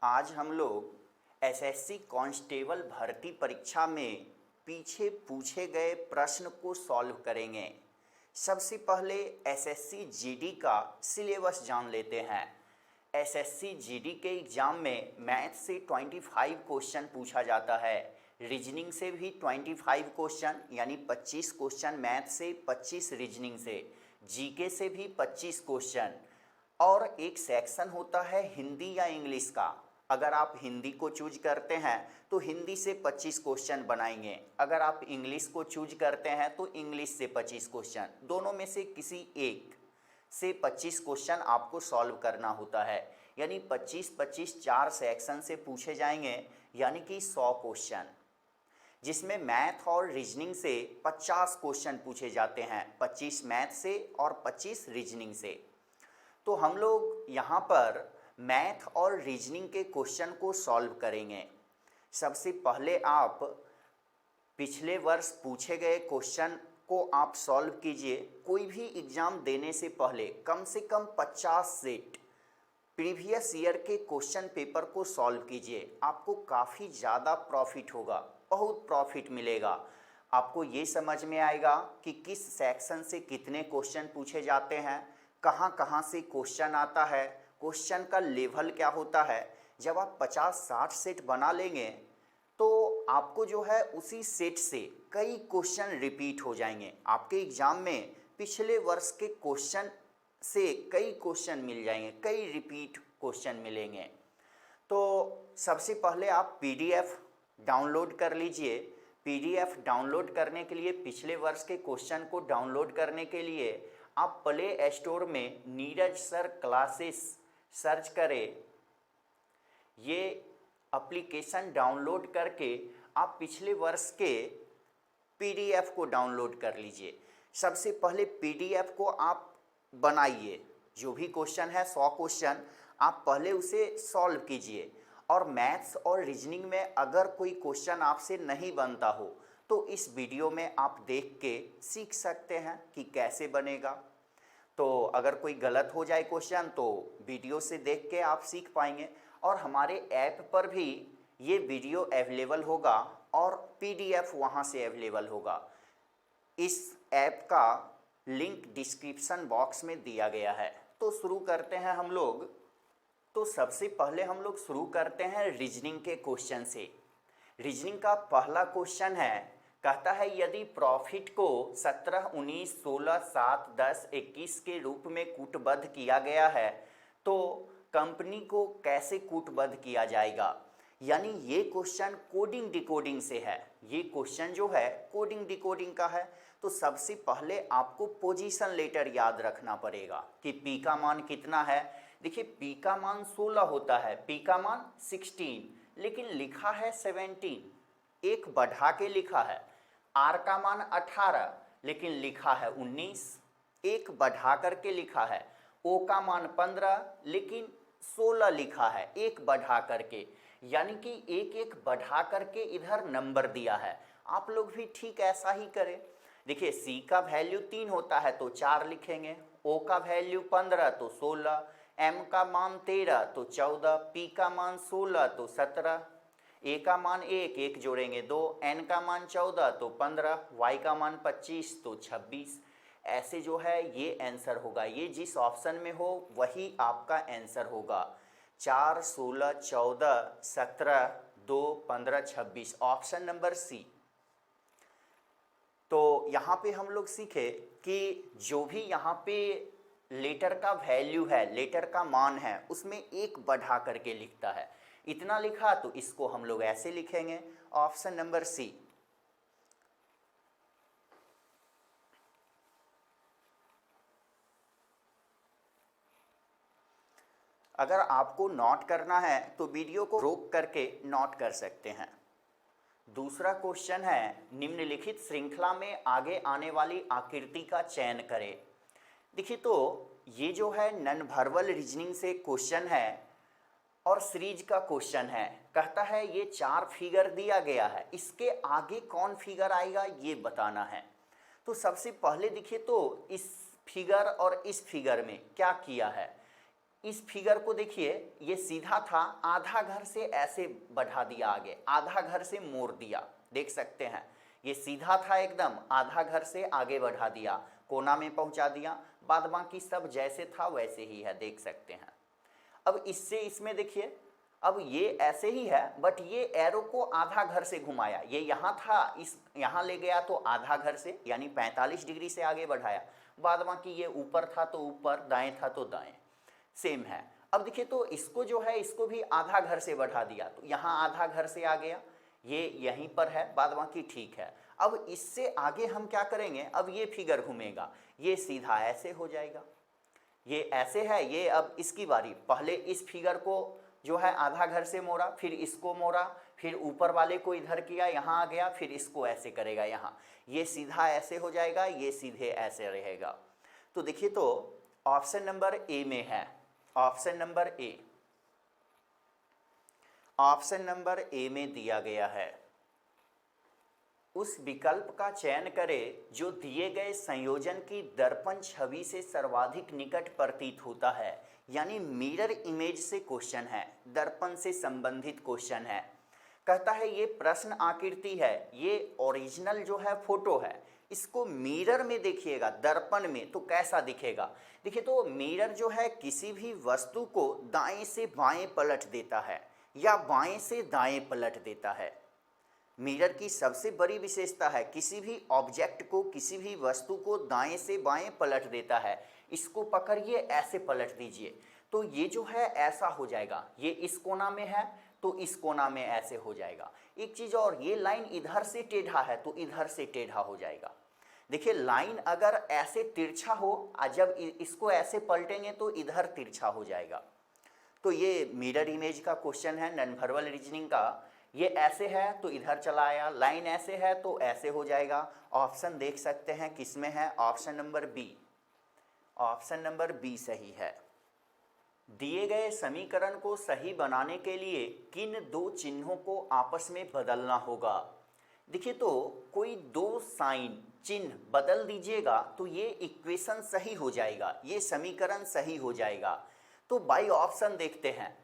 आज हम लोग एसएससी कांस्टेबल भर्ती परीक्षा में पीछे पूछे गए प्रश्न को सॉल्व करेंगे। सबसे पहले एसएससी जीडी का सिलेबस जान लेते हैं। एसएससी जीडी के एग्ज़ाम में मैथ से 25 क्वेश्चन पूछा जाता है, रीजनिंग से भी 25 क्वेश्चन यानी 25 क्वेश्चन मैथ से, 25 रीजनिंग से, जीके से भी 25 क्वेश्चन, और एक सेक्शन होता है हिंदी या इंग्लिश का। अगर आप हिंदी को चूज करते हैं तो हिंदी से 25 क्वेश्चन बनाएंगे, अगर आप इंग्लिश को चूज करते हैं तो इंग्लिश से 25 क्वेश्चन, दोनों में से किसी एक से 25 क्वेश्चन आपको सॉल्व करना होता है। यानी 25-25 4 सेक्शन से पूछे जाएंगे, यानी कि 100 क्वेश्चन, जिसमें मैथ और रीजनिंग से 50 क्वेश्चन पूछे जाते हैं, 25 मैथ से और 25 रीजनिंग से। तो हम लोग यहाँ पर मैथ और रीजनिंग के क्वेश्चन को सॉल्व करेंगे। सबसे पहले आप पिछले वर्ष पूछे गए क्वेश्चन को आप सॉल्व कीजिए। कोई भी एग्ज़ाम देने से पहले कम से कम 50 सेट प्रीवियस ईयर के क्वेश्चन पेपर को सॉल्व कीजिए। आपको काफ़ी ज़्यादा प्रॉफिट होगा, बहुत प्रॉफिट मिलेगा। आपको ये समझ में आएगा कि किस सेक्शन से कितने क्वेश्चन पूछे जाते हैं, कहाँ कहाँ से क्वेश्चन आता है, क्वेश्चन का लेवल क्या होता है। जब आप 50-60 सेट बना लेंगे तो आपको जो है उसी सेट से कई क्वेश्चन रिपीट हो जाएंगे। आपके एग्ज़ाम में पिछले वर्ष के क्वेश्चन से कई क्वेश्चन मिल जाएंगे, कई रिपीट क्वेश्चन मिलेंगे। तो सबसे पहले आप पीडीएफ डाउनलोड कर लीजिए। पीडीएफ डाउनलोड करने के लिए, पिछले वर्ष के क्वेश्चन को डाउनलोड करने के लिए आप प्ले स्टोर में नीरज सर क्लासेस सर्च करें। ये एप्लीकेशन डाउनलोड करके आप पिछले वर्ष के पीडीएफ को डाउनलोड कर लीजिए। सबसे पहले पीडीएफ को आप बनाइए, जो भी क्वेश्चन है 100 क्वेश्चन आप पहले उसे सॉल्व कीजिए। और मैथ्स और रीजनिंग में अगर कोई क्वेश्चन आपसे नहीं बनता हो तो इस वीडियो में आप देख के सीख सकते हैं कि कैसे बनेगा। तो अगर कोई गलत हो जाए क्वेश्चन तो वीडियो से देख के आप सीख पाएंगे। और हमारे ऐप पर भी ये वीडियो अवेलेबल होगा और पीडीएफ वहाँ से अवेलेबल होगा। इस ऐप का लिंक डिस्क्रिप्शन बॉक्स में दिया गया है। तो शुरू करते हैं हम लोग। तो सबसे पहले हम लोग शुरू करते हैं रीजनिंग के क्वेश्चन से। रीजनिंग का पहला क्वेश्चन है, कहता है यदि प्रॉफिट को 17, 19, 16, 7, 10, 21 के रूप में कूटबद्ध किया गया है तो कंपनी को कैसे कूटबद्ध किया जाएगा। यानी ये क्वेश्चन कोडिंग डिकोडिंग से है। ये क्वेश्चन जो है कोडिंग डिकोडिंग का है। तो सबसे पहले आपको पोजीशन लेटर याद रखना पड़ेगा कि पी का मान कितना है। देखिए पी का मान 16 होता है, पी का मान 16, लेकिन लिखा है 17, एक बढ़ा के लिखा है। आर का मान 18 लेकिन लिखा है 19, एक बढ़ा करके लिखा है। ओ का मान 15 लेकिन 16 लिखा है, एक बढ़ा करके। यानी कि एक एक बढ़ा करके इधर नंबर दिया है। आप लोग भी ठीक ऐसा ही करें। देखिए सी का वैल्यू 3 होता है तो 4 लिखेंगे, ओ का वैल्यू 15 तो 16, एम का मान 13 तो 14, पी का मान 16 तो 17, ए का मान 1, 1 जोड़ेंगे 2, एन का मान 14 तो 15, वाई का मान 25 तो 26। ऐसे जो है ये आंसर होगा। ये जिस ऑप्शन में हो वही आपका आंसर होगा। 4, 16, 14, 17, 2, 15, 26, ऑप्शन नंबर सी। तो यहाँ पे हम लोग सीखे कि जो भी यहाँ पे लेटर का वैल्यू है, लेटर का मान है, उसमें एक बढ़ा करके लिखता है। इतना लिखा तो इसको हम लोग ऐसे लिखेंगे, ऑप्शन नंबर सी। अगर आपको नोट करना है तो वीडियो को रोक करके नोट कर सकते हैं। दूसरा क्वेश्चन है, निम्नलिखित श्रृंखला में आगे आने वाली आकृति का चयन करें। देखिए तो ये जो है नन वर्बल रीजनिंग से क्वेश्चन है और सीरीज का क्वेश्चन है। कहता है ये 4 फिगर दिया गया है, इसके आगे कौन फिगर आएगा ये बताना है। तो सबसे पहले देखिए तो इस फिगर और इस फिगर में क्या किया है। इस फिगर को देखिए, ये सीधा था, आधा घर से ऐसे बढ़ा दिया आगे, आधा घर से मोड़ दिया, देख सकते हैं ये सीधा था एकदम, आधा घर से आगे बढ़ा दिया, कोना में पहुंचा दिया, बाद बाकी सब जैसे था वैसे ही है, देख सकते हैं। अब इससे इसमें देखिए, अब ये ऐसे ही है बट ये एरो को आधा घर से घुमाया, ये यहाँ था, इस यहाँ ले गया तो आधा घर से यानी 45 डिग्री से आगे बढ़ाया, बाद बाकी ये ऊपर था तो ऊपर, दाएं था तो दाएं, सेम है। अब देखिए तो इसको जो है, इसको भी आधा घर से बढ़ा दिया, तो यहाँ आधा घर से आ गया, ये यहीं पर है, बाद बाकी ठीक है। अब इससे आगे हम क्या करेंगे, अब ये फिगर घूमेगा, ये सीधा ऐसे हो जाएगा, ये ऐसे है, ये अब इसकी बारी, पहले इस फिगर को जो है आधा घर से मोड़ा, फिर इसको मोड़ा, फिर ऊपर वाले को इधर किया, यहाँ आ गया, फिर इसको ऐसे करेगा, यहाँ ये सीधा ऐसे हो जाएगा, ये सीधे ऐसे रहेगा। तो देखिए तो ऑप्शन नंबर ए में है, option number A, option number A में दिया गया है, उस विकल्प का चयन करें जो दिए गए संयोजन की दर्पण छवि से सर्वाधिक निकट प्रतीत होता है, यानी मिरर इमेज से क्वेश्चन है, दर्पण से संबंधित क्वेश्चन है। कहता है ये प्रश्न आकृति है, ये ओरिजिनल जो है फोटो है, इसको मिरर में देखिएगा, दर्पण में, तो कैसा दिखेगा। देखिए तो मिरर जो है किसी भी वस्तु को दाएं से बाएं पलट देता है या बाएं से दाएं पलट देता है। मिरर की सबसे बड़ी विशेषता है किसी भी ऑब्जेक्ट को, किसी भी वस्तु को दाएं से बाएं पलट देता है। इसको पकड़िए, ऐसे पलट दीजिए तो ये जो है ऐसा हो जाएगा, ये इस कोना में है तो इस कोना में ऐसे हो जाएगा। एक चीज़ और, ये लाइन इधर से टेढ़ा है तो इधर से टेढ़ा हो जाएगा। देखिए लाइन अगर ऐसे तिरछा हो और जब इसको ऐसे पलटेंगे तो इधर तिरछा हो जाएगा। तो ये मिरर इमेज का क्वेश्चन है, नॉन वर्बल रीजनिंग का। ये ऐसे है तो इधर चला आया, लाइन ऐसे है तो ऐसे हो जाएगा। ऑप्शन देख सकते हैं किस में है, option number B, option number B सही है। दिए गए समीकरण को सही बनाने के लिए किन दो चिन्हों को आपस में बदलना होगा। देखिए तो कोई दो साइन चिन्ह बदल दीजिएगा तो ये इक्वेशन सही हो जाएगा, ये समीकरण सही हो जाएगा। तो बाई ऑप्शन देखते हैं,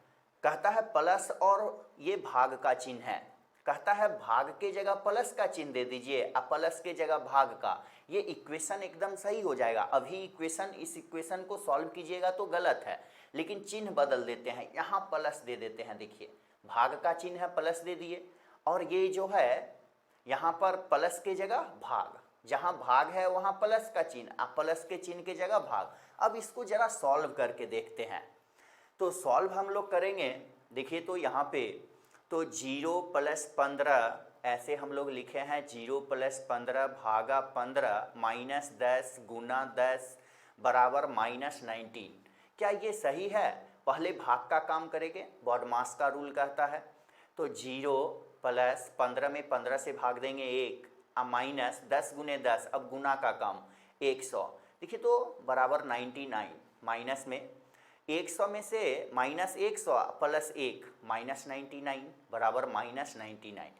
कहता है प्लस और ये भाग का चिन्ह है, कहता है भाग के जगह प्लस का चिन्ह दे दीजिए और प्लस के जगह भाग का, ये इक्वेशन एकदम सही हो जाएगा। अभी इक्वेशन, इस इक्वेशन को सॉल्व कीजिएगा तो गलत है, लेकिन चिन्ह बदल देते हैं, यहाँ प्लस दे देते हैं। देखिए भाग का चिन्ह है, प्लस दे दिए, और ये जो है यहाँ पर प्लस के जगह भाग, जहाँ भाग है वहाँ प्लस का चिन्ह, और प्लस के चिन्ह के जगह भाग। अब इसको जरा सॉल्व करके देखते हैं। तो सॉल्व हम लोग करेंगे, देखिए तो यहाँ पे तो 0 + 15 ऐसे हम लोग लिखे हैं, 0 + 15 भागा 15 -10 गुना 10 बराबर -19। क्या ये सही है? पहले भाग का काम करेंगे, बॉडमास का रूल कहता है। तो 0 + 15 में 15 से भाग देंगे 1, माइनस 10 गुने 10, अब गुना का काम 100। देखिए तो बराबर 99, माइनस में 100 में से -100 + 1 -99 बराबर -99।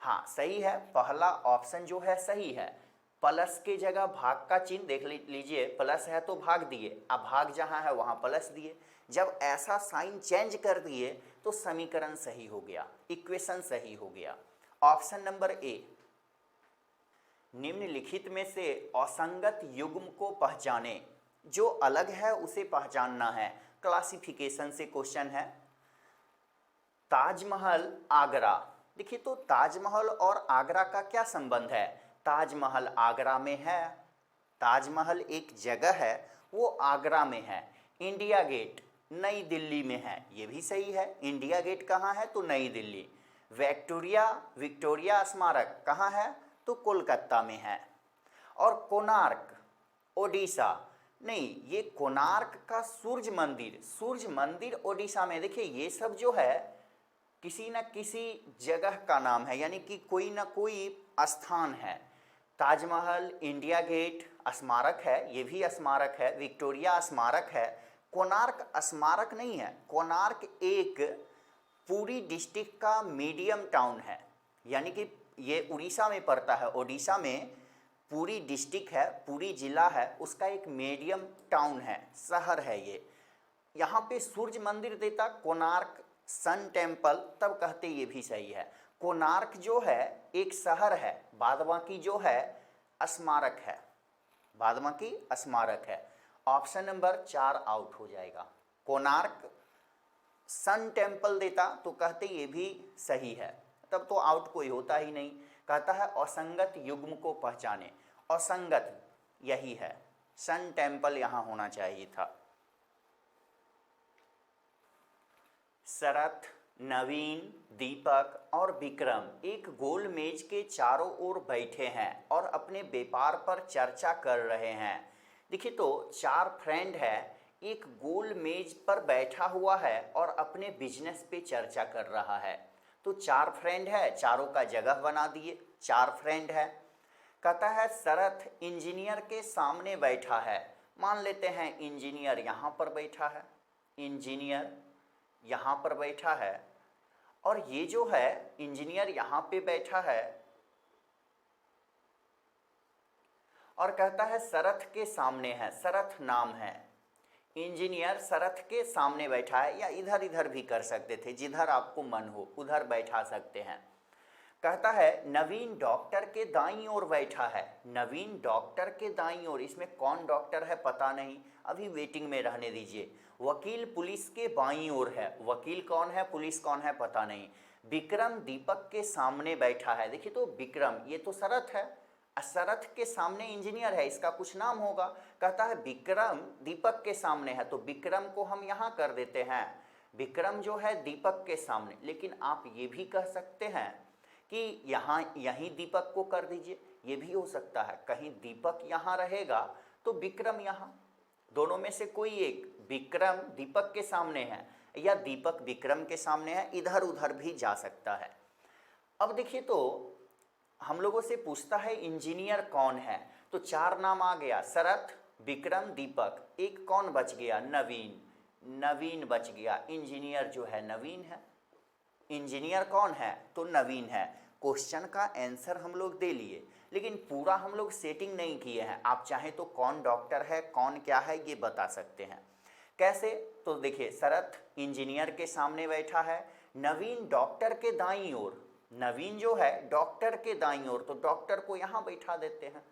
हाँ सही है, पहला ऑप्शन जो है सही है। प्लस के जगह भाग का चिन्ह देख लीजिए, प्लस है तो भाग दिए, अब भाग जहाँ है वहाँ प्लस दिए। जब ऐसा साइन चेंज कर दिए तो समीकरण सही हो गया, इक्वेशन सही हो गया। ऑप्शन नंबर ए, निम्नलिखित में से असंगत युग्म को पहचाने, जो अलग है उसे पहचानना है। क्लासिफिकेशन से क्वेश्चन है। ताजमहल आगरा, देखिए तो ताजमहल और आगरा का क्या संबंध है? ताजमहल आगरा में है, ताजमहल एक जगह है वो आगरा में है। इंडिया गेट नई दिल्ली में है, ये भी सही है। इंडिया गेट कहाँ है? तो नई दिल्ली। विक्टोरिया स्मारक कहाँ है? तो कोलकाता में है। और कोणार्क ओडिशा, नहीं ये कोणार्क का सूर्य मंदिर ओडिशा में। देखिए ये सब जो है किसी न किसी जगह का नाम है, यानी कि कोई ना कोई स्थान है। ताजमहल, इंडिया गेट स्मारक है, ये भी स्मारक है। विक्टोरिया स्मारक है, कोणार्क स्मारक नहीं है। कोणार्क एक पूरी डिस्ट्रिक्ट का मीडियम टाउन है, यानी कि ये उड़ीसा में पड़ता है। ओडिशा में पूरी डिस्ट्रिक्ट है, पूरी जिला है, उसका एक मीडियम टाउन है, शहर है ये। यहाँ पे सूर्य मंदिर देता कोणार्क सन टेम्पल, तब कहते ये भी सही है। कोणार्क जो है एक शहर है, बाद बाकी जो है स्मारक है, बाद बाकी स्मारक है। ऑप्शन नंबर 4 आउट हो जाएगा। कोणार्क सन टेम्पल देता तो कहते ये भी सही है, तब तो आउट कोई होता ही नहीं। कहता है असंगत युग्म को पहचाने, असंगत यही है, सन टेम्पल यहां होना चाहिए था। शरत, नवीन, दीपक और विक्रम एक गोल मेज के चारों ओर बैठे हैं और अपने व्यापार पर चर्चा कर रहे हैं। देखिए तो 4 फ्रेंड है, एक गोल मेज पर बैठा हुआ है और अपने बिजनेस पे चर्चा कर रहा है। तो 4 फ्रेंड है, चारों का जगह बना दिए, 4 फ्रेंड है। कहता है शरत इंजीनियर के सामने बैठा है, मान लेते हैं इंजीनियर यहाँ पर बैठा है, इंजीनियर यहाँ पर बैठा है, और ये जो है इंजीनियर यहाँ पे बैठा है, और कहता है शरत के सामने है, शरत नाम है, इंजीनियर शरत के सामने बैठा है, या इधर इधर भी कर सकते थे, जिधर आपको मन हो उधर बैठा सकते हैं। कहता है नवीन डॉक्टर के दाईं ओर बैठा है, नवीन डॉक्टर के दाईं ओर, इसमें कौन डॉक्टर है पता नहीं, अभी वेटिंग में रहने दीजिए। वकील पुलिस के बाईं ओर है, वकील कौन है पुलिस कौन है पता नहीं। विक्रम दीपक के सामने बैठा है, देखिए तो विक्रम ये तो शरत है, शरत के सामने इंजीनियर है, इसका कुछ नाम होगा। कहता है विक्रम दीपक के सामने है, तो विक्रम को हम यहाँ कर देते हैं, विक्रम जो है दीपक के सामने। लेकिन आप ये भी कह सकते हैं कि यहाँ यहीं दीपक को कर दीजिए, ये भी हो सकता है, कहीं दीपक यहाँ रहेगा तो विक्रम यहाँ, दोनों में से कोई एक, विक्रम दीपक के सामने है या दीपक विक्रम के सामने है, इधर उधर भी जा सकता है। अब देखिए तो हम लोगों से पूछता है इंजीनियर कौन है, तो 4 नाम आ गया, शरत, विक्रम, दीपक, एक कौन बच गया, नवीन, नवीन बच गया, इंजीनियर जो है नवीन है, इंजीनियर कौन है तो नवीन है। क्वेश्चन का आंसर हम लोग दे लिए, लेकिन पूरा हम लोग सेटिंग नहीं किए हैं। आप चाहें तो कौन डॉक्टर है कौन क्या है ये बता सकते हैं। कैसे, तो देखिए शरत इंजीनियर के सामने बैठा है, नवीन डॉक्टर के दाईं ओर, नवीन जो है डॉक्टर के दाईं ओर, तो डॉक्टर को यहाँ बैठा देते हैं,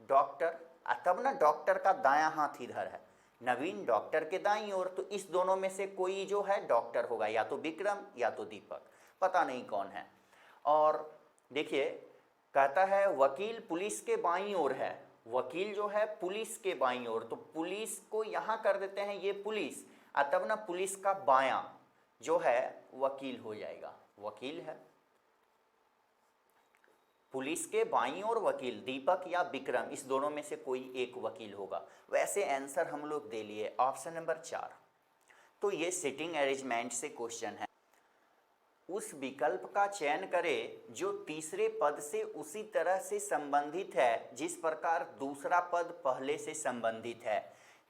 डॉक्टर, तब ना डॉक्टर का दायां हाथ इधर है, नवीन डॉक्टर के दाईं ओर, तो इस दोनों में से कोई जो है डॉक्टर होगा, या तो विक्रम या तो दीपक, पता नहीं कौन है। और देखिए कहता है वकील पुलिस के बाईं ओर है, वकील जो है पुलिस के बाईं ओर, तो पुलिस को यहाँ कर देते हैं, ये पुलिस, तब ना पुलिस का बायां जो है वकील हो जाएगा, वकील है, पुलिस के बाईं ओर वकील, दीपक या विक्रम, इस दोनों में से कोई एक वकील होगा। वैसे आंसर हम लोग दे लिए, ऑप्शन नंबर 4। तो ये सिटिंग अरेंजमेंट से क्वेश्चन है। उस विकल्प का चयन करें जो तीसरे पद से उसी तरह से संबंधित है जिस प्रकार दूसरा पद पहले से संबंधित है।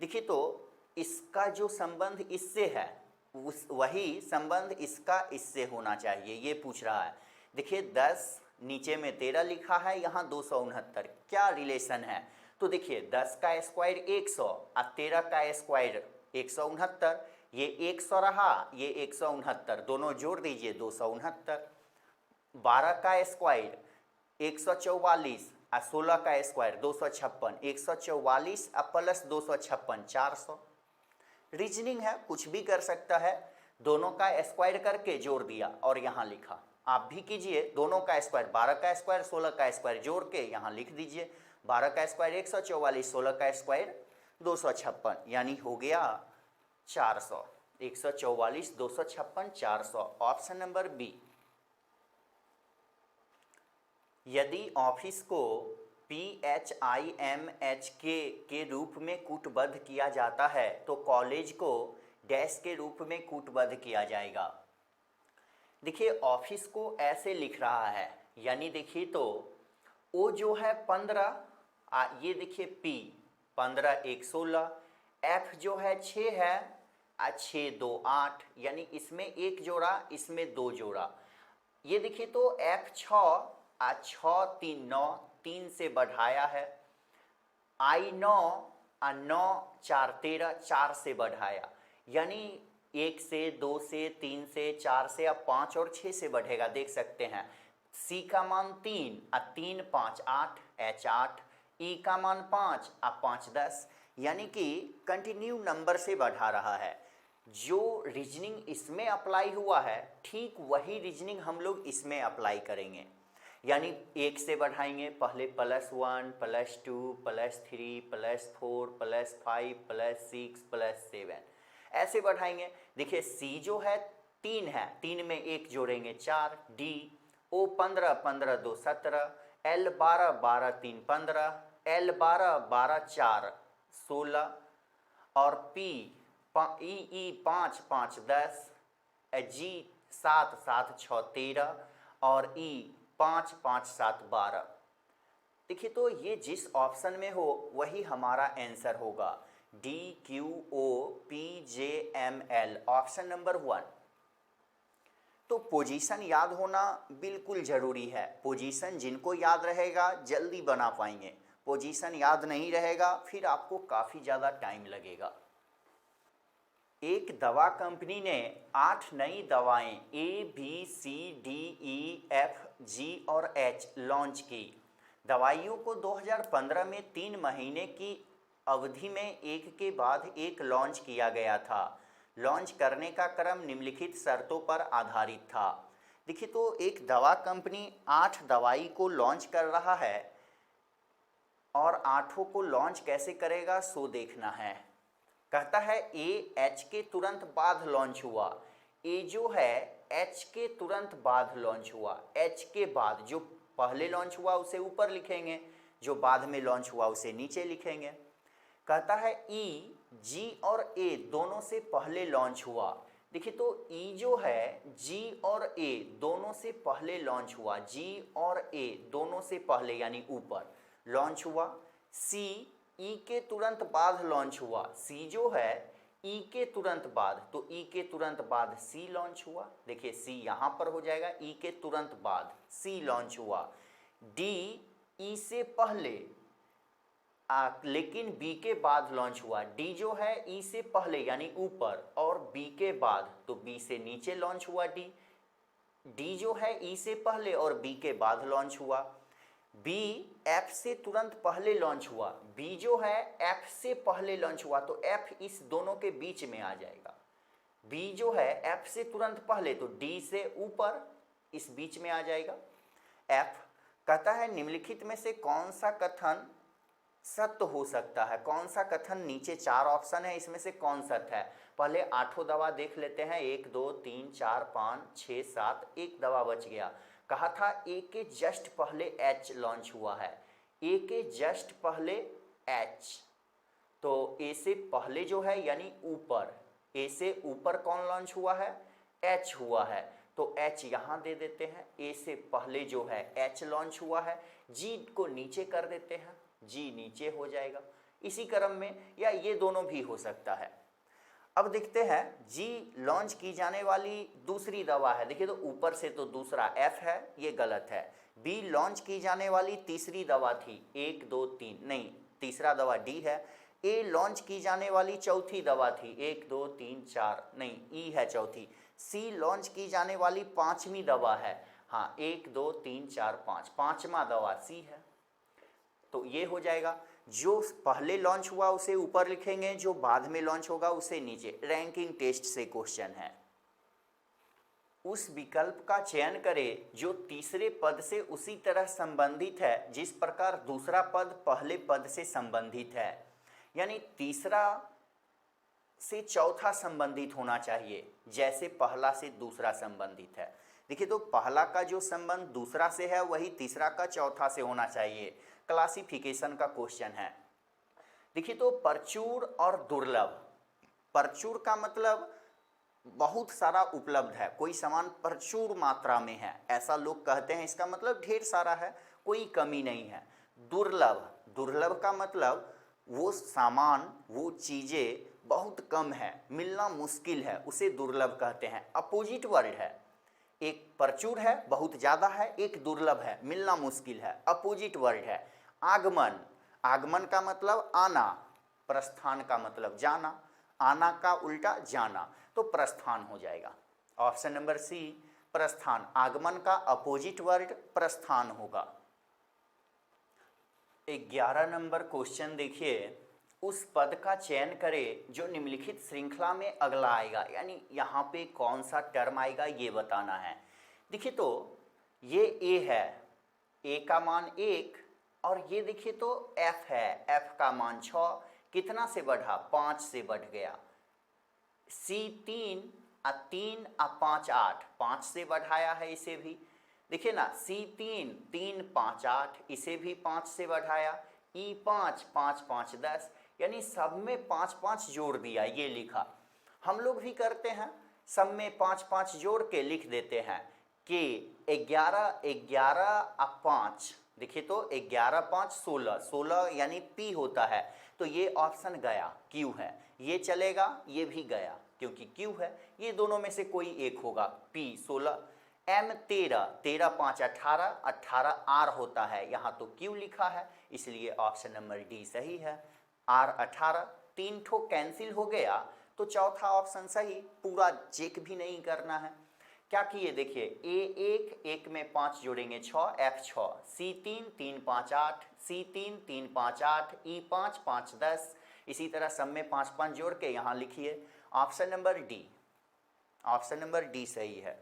देखिए तो इसका जो संबंध इससे है वही संबंध इसका इससे होना चाहिए, ये पूछ रहा है। देखिए 10 नीचे में 13 लिखा है, यहाँ 269, क्या रिलेशन है, तो देखिए 10 का स्क्वायर 100 और 13 का स्क्वायर 169, ये 100 रहा, ये 169, दोनों जोड़ दीजिए 269। 12 का स्क्वायर 144 और 16 का स्क्वायर 256, 144 और प्लस 256 400। रीजनिंग है, कुछ भी कर सकता है, दोनों का स्क्वायर करके जोड़ दिया और यहाँ लिखा। आप भी कीजिए, दोनों का स्क्वायर 12 का स्क्वायर 16 का स्क्वायर जोड़ के यहाँ लिख दीजिए, 12 का स्क्वायर 144, 16 का स्क्वायर 256, यानी हो गया 400, 144 256 400, ऑप्शन नंबर बी। यदि ऑफिस को PHIMHK के रूप में कूटबद्ध किया जाता है तो कॉलेज को डैश के रूप में कूटबद्ध किया जाएगा। देखिए ऑफिस को ऐसे लिख रहा है, यानी देखिए तो O जो है 15, ये देखिए P 15 1 16, F जो है 6 है, 6 2 8, यानी इसमें 1 जोड़ा इसमें 2 जोड़ा। ये देखिए तो F 6 6 3 9, 3 से बढ़ाया है, I 9 9 4 13, 4 से बढ़ाया, यानी 1 से 2 से 3 से 4 से अब 5 और 6 से बढ़ेगा, देख सकते हैं। C का मान 3 अब 3 5 8 H 8, E का मान 5 अब 5 10, यानी कि कंटिन्यू नंबर से बढ़ा रहा है। जो रीजनिंग इसमें अप्लाई हुआ है ठीक वही रीजनिंग हम लोग इसमें अप्लाई करेंगे, यानी 1 से बढ़ाएंगे, पहले +1 +2 +3 +4 +5 +6 +7 ऐसे बढ़ाएंगे। देखिए C जो है 3 है, 3 में 1 जोड़ेंगे 4, D O 15 15 2 17, L 12 12 3 15, L 12 12 4 16 और P E 5 5 10, G 7 7 6 13 और E 5 5 7 12। देखिए तो ये जिस ऑप्शन में हो वही हमारा आंसर होगा, DQOPJML ऑप्शन नंबर 1। तो पोजीशन याद होना बिल्कुल ज़रूरी है। पोजीशन जिनको याद रहेगा जल्दी बना पाएंगे, पोजीशन याद नहीं रहेगा फिर आपको काफ़ी ज़्यादा टाइम लगेगा। एक दवा कंपनी ने 8 नई दवाएं ABCDEFG और H लॉन्च की। दवाइयों को 2015 में 3 महीने की अवधि में एक के बाद एक लॉन्च किया गया था। लॉन्च करने का क्रम निम्नलिखित शर्तों पर आधारित था। देखिए तो एक दवा कंपनी 8 दवाई को लॉन्च कर रहा है और 8 को लॉन्च कैसे करेगा सो देखना है। कहता है ए H के तुरंत बाद लॉन्च हुआ। ए जो है H के तुरंत बाद लॉन्च हुआ, H के बाद जो पहले लॉन्च हुआ उसे ऊपर लिखेंगे, जो बाद में लॉन्च हुआ उसे नीचे लिखेंगे। कहता है E G और A दोनों से पहले लॉन्च हुआ। देखिए तो E जो है G और A दोनों से पहले लॉन्च हुआ, G और A दोनों से पहले यानी ऊपर लॉन्च हुआ। C E के तुरंत बाद लॉन्च हुआ, C जो है E के तुरंत बाद, तो E के तुरंत बाद C लॉन्च हुआ। देखिए C यहाँ पर हो जाएगा, E के तुरंत बाद C लॉन्च हुआ। D E से पहले लेकिन B के बाद लॉन्च हुआ। D जो है E से पहले यानी ऊपर और B के बाद, तो B से नीचे लॉन्च हुआ D। D जो है E से पहले और B के बाद लॉन्च हुआ। B F से तुरंत पहले लॉन्च हुआ, B जो है F से पहले लॉन्च हुआ तो F इस दोनों के बीच में आ जाएगा। B जो है F से तुरंत पहले तो D से ऊपर इस बीच में आ जाएगा। F कहता है निम्नलिखित में से कौन सा कथन सत्य हो सकता है, कौन सा कथन, नीचे 4 ऑप्शन है इसमें से कौन सत्य है। पहले 8 दवा देख लेते हैं, 1 2 3 4 5 6 7, एक दवा बच गया। कहा था ए के जस्ट पहले H लॉन्च हुआ है, ए के जस्ट पहले H, तो ए से पहले जो है यानी ऊपर, ए से ऊपर कौन लॉन्च हुआ है, H हुआ है, तो H यहाँ दे देते हैं। ए से पहले जो है H लॉन्च हुआ है, G को नीचे कर देते हैं, G नीचे हो जाएगा इसी क्रम में, या ये दोनों भी हो सकता है। अब देखते हैं G लॉन्च की जाने वाली दूसरी दवा है। देखिए तो ऊपर से तो दूसरा F है, ये गलत है। B लॉन्च की जाने वाली तीसरी दवा थी, 1 2 3 नहीं, तीसरा दवा D है। A लॉन्च की जाने वाली चौथी दवा थी, 1 2 3 4 नहीं, E है चौथी। C लॉन्च की जाने वाली 5वीं दवा है, हाँ 1 2 3 4 5, 5वां दवा C है, तो ये हो जाएगा। जो पहले लॉन्च हुआ उसे ऊपर लिखेंगे, जो बाद में लॉन्च होगा उसे नीचे। रैंकिंग टेस्ट से क्वेश्चन है। उस विकल्प का चयन करें जो तीसरे पद से उसी तरह संबंधित है जिस प्रकार दूसरा पद पहले पद से संबंधित है, यानी तीसरा से चौथा संबंधित होना चाहिए जैसे पहला से दूसरा संबंधित है। देखिए तो पहला का जो संबंध दूसरा से है वही तीसरा का चौथा से होना चाहिए। क्लासिफिकेशन का क्वेश्चन है। देखिए तो प्रचुर और दुर्लभ। प्रचुर का मतलब बहुत सारा उपलब्ध है, कोई सामान प्रचुर मात्रा में है ऐसा लोग कहते हैं, इसका मतलब ढेर सारा है, कोई कमी नहीं है। दुर्लभ, दुर्लभ का मतलब वो सामान, वो चीज़ें बहुत कम है, मिलना मुश्किल है, उसे दुर्लभ कहते हैं। अपोजिट वर्ड है, एक प्रचुर है बहुत ज़्यादा है, एक दुर्लभ है मिलना मुश्किल है, अपोजिट वर्ड है। आगमन, आगमन का मतलब आना, प्रस्थान का मतलब जाना। आना का उल्टा जाना, तो प्रस्थान हो जाएगा। ऑप्शन नंबर सी प्रस्थान, आगमन का अपोजिट वर्ड प्रस्थान होगा। 11 नंबर क्वेश्चन देखिए, उस पद का चयन करें जो निम्नलिखित श्रृंखला में अगला आएगा, यानी यहाँ पे कौन सा टर्म आएगा ये बताना है। देखिए तो ये ए है, ए का मान 1, और ये देखिए तो एफ है, एफ का मान 6, कितना से बढ़ा, 5 से बढ़ गया। सी 3 और 3 और 5 8, 5 से बढ़ाया है इसे भी, देखिए ना, सी 3 3 5 8, इसे भी 5 से बढ़ाया। ई 5 5 5 10, यानी सब में 5 5 जोड़ दिया, ये लिखा। हम लोग भी करते हैं, सब में 5 5 जोड़ के लिख देते हैं कि 11 11 और 5, देखिए तो 11 5 16, 16 यानी पी होता है, तो ये ऑप्शन गया, क्यू है। ये चलेगा, ये भी गया क्योंकि क्यू है, ये दोनों में से कोई एक होगा, पी 16। एम 13, 13 5 18, 18 आर होता है, यहाँ तो क्यू लिखा है, इसलिए ऑप्शन नंबर डी सही है। आर 18, 3 ठो कैंसिल हो गया, तो चौथा ऑप्शन सही, पूरा चेक भी नहीं करना है। क्या किए देखिए, ए 1 में 5 जोड़ेंगे 6, एफ 6, सी 3 3 5 8, सी 3 3 5 8, ई 5 5 10, इसी तरह सब में 5 5 जोड़ के यहाँ लिखिए option number D, option number D सही है।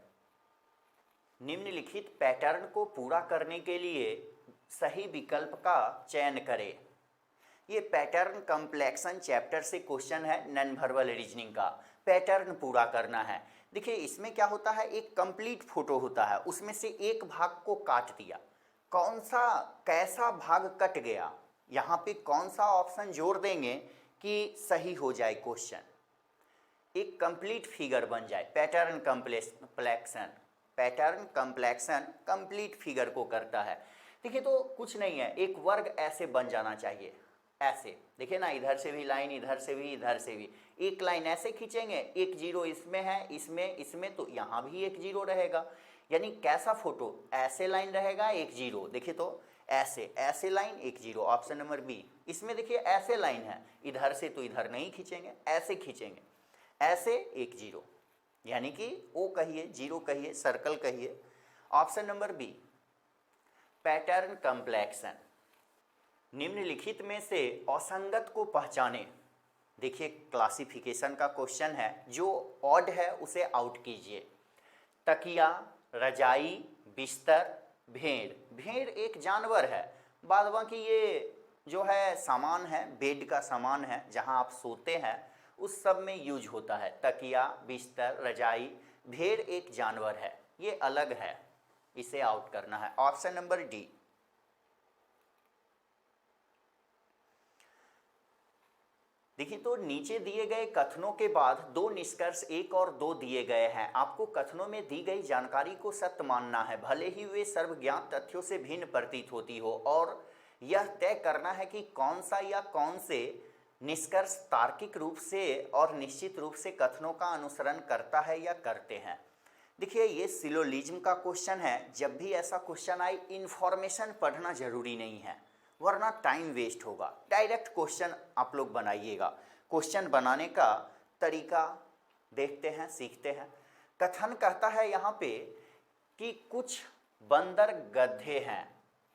निम्नलिखित पैटर्न को पूरा करने के लिए सही विकल्प का चयन करें। ये पैटर्न कम्प्लेक्शन चैप्टर से क्वेश्चन है, नॉन वर्बल रीजनिंग का। पैटर्न पूरा करना है। देखिए इसमें क्या होता है, एक कंप्लीट फोटो होता है, उसमें से एक भाग को काट दिया, कौन सा कैसा भाग कट गया, यहाँ पे कौन सा ऑप्शन जोड़ देंगे कि सही हो जाए क्वेश्चन, एक कंप्लीट फिगर बन जाए। Pattern complexion, pattern complexion complete figure को करता है। देखिए तो कुछ नहीं है, एक वर्ग ऐसे बन जाना चाहिए, ऐसे देखिए ना, इधर से भी लाइन, इधर से भी, इधर से भी, एक लाइन ऐसे खींचेंगे, एक जीरो इसमें है, इसमें तो यहाँ भी एक जीरो रहेगा, यानी कैसा फोटो, ऐसे लाइन रहेगा एक जीरो, देखिए तो ऐसे लाइन एक जीरो, ऑप्शन नंबर बी। इसमें देखिए ऐसे लाइन है, इधर से तो इधर नहीं खींचेंगे, ऐसे खींचेंगे, ऐसे एक जीरो, यानी कि ओ कहिए, जीरो कहिए, सर्कल कहिए, option number B pattern completion. निम्नलिखित में से असंगत को पहचाने। देखिए क्लासिफिकेशन का क्वेश्चन है, जो ऑड है उसे आउट कीजिए। तकिया, रजाई, बिस्तर, भेड़, भेड़ एक जानवर है, बाद बाकी ये जो है सामान है, बेड का सामान है, जहां आप सोते हैं उस सब में यूज होता है। तकिया, बिस्तर, रजाई, भेड़ एक जानवर है, ये अलग है, इसे आउट करना है, ऑप्शन नंबर डी। देखिए तो नीचे दिए गए कथनों के बाद दो निष्कर्ष 1 और 2 दिए गए हैं। आपको कथनों में दी गई जानकारी को सत्य मानना है, भले ही वे सर्वज्ञात तथ्यों से भिन्न प्रतीत होती हो, और यह तय करना है कि कौन सा या कौन से निष्कर्ष तार्किक रूप से और निश्चित रूप से कथनों का अनुसरण करता है या करते हैं। देखिए ये सिलोजिज्म का क्वेश्चन है, जब भी ऐसा क्वेश्चन आए इन्फॉर्मेशन पढ़ना जरूरी नहीं है, वरना टाइम वेस्ट होगा। डायरेक्ट क्वेश्चन आप लोग बनाइएगा। क्वेश्चन बनाने का तरीका देखते हैं, सीखते हैं। कथन कहता है यहाँ पे कि कुछ बंदर गधे हैं।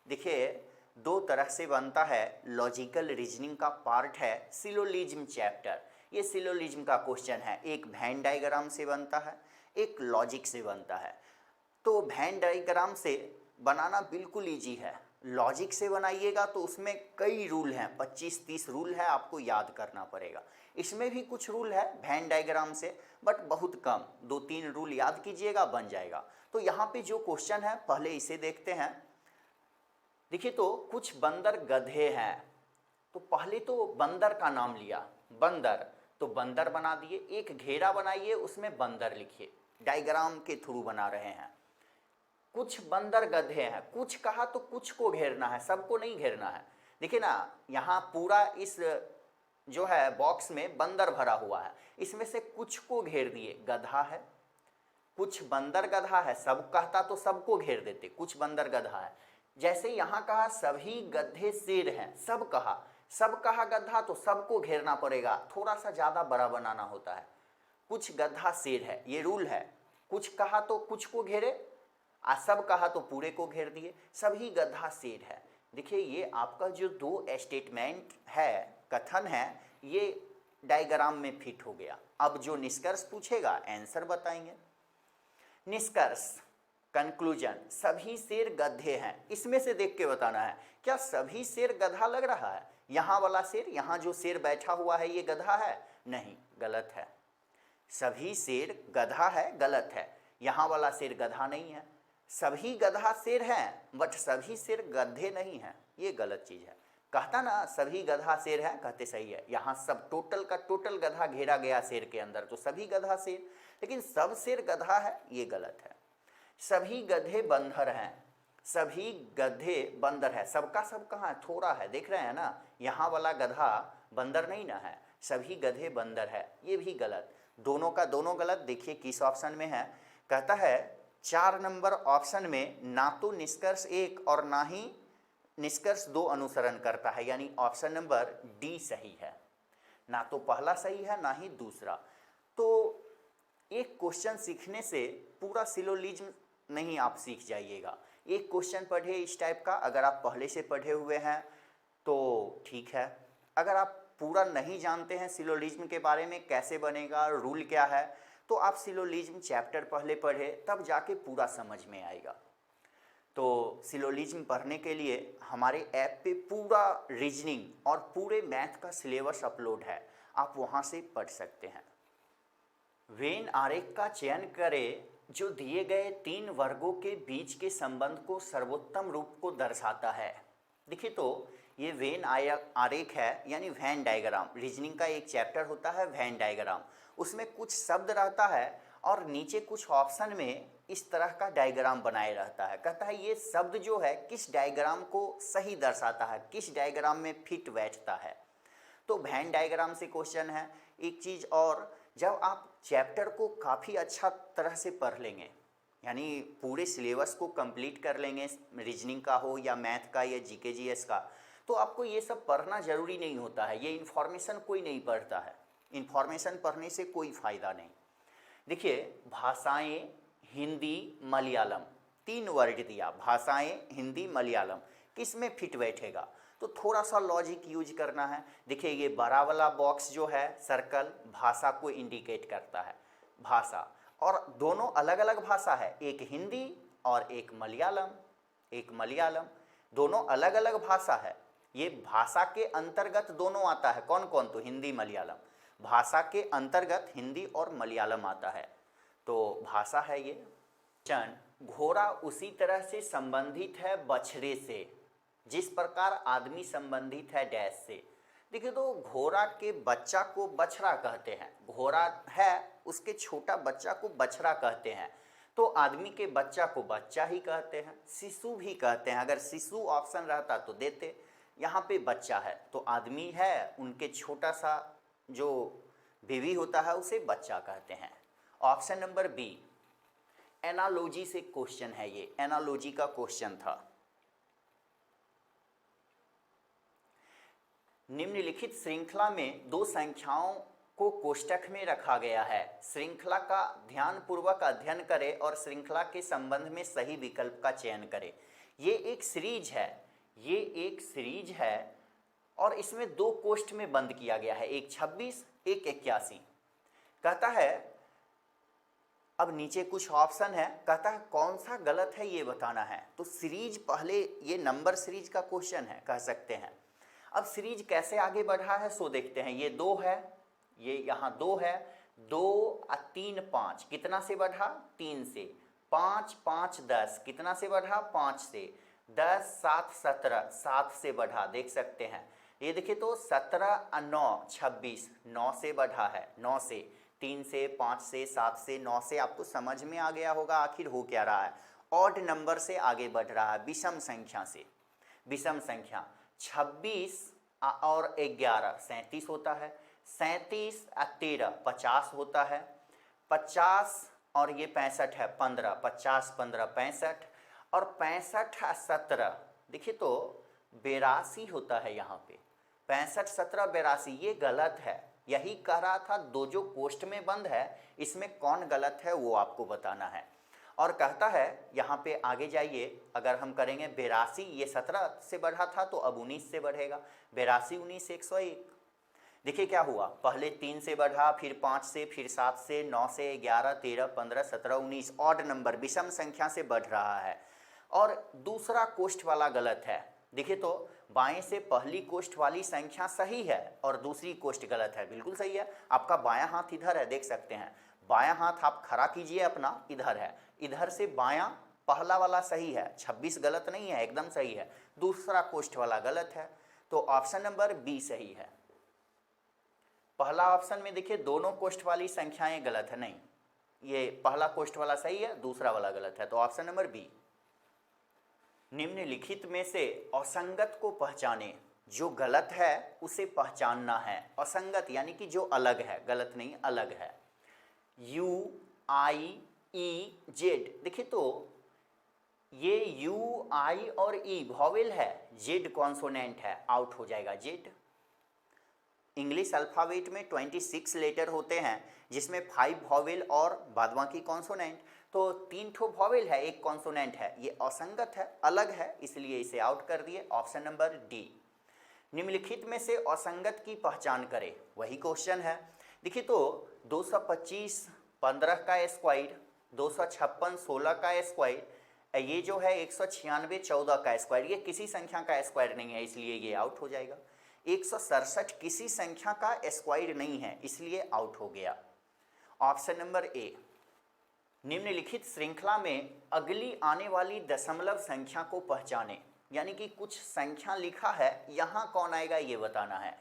देखिए दो तरह से बनता है, लॉजिकल रीजनिंग का पार्ट है सिलोजिज्म चैप्टर। ये सिलोजिज्म का क्वेश्चन है, एक वेन डायग्राम से बनता है, एक लॉजिक से बनता है। तो वेन डायग्राम से बनाना बिल्कुल ईजी है, लॉजिक से बनाइएगा तो उसमें कई रूल हैं, 25-30 रूल है, आपको याद करना पड़ेगा। इसमें भी कुछ रूल है वेन डायग्राम से, बट बहुत कम, 2-3 रूल याद कीजिएगा, बन जाएगा। तो यहाँ पे जो क्वेश्चन है पहले इसे देखते हैं। देखिए तो कुछ बंदर गधे हैं, तो पहले तो बंदर का नाम लिया, बंदर, तो बंदर बना दिए, एक घेरा बनाइए उसमें बंदर लिखिए, डायग्राम के थ्रू बना रहे हैं। कुछ बंदर गधे हैं, कुछ कहा तो कुछ को घेरना है, सबको नहीं घेरना है। देखिए ना यहाँ पूरा इस जो है बॉक्स में बंदर भरा हुआ है, इसमें से कुछ को घेर दिए, गधा है, कुछ बंदर गधा है, सब कहता तो सबको घेर देते, कुछ बंदर गधा है। जैसे यहाँ कहा सभी गधे शेर हैं, सब कहा, सब कहा गधा तो सबको घेरना पड़ेगा, थोड़ा सा ज़्यादा बड़ा बनाना होता है। कुछ गधा शेर है, ये रूल है। कुछ कहा तो कुछ को घेरे, सब कहा तो पूरे को घेर दिए। सभी गधा शेर है। देखिए ये आपका जो दो स्टेटमेंट है, कथन है, ये डायग्राम में फिट हो गया। अब जो निष्कर्ष पूछेगा आंसर बताएंगे। निष्कर्ष, कंक्लूजन, सभी शेर गधे हैं। इसमें से देख के बताना है क्या सभी शेर गधा लग रहा है। यहाँ वाला शेर, यहाँ जो शेर बैठा हुआ है ये गधा है? नहीं, गलत है। सभी शेर गधा है, गलत है। यहाँ वाला शेर गधा नहीं है। सभी गधा शेर हैं बट सभी शेर गधे नहीं हैं, ये गलत चीज़ है। कहता ना सभी गधा शेर है, कहते सही है। यहाँ सब टोटल का टोटल गधा घेरा गया शेर के अंदर, तो सभी गधा शेर, लेकिन सब शेर गधा है, ये गलत है। सभी गधे बंदर हैं, सभी गधे बंदर है। सबका सब कहाँ है? थोड़ा है, देख रहे हैं ना। यहाँ वाला गधा बंदर नहीं ना है, सभी गधे बंदर है, ये भी गलत। दोनों का दोनों गलत। देखिए किस ऑप्शन में है। कहता है 4 नंबर ऑप्शन में ना तो निष्कर्ष 1 और ना ही निष्कर्ष 2 अनुसरण करता है, यानी ऑप्शन नंबर डी सही है। ना तो पहला सही है ना ही दूसरा। तो एक क्वेश्चन सीखने से पूरा सिलोजिज्म नहीं आप सीख जाइएगा। एक क्वेश्चन पढ़े इस टाइप का, अगर आप पहले से पढ़े हुए हैं तो ठीक है। अगर आप पूरा नहीं जानते हैं सिलोजिज्म के बारे में, कैसे बनेगा, रूल क्या है, तो आप सिलोजिज्म चैप्टर पहले पढ़े, तब जाके पूरा समझ में आएगा। तो सिलोजिज्म पढ़ने के लिए हमारे ऐप पे पूरा रीजनिंग और पूरे मैथ का सिलेबस अपलोड है, आप वहाँ से पढ़ सकते हैं। वेन आरेख का चयन करें जो दिए गए 3 वर्गों के बीच के संबंध को सर्वोत्तम रूप को दर्शाता है। देखिए तो ये वेन आरेख है, यानी वैन डायग्राम। रीजनिंग का एक चैप्टर होता है वैन डायग्राम, उसमें कुछ शब्द रहता है और नीचे कुछ ऑप्शन में इस तरह का डायग्राम बनाए रहता है। कहता है ये शब्द जो है किस डायग्राम को सही दर्शाता है, किस डायग्राम में फिट बैठता है। तो वैन डायग्राम से क्वेश्चन है। एक चीज़ और, जब आप चैप्टर को काफ़ी अच्छा तरह से पढ़ लेंगे, यानी पूरे सिलेबस को कंप्लीट कर लेंगे, रीजनिंग का हो या मैथ का या जीके जीएस का, तो आपको ये सब पढ़ना ज़रूरी नहीं होता है। ये इन्फॉर्मेशन कोई नहीं पढ़ता है, इन्फॉर्मेशन पढ़ने से कोई फ़ायदा नहीं। देखिए भाषाएं हिंदी मलयालम, 3 वर्ड दिया, भाषाएं हिंदी मलयालम, किस में फिट बैठेगा? तो थोड़ा सा लॉजिक यूज करना है। देखिए ये बड़ा वाला बॉक्स जो है सर्कल, भाषा को इंडिकेट करता है, भाषा। और दोनों अलग अलग भाषा है, एक हिंदी और एक मलयालम, दोनों अलग अलग भाषा है। ये भाषा के अंतर्गत दोनों आता है। कौन कौन? तो हिंदी मलयालम, भाषा के अंतर्गत हिंदी और मलयालम आता है, तो भाषा है ये। घोड़ा उसी तरह से संबंधित है बछड़े से जिस प्रकार आदमी संबंधित है डैश से। देखिए तो घोड़ा के बच्चा को बछड़ा कहते हैं, घोड़ा है उसके छोटा बच्चा को बछड़ा कहते हैं, तो आदमी के बच्चा को बच्चा ही कहते हैं, शिशु भी कहते हैं। अगर शिशु ऑप्शन रहता तो देते, यहाँ पे बच्चा है तो आदमी है, उनके छोटा सा जो बेबी होता है उसे बच्चा कहते हैं। ऑप्शन नंबर बी, एनालॉजी से क्वेश्चन है, ये एनालॉजी का क्वेश्चन था। निम्नलिखित श्रृंखला में 2 संख्याओं को कोष्ठक में रखा गया है। श्रृंखला का ध्यानपूर्वक अध्ययन करें और श्रृंखला के संबंध में सही विकल्प का चयन करें। ये एक सीरीज है, और इसमें 2 कोष्ठ में बंद किया गया है, एक 26 एक 81। कहता है, अब नीचे कुछ ऑप्शन है, कहता है कौन सा गलत है ये बताना है। तो सीरीज पहले, ये नंबर सीरीज का क्वेश्चन है कह सकते हैं। अब सीरीज कैसे आगे बढ़ा है सो देखते हैं। ये 2 है, ये यहाँ 2 है, 2 और 3 5, कितना से बढ़ा? 3 से। 5 5 10, कितना से बढ़ा? 5 से। 10 7 17, 7 से बढ़ा, देख सकते हैं। ये देखिए तो 17 और 9 26, 9 से बढ़ा है, 9 से, 3 से, 5 से, 7 से, 9 से। आपको समझ में आ गया होगा आखिर हो क्या रहा है। ऑड नंबर से आगे बढ़ रहा है, विषम संख्या से। विषम संख्या 26 और 11 37 होता है, 37 और 13 50 होता है, 50 और ये 65 है 15, 50 15 65, और 65 और 17 देखिए तो 82 होता है यहाँ पे। 65 17 82 ये गलत है। यही कह रहा था, दो जो कोष्ठ में बंद है इसमें कौन गलत है वो आपको बताना है। और कहता है यहाँ पे आगे जाइए, अगर हम करेंगे 82, ये 17 से बढ़ा था तो अब 19 से बढ़ेगा। 82 19 101। देखिए क्या हुआ, पहले 3 से बढ़ा, फिर 5 से, फिर 7 से, 9 से, 11 13 15 17 19, ऑड नंबर विषम संख्या से बढ़ रहा है। और दूसरा कोष्ठ वाला गलत है। देखिए तो बाएं से पहली कोष्ठ वाली संख्या सही है और दूसरी कोष्ठ गलत है। बिल्कुल सही है, आपका बायां हाथ इधर है, देख सकते हैं। बायां हाथ आप खड़ा कीजिए अपना, इधर है, इधर से बायां पहला वाला सही है, 26 गलत नहीं है, एकदम सही है। दूसरा कोष्ठ वाला गलत है, तो ऑप्शन नंबर बी सही है। पहला ऑप्शन में देखिए दोनों कोष्ठ वाली संख्याएं गलत है, नहीं, ये पहला कोष्ठ वाला सही है, दूसरा वाला गलत है, तो ऑप्शन नंबर बी। निम्नलिखित में से असंगत को पहचाने, जो गलत है उसे पहचानना है। असंगत यानी कि जो अलग है, गलत नहीं अलग है। U I E Z, देखिए तो ये U I और E वॉवेल है, Z कॉन्सोनेंट है, आउट हो जाएगा Z। इंग्लिश अल्फ़ाबेट में 26 लेटर होते हैं जिसमें 5 वॉवेल और बाद बाकी कॉन्सोनेंट, तो 3 ठो वॉवेल है, एक कॉन्सोनेंट है, ये असंगत है, अलग है, इसलिए इसे आउट कर दिए, ऑप्शन नंबर डी। निम्नलिखित में से असंगत की पहचान करें, वही क्वेश्चन है। देखिए तो 225 15 का स्क्वायर, 256 16 का स्क्वायर, ये जो है 196 14 का स्क्वायर, ये किसी संख्या का स्क्वायर नहीं है, इसलिए ये आउट हो जाएगा। 167 किसी संख्या का स्क्वायर नहीं है, इसलिए आउट हो गया, ऑप्शन नंबर ए। निम्नलिखित श्रृंखला में अगली आने वाली दशमलव संख्या को पहचाने, यानी कि कुछ संख्या लिखा है, यहाँ कौन आएगा ये बताना है।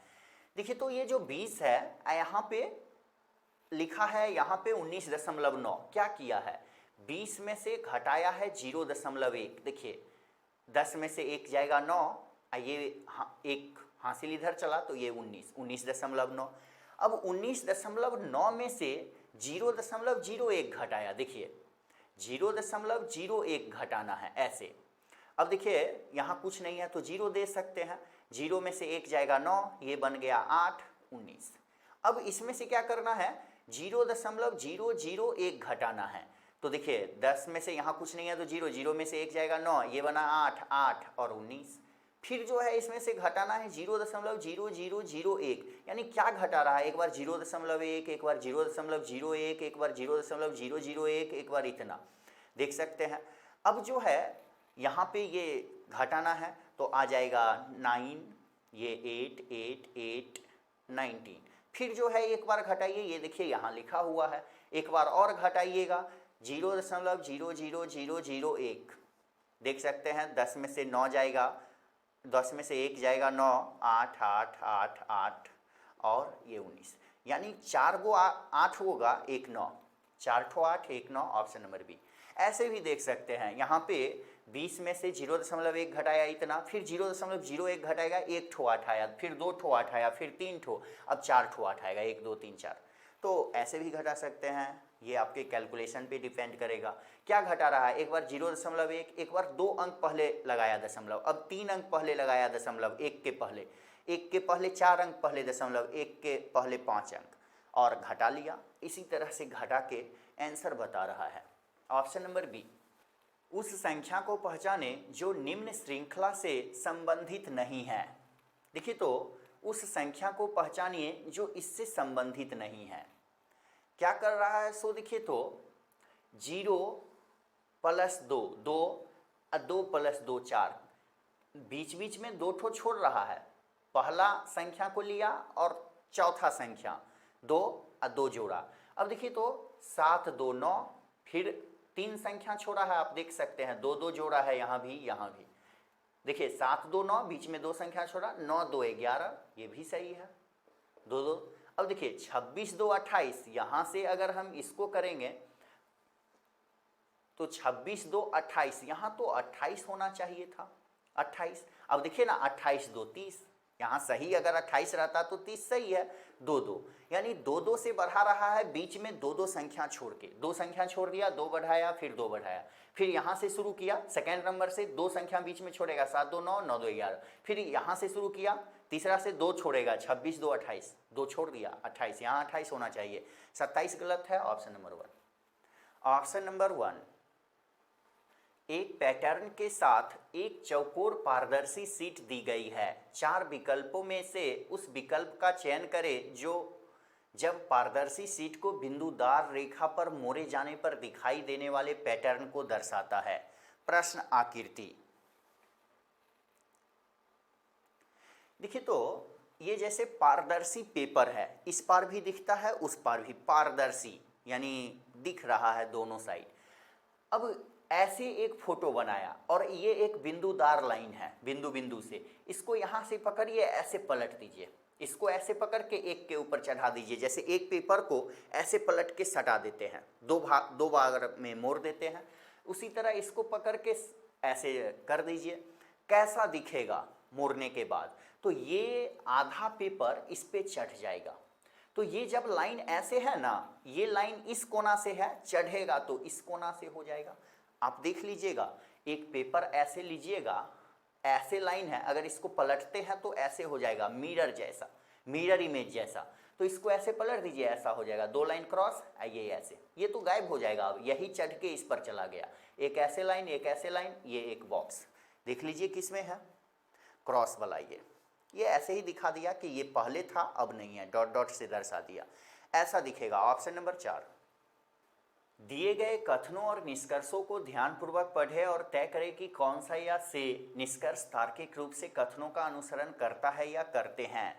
देखिए तो ये जो 20 है यहाँ पे लिखा है, यहाँ पे 19.9, क्या किया है, 20 में से घटाया है 0.1। देखिए 10 में से 1 जाएगा 9, ये एक हासिल इधर चला तो ये 19.9। अब 19.9 में से 0.01 घटाया, देखिए 0.01 घटाना है ऐसे। अब देखिए यहाँ कुछ नहीं है तो 0 दे सकते हैं, 0 में से 1 जाएगा 9, ये बन गया 8 19। अब इसमें से क्या करना है, 0.001 घटाना है, तो देखिए 10 में से यहाँ कुछ नहीं है तो 0, 0 में से 1 जाएगा 9, ये बना 8 8 और 19। फिर जो है इसमें से घटाना है 0.0001, यानी क्या घटा रहा है, एक बार 0.1, एक बार 0.01, एक बार 0.001, एक बार इतना, देख सकते हैं। अब जो है यहाँ पे ये घटाना है तो आ जाएगा 9, ये 8 8 8 19। फिर जो है एक बार घटाइए, ये देखिए यहाँ लिखा हुआ है, एक बार और घटाइएगा 0.00001, देख सकते हैं 10 में से 9 जाएगा, 10 में से 1 जाएगा 9, 8 8 8 8 और ये 19, यानी 4 गो 8 होगा, 1 9, 4 ठो 8 1 9, ऑप्शन नंबर बी। ऐसे भी देख सकते हैं, यहाँ पे 20 में से 0.1 घटाया इतना, फिर 0.01 घटाएगा, 1 ठो 8 आया, फिर 2 ठो 8 आया, फिर 3 ठो, अब 4 ठो 8 आएगा, 1 2 3 4। तो ऐसे भी घटा सकते हैं, ये आपके कैलकुलेशन पे डिपेंड करेगा। क्या घटा रहा है, एक बार 0.1, एक बार 2 अंक पहले लगाया दशमलव, अब 3 अंक पहले लगाया दशमलव, 1 के पहले 4 अंक पहले दशमलव, 1 के पहले 5 अंक, और घटा लिया। इसी तरह से घटा के आंसर बता रहा है, ऑप्शन नंबर बी। उस संख्या को पहचाने जो निम्न श्रृंखला से संबंधित नहीं है। देखिए तो उस संख्या को पहचानिए जो इससे संबंधित नहीं है। क्या कर रहा है, सो देखिए तो 0 + 2 2 और 2 + 2 4, बीच बीच में 2 ठो छोड़ रहा है, पहला संख्या को लिया और चौथा संख्या 2 और 2 जोड़ा। अब देखिए तो 7 2 9, फिर 3 संख्या छोड़ा है, आप देख सकते हैं 2 2 जोड़ा है, यहाँ भी देखिए 7 2 9, बीच में 2 संख्या छोड़ा, 9 2 11, ये भी सही है, 2 2। अब देखिए 26 2 28, यहाँ से अगर हम इसको करेंगे तो 26 2 28, यहाँ तो 28 होना चाहिए था, 28। अब देखिए ना 28 2 30, यहाँ सही अगर 28 रहता तो 30 सही है, 2-2, यानी 2-2 से बढ़ा रहा है, बीच में 2-2 संख्या छोड़ के, 2 संख्या छोड़ दिया, 2 बढ़ाया, फिर 2 बढ़ाया, फिर यहाँ से शुरू किया सेकेंड नंबर से, 2 संख्या बीच में छोड़ेगा, 7 2 9, 9 2 11, फिर यहाँ से शुरू किया, तीसरा से 2 छोड़ेगा, 26 2 28, 2 छोड़ दिया 28, यहाँ 28 होना चाहिए, 27 गलत है, ऑप्शन नंबर 1। ऑप्शन नंबर 1, एक पैटर्न के साथ एक चौकोर पारदर्शी शीट दी गई है, 4 विकल्पों में से उस विकल्प का चयन करें जो जब पारदर्शी शीट को बिंदुदार रेखा पर मोड़े जाने पर दिखाई देने वाले पैटर्न को दर्शाता है। प्रश्न आकृति देखिए, तो ये जैसे पारदर्शी पेपर है, इस पार भी दिखता है, उस पार भी पारदर्शी, यानी दिख रहा है दोनों साइड। अब ऐसे एक फोटो बनाया और ये एक बिंदुदार लाइन है, बिंदु बिंदु से, इसको यहाँ से पकड़िए, ऐसे पलट दीजिए, इसको ऐसे पकड़ के एक के ऊपर चढ़ा दीजिए, जैसे एक पेपर को ऐसे पलट के सटा देते हैं, दो भाग में मोड़ देते हैं, उसी तरह इसको पकड़ के ऐसे कर दीजिए, कैसा दिखेगा मोड़ने के बाद? तो ये आधा पेपर इस पे चढ़ जाएगा। तो ये जब लाइन ऐसे है ना, ये लाइन इस कोना से है, चढ़ेगा तो इस कोना से हो जाएगा। आप देख लीजिएगा, एक पेपर ऐसे लीजिएगा, ऐसे लाइन है, अगर इसको पलटते हैं तो ऐसे हो जाएगा, मिरर जैसा, मिरर इमेज जैसा। तो इसको ऐसे पलट दीजिए, ऐसा हो जाएगा, 2 लाइन क्रॉस, ये ऐसे, ये तो गायब हो जाएगा। अब यही चढ़ के इस पर चला गया, एक ऐसे लाइन, एक ऐसे लाइन, ये एक बॉक्स, देख लीजिए किस में है, क्रॉस वाला। ये ऐसे ही दिखा दिया कि ये पहले था अब नहीं है, डॉट डॉट से दर्शा दिया, ऐसा दिखेगा। ऑप्शन नंबर 4, दिए गए कथनों और निष्कर्षों को ध्यानपूर्वक पढ़ें और तय करें कि कौन सा या से निष्कर्ष तार्किक रूप से कथनों का अनुसरण करता है या करते हैं।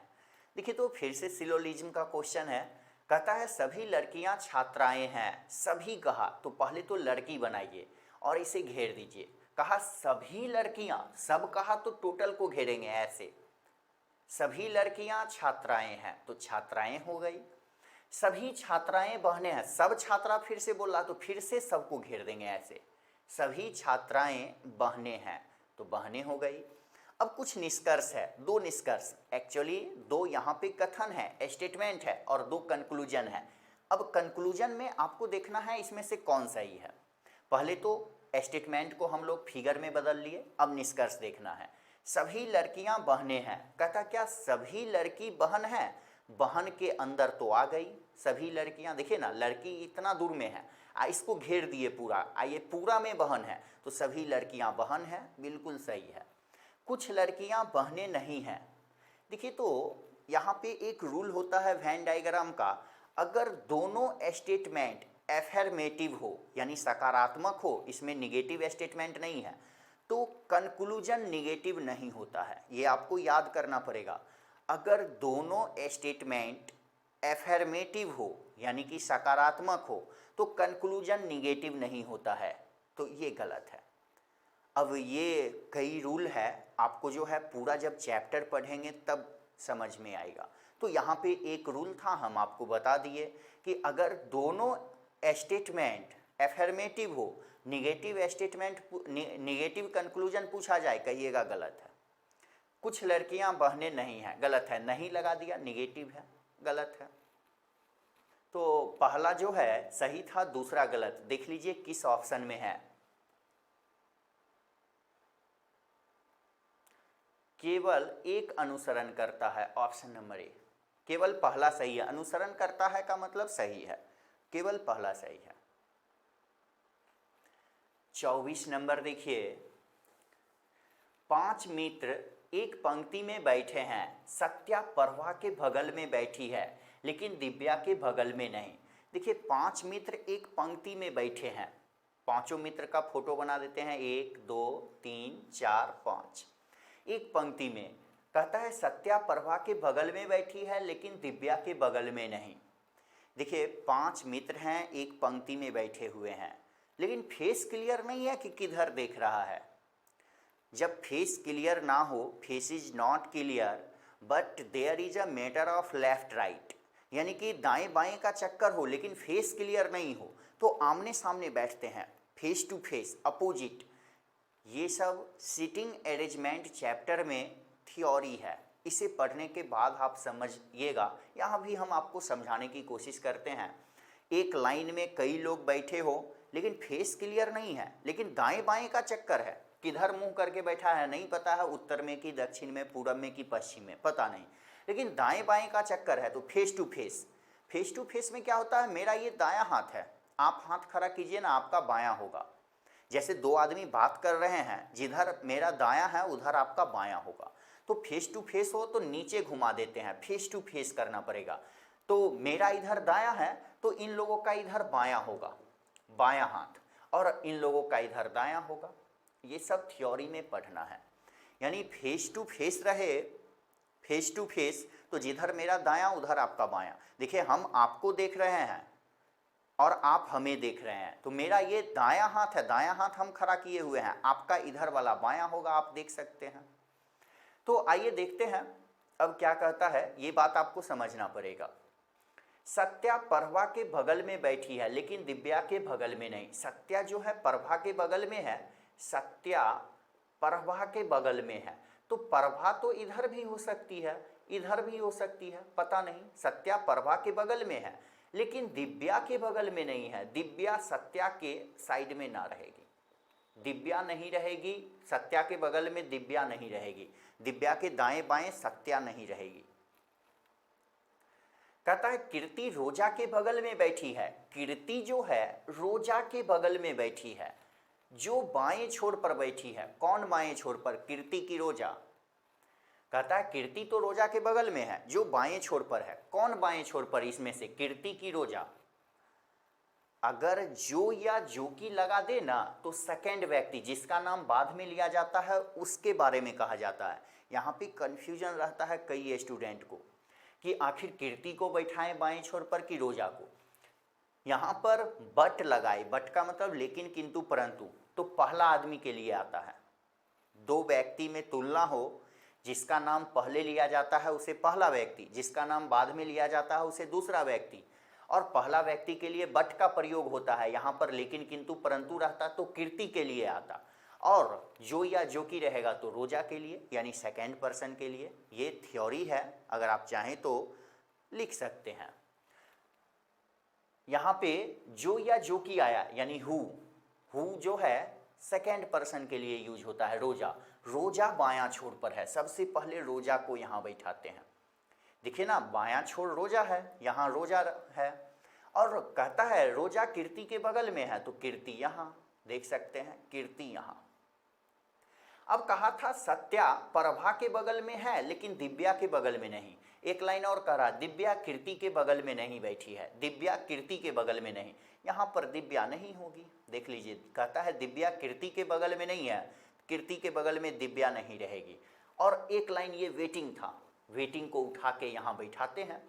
देखिए, तो फिर से सिलोजिज्म का क्वेश्चन है, कहता है सभी लड़कियां छात्राएं हैं, सभी कहा तो पहले तो लड़की बनाइए और इसे घेर दीजिए, कहा सभी लड़कियां, सब कहा तो टोटल को घेरेंगे ऐसे, सभी लड़कियां छात्राएं हैं तो छात्राएं हो गई, सभी छात्राएं बहनें हैं, सब छात्रा फिर से बोला तो फिर से सबको घेर देंगे ऐसे, सभी छात्राएं बहनें हैं तो बहनें हो गई। अब कुछ निष्कर्ष है, 2 निष्कर्ष, एक्चुअली 2 यहाँ पे कथन है, स्टेटमेंट है, और 2 कंक्लूजन है। अब कंक्लूजन में आपको देखना है इसमें से कौन सही है। पहले तो स्टेटमेंट को हम लोग फिगर में बदल लिए, अब निष्कर्ष देखना है। सभी लड़कियां बहनें हैं, कहता क्या सभी लड़की बहन है, बहन के अंदर तो आ गई सभी लड़कियां, देखिए ना लड़की इतना दूर में है, इसको घेर दिए पूरा, ये पूरा में बहन है तो सभी लड़कियां बहन है, बिल्कुल सही है। कुछ लड़कियां बहनें नहीं हैं, देखिए तो यहाँ पे एक रूल होता है वेन डायग्राम का, अगर दोनों स्टेटमेंट एफर्मेटिव हो यानी सकारात्मक हो, इसमें निगेटिव स्टेटमेंट नहीं है, तो कंक्लूजन निगेटिव नहीं होता है, ये आपको याद करना पड़ेगा। अगर दोनों स्टेटमेंट एफर्मेटिव हो यानी कि सकारात्मक हो तो कंक्लूजन निगेटिव नहीं होता है, तो ये गलत है। अब ये कई रूल है, आपको जो है पूरा जब चैप्टर पढ़ेंगे तब समझ में आएगा। तो यहाँ पे एक रूल था, हम आपको बता दिए कि अगर दोनों स्टेटमेंट एफर्मेटिव हो, निगेटिव स्टेटमेंट निगेटिव कंक्लूजन पूछा जाए, कहिएगा गलत है। कुछ लड़कियां बहनें नहीं हैं, गलत है, नहीं लगा दिया, निगेटिव है, गलत है। तो पहला जो है सही था, दूसरा गलत। देख लीजिए किस ऑप्शन में है, केवल एक अनुसरण करता है, ऑप्शन नंबर ए, केवल पहला सही है, अनुसरण करता है का मतलब सही है, केवल पहला सही है। 24 नंबर देखिए, 5 मित्र एक पंक्ति में बैठे हैं, सत्या प्रभा के बगल में बैठी है लेकिन दिव्या के बगल में नहीं। देखिए 5 मित्र एक पंक्ति में बैठे हैं, पांचों मित्र का फोटो बना देते हैं, 1 2 3 4 5, एक पंक्ति में। कहता है सत्या प्रभा के बगल में बैठी है लेकिन दिव्या के बगल में नहीं। देखिए 5 मित्र हैं, एक पंक्ति में बैठे हुए हैं, लेकिन फेस क्लियर नहीं है कि किधर देख रहा है। जब फेस क्लियर ना हो, face is not clear but there is a matter of left right, यानी कि दाएं बाएं का चक्कर हो लेकिन फेस क्लियर नहीं हो, तो आमने सामने बैठते हैं, फेस टू फेस, अपोजिट। ये सब सिटिंग अरेंजमेंट चैप्टर में थ्योरी है, इसे पढ़ने के बाद आप समझिएगा, यहाँ भी हम आपको समझाने की कोशिश करते हैं। एक लाइन में कई लोग बैठे हो लेकिन फेस क्लियर नहीं है, लेकिन दाएं बाएं का चक्कर है, किधर मुंह करके बैठा है नहीं पता है, उत्तर में कि दक्षिण में, पूरब में कि पश्चिम में पता नहीं, लेकिन दाएं बाएं का चक्कर है। तो face to face, face to face में क्या होता है, मेरा ये दायां हाथ है, आप हाथ खड़ा कीजिए ना, आपका बायां होगा। जैसे दो आदमी बात कर रहे हैं, जिधर मेरा दायां है उधर आपका बायां होगा। तो फेस टू फेस हो तो नीचे घुमा देते हैं, फेस टू फेस करना पड़ेगा। तो मेरा इधर दायां है तो इन लोगों का इधर बायां होगा, बायां हाथ, और इन लोगों का इधर दायां होगा। ये सब थ्योरी में पढ़ना है। यानी फेस टू फेस रहे, फेस टू फेस, तो जिधर मेरा दायां उधर आपका बायां। देखिए हम आपको देख रहे हैं और आप हमें देख रहे हैं, तो मेरा ये दायां हाथ है, दायां हाथ हम खड़ा किए हुए हैं, आपका इधर वाला बायां होगा, आप देख सकते हैं। तो आइए देखते हैं अब क्या कहता है, ये बात आपको समझना पड़ेगा। सत्या प्रभा के बगल में बैठी है लेकिन दिव्या के बगल में नहीं। सत्या जो है प्रभा के बगल में है, सत्या प्रभा के बगल में है, तो प्रभा तो इधर भी हो सकती है, इधर भी हो सकती है, पता नहीं। सत्या प्रभा के बगल में है लेकिन दिव्या के बगल में नहीं है। दिव्या सत्या के साइड में ना रहेगी, दिव्या नहीं रहेगी, सत्या के बगल में दिव्या नहीं रहेगी, दिव्या के दाएं बाएं सत्या नहीं रहेगी। कहता है कीर्ति रोजा के बगल में बैठी है। कीर्ति जो है रोजा के बगल में बैठी है, जो बाएं छोर पर बैठी है। कौन बाएं छोर पर? कीर्ति की रोजा। कहता है कीर्ति तो रोजा के बगल में है, जो बाएं छोर पर है। कौन बाएं छोर पर इसमें से? कीर्ति की रोजा। अगर जो या जो की लगा दे ना तो सेकंड व्यक्ति जिसका नाम बाद में लिया जाता है उसके बारे में कहा जाता है। यहाँ पे कंफ्यूजन रहता है कई स्टूडेंट को कि आखिर कीर्ति को बैठाएं बाएं छोर पर कि रोजा को। यहाँ पर बट लगाए, बट का मतलब लेकिन, किंतु, परंतु, तो पहला आदमी के लिए आता है। दो व्यक्ति में तुलना हो, जिसका नाम पहले लिया जाता है उसे पहला व्यक्ति, जिसका नाम बाद में लिया जाता है उसे दूसरा व्यक्ति, और पहला व्यक्ति के लिए बट का प्रयोग होता है। यहाँ पर लेकिन, किंतु, परंतु रहता तो कीर्ति के लिए आता, और जो या जो की रहेगा तो रोजा के लिए, यानी सेकेंड पर्सन के लिए। ये थ्योरी है, अगर आप चाहें तो लिख सकते हैं। यहाँ पे जो या जो की आया यानी हु जो है सेकेंड पर्सन के लिए यूज होता है। रोजा, रोजा बायां छोर पर है, सबसे पहले रोजा को यहाँ बैठाते हैं। देखिए ना, बायां छोर रोजा है, यहाँ रोजा है, और कहता है रोजा कीर्ति के बगल में है, तो कीर्ति यहाँ देख सकते हैं, कीर्ति यहाँ। अब कहा था सत्या प्रभा के बगल में है लेकिन दिव्या के बगल में नहीं। एक लाइन और कह रहा, दिव्या कीर्ति के बगल में नहीं बैठी है, दिव्या कीर्ति के बगल में नहीं। यहाँ पर दिव्या नहीं होगी, देख लीजिए, कहता है दिव्या कीर्ति के बगल में नहीं है, कीर्ति के बगल में दिव्या नहीं रहेगी। और एक लाइन ये वेटिंग था, वेटिंग को उठा के यहाँ बैठाते हैं।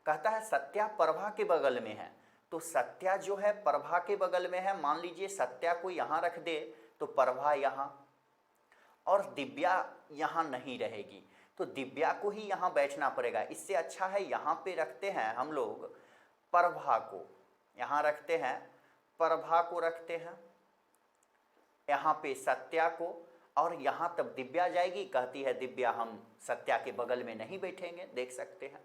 कहता है सत्या प्रभा के बगल में है, तो सत्या जो है प्रभा के बगल में है। मान लीजिए सत्या को यहाँ रख दे तो प्रभा यहाँ, और दिव्या यहाँ नहीं रहेगी, तो दिव्या को ही यहाँ बैठना पड़ेगा। इससे अच्छा है यहाँ पे रखते हैं हम लोग प्रभा को, यहाँ रखते हैं प्रभा को, रखते हैं यहाँ पे सत्या को, और यहाँ तब दिव्या जाएगी। कहती है दिव्या हम सत्या के बगल में नहीं बैठेंगे, देख सकते हैं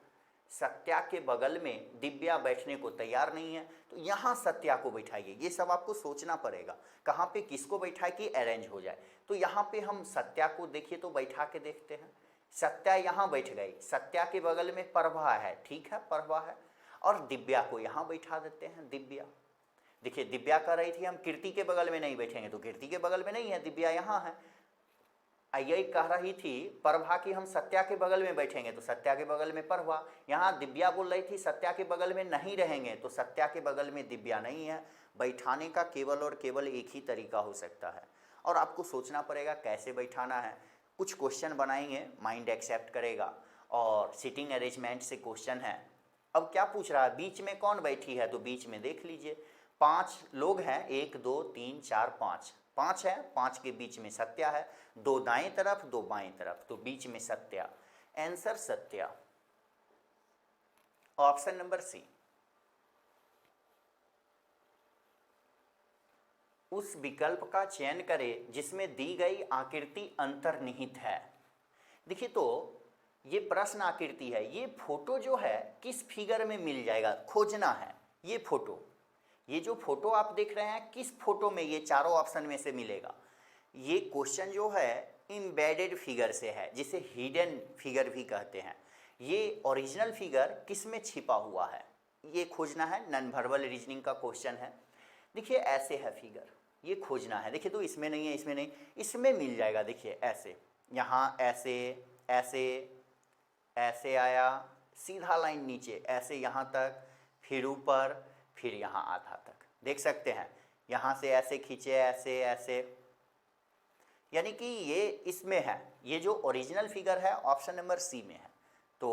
सत्या के बगल में दिव्या बैठने को तैयार नहीं है, तो यहाँ सत्या को बैठाइए। ये सब आपको सोचना पड़ेगा, कहाँ पे किसको बैठाए कि अरेंज हो जाए। तो यहाँ पे हम सत्या को देखिए तो बैठा के देखते हैं। सत्या यहाँ बैठ गई, सत्या के बगल में प्रभा है, ठीक है प्रभा है, और दिव्या को यहाँ बैठा देते हैं, दिव्या। देखिए दिव्या कह रही थी हम कीर्ति के बगल में नहीं बैठेंगे, तो कीर्ति के बगल में नहीं है, दिव्या यहाँ है। यही कह रही थी प्रभा की हम सत्या के बगल में बैठेंगे, तो सत्या के बगल में प्रभा। यहाँ दिव्या बोल रही थी सत्या के बगल में नहीं रहेंगे, तो सत्या के बगल में दिव्या नहीं है। बैठाने का केवल और केवल एक ही तरीका हो सकता है, और आपको सोचना पड़ेगा कैसे बैठाना है। कुछ क्वेश्चन बनाएंगे, माइंड एक्सेप्ट करेगा, और सिटिंग अरेंजमेंट से क्वेश्चन है। अब क्या पूछ रहा है, बीच में कौन बैठी है, तो बीच में देख लीजिए 5 लोग हैं, 1 2 3 4 5, 5 है, 5 के बीच में सत्या है, 2 दाएं तरफ 2 बाएं तरफ, तो बीच में सत्या। आंसर सत्या, ऑप्शन नंबर सी। उस विकल्प का चयन करें जिसमें दी गई आकृति अंतर्निहित है। देखिए तो ये प्रश्न आकृति है, ये फोटो जो है किस फिगर में मिल जाएगा, खोजना है। ये फोटो, ये जो फोटो आप देख रहे हैं किस फोटो में ये चारों ऑप्शन में से मिलेगा। ये क्वेश्चन जो है एम्बेडेड फिगर से है, जिसे हिडन फिगर भी कहते हैं। ये ओरिजिनल फिगर किस में छिपा हुआ है, ये खोजना है। नॉन वर्बल रीजनिंग का क्वेश्चन है। देखिए ऐसे है फिगर, ये खोजना है। देखिए तो इसमें नहीं है, इसमें नहीं, इसमें मिल जाएगा। देखिए ऐसे, यहाँ ऐसे, ऐसे, ऐसे आया, सीधा लाइन नीचे ऐसे यहाँ तक, फिर ऊपर, फिर यहाँ आधा तक, देख सकते हैं। यहाँ से ऐसे खींचे, ऐसे ऐसे, यानी कि ये इसमें है। ये जो ओरिजिनल फिगर है ऑप्शन नंबर सी में है। तो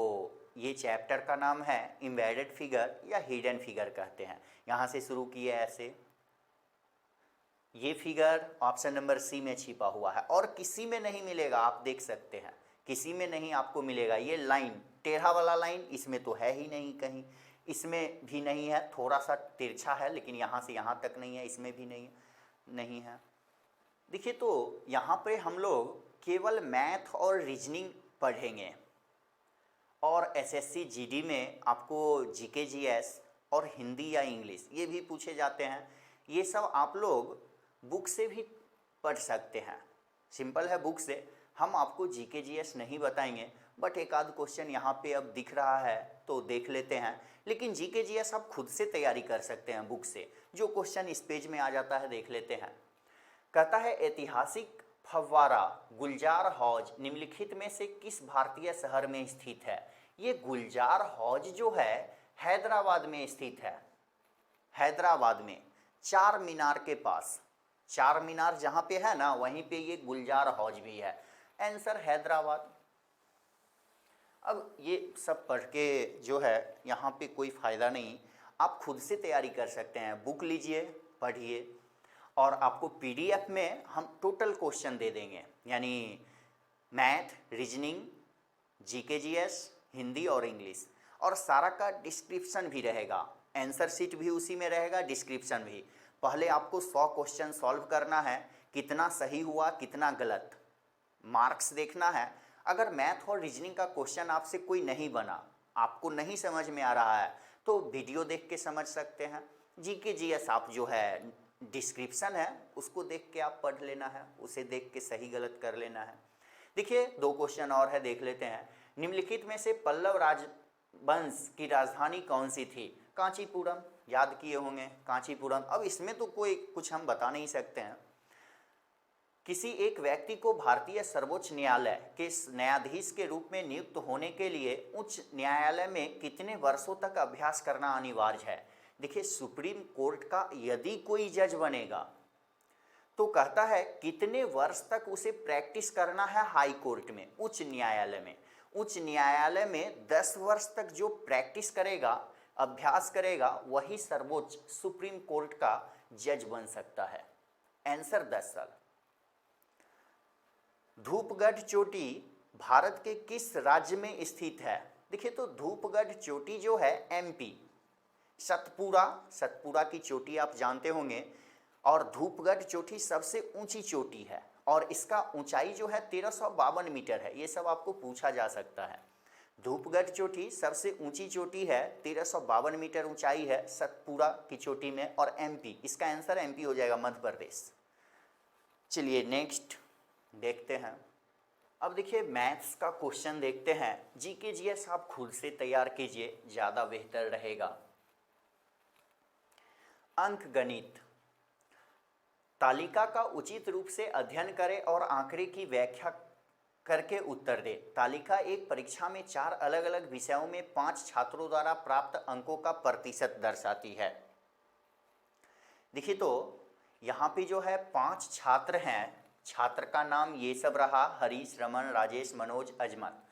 ये चैप्टर का नाम है एम्बेडेड फिगर या हिडन फिगर कहते हैं। यहाँ से शुरू किए ऐसे, ये फिगर ऑप्शन नंबर सी में छिपा हुआ है और किसी में नहीं मिलेगा। आप देख सकते हैं किसी में नहीं आपको मिलेगा। ये लाइन, टेढ़ा वाला लाइन इसमें तो है ही नहीं कहीं, इसमें भी नहीं है, थोड़ा सा तिरछा है लेकिन यहाँ से यहाँ तक नहीं है, इसमें भी नहीं है। देखिए तो यहाँ पे हम लोग केवल मैथ और रीजनिंग पढ़ेंगे और एसएससी जीडी में आपको जीके जीएस और हिंदी या इंग्लिश ये भी पूछे जाते हैं। ये सब आप लोग बुक से भी पढ़ सकते हैं, सिंपल है। बुक से हम आपको जीके जीएस नहीं बताएंगे, बट एक आध क्वेश्चन यहाँ पे अब दिख रहा है तो देख लेते हैं। लेकिन जीके जीएस आप खुद से तैयारी कर सकते हैं बुक से, जो क्वेश्चन इस पेज में आ जाता है देख लेते हैं। कहता है ऐतिहासिक फव्वारा गुलजार हौज निम्नलिखित में से किस भारतीय शहर में स्थित है। ये गुलजार हौज जो है हैदराबाद में स्थित है। हैदराबाद में चार मीनार के पास, चार मीनार जहाँ पे है ना वहीं पे ये गुलजार हौज भी है। आंसर हैदराबाद। अब ये सब पढ़ के जो है यहाँ पे कोई फ़ायदा नहीं, आप खुद से तैयारी कर सकते हैं। बुक लीजिए, पढ़िए, और आपको पीडीएफ में हम टोटल क्वेश्चन दे देंगे, यानी math, reasoning, GK GS, Hindi और इंग्लिश, और सारा का डिस्क्रिप्शन भी रहेगा। आंसर शीट भी उसी में रहेगा, डिस्क्रिप्शन भी। पहले आपको 100 क्वेश्चन सॉल्व करना है, कितना सही हुआ कितना गलत, मार्क्स देखना है। अगर मैथ और रीजनिंग का क्वेश्चन आपसे कोई नहीं बना, आपको नहीं समझ में आ रहा है, तो वीडियो देख के समझ सकते हैं। जीके जीएस आप जो है डिस्क्रिप्शन है उसको देख के आप पढ़ लेना है, उसे देख के सही गलत कर लेना है। देखिए 2 क्वेश्चन और है, देख लेते हैं। निम्नलिखित में से पल्लव राजवंश की राजधानी कौन सी थी। कांचीपुरम, याद किए होंगे कांचीपुरम। अब इसमें तो कोई कुछ हम बता नहीं सकते हैं। किसी एक व्यक्ति को भारतीय सर्वोच्च न्यायालय के न्यायाधीश के रूप में नियुक्त होने के लिए उच्च न्यायालय में कितने वर्षों तक अभ्यास करना अनिवार्य है। देखिए सुप्रीम कोर्ट का यदि कोई जज बनेगा तो कहता है कितने वर्ष तक उसे प्रैक्टिस करना है हाई कोर्ट में, उच्च न्यायालय में। उच्च न्यायालय में 10 वर्ष तक जो प्रैक्टिस करेगा, अभ्यास करेगा, वही सर्वोच्च सुप्रीम कोर्ट का जज बन सकता है। आंसर 10 साल। धूपगढ़ चोटी भारत के किस राज्य में स्थित है। देखिए तो धूपगढ़ चोटी जो है एमपी, सतपुरा की चोटी आप जानते होंगे, और धूपगढ़ चोटी सबसे ऊंची चोटी है और इसका ऊंचाई जो है 1352 मीटर है। ये सब आपको पूछा जा सकता है। धूपगढ़ चोटी सबसे ऊंची चोटी है, 1352 मीटर ऊंचाई है सतपुरा की चोटी में, और एमपी, इसका आंसर एमपी हो जाएगा, मध्य प्रदेश। चलिए नेक्स्ट देखते हैं। अब देखिए मैथ्स का क्वेश्चन देखते हैं। जीके जीएस आप खुद से तैयार कीजिए, ज़्यादा बेहतर रहेगा। अंक गणित, तालिका का उचित रूप से अध्ययन करें और आंकड़े की व्याख्या करके उत्तर दे। तालिका एक परीक्षा में 4 अलग अलग विषयों में 5 छात्रों द्वारा प्राप्त अंकों का प्रतिशत दर्शाती है। देखिए तो यहाँ पे जो है 5 छात्र हैं, छात्र का नाम ये सब रहा, हरीश, रमन, राजेश, मनोज, अजमत।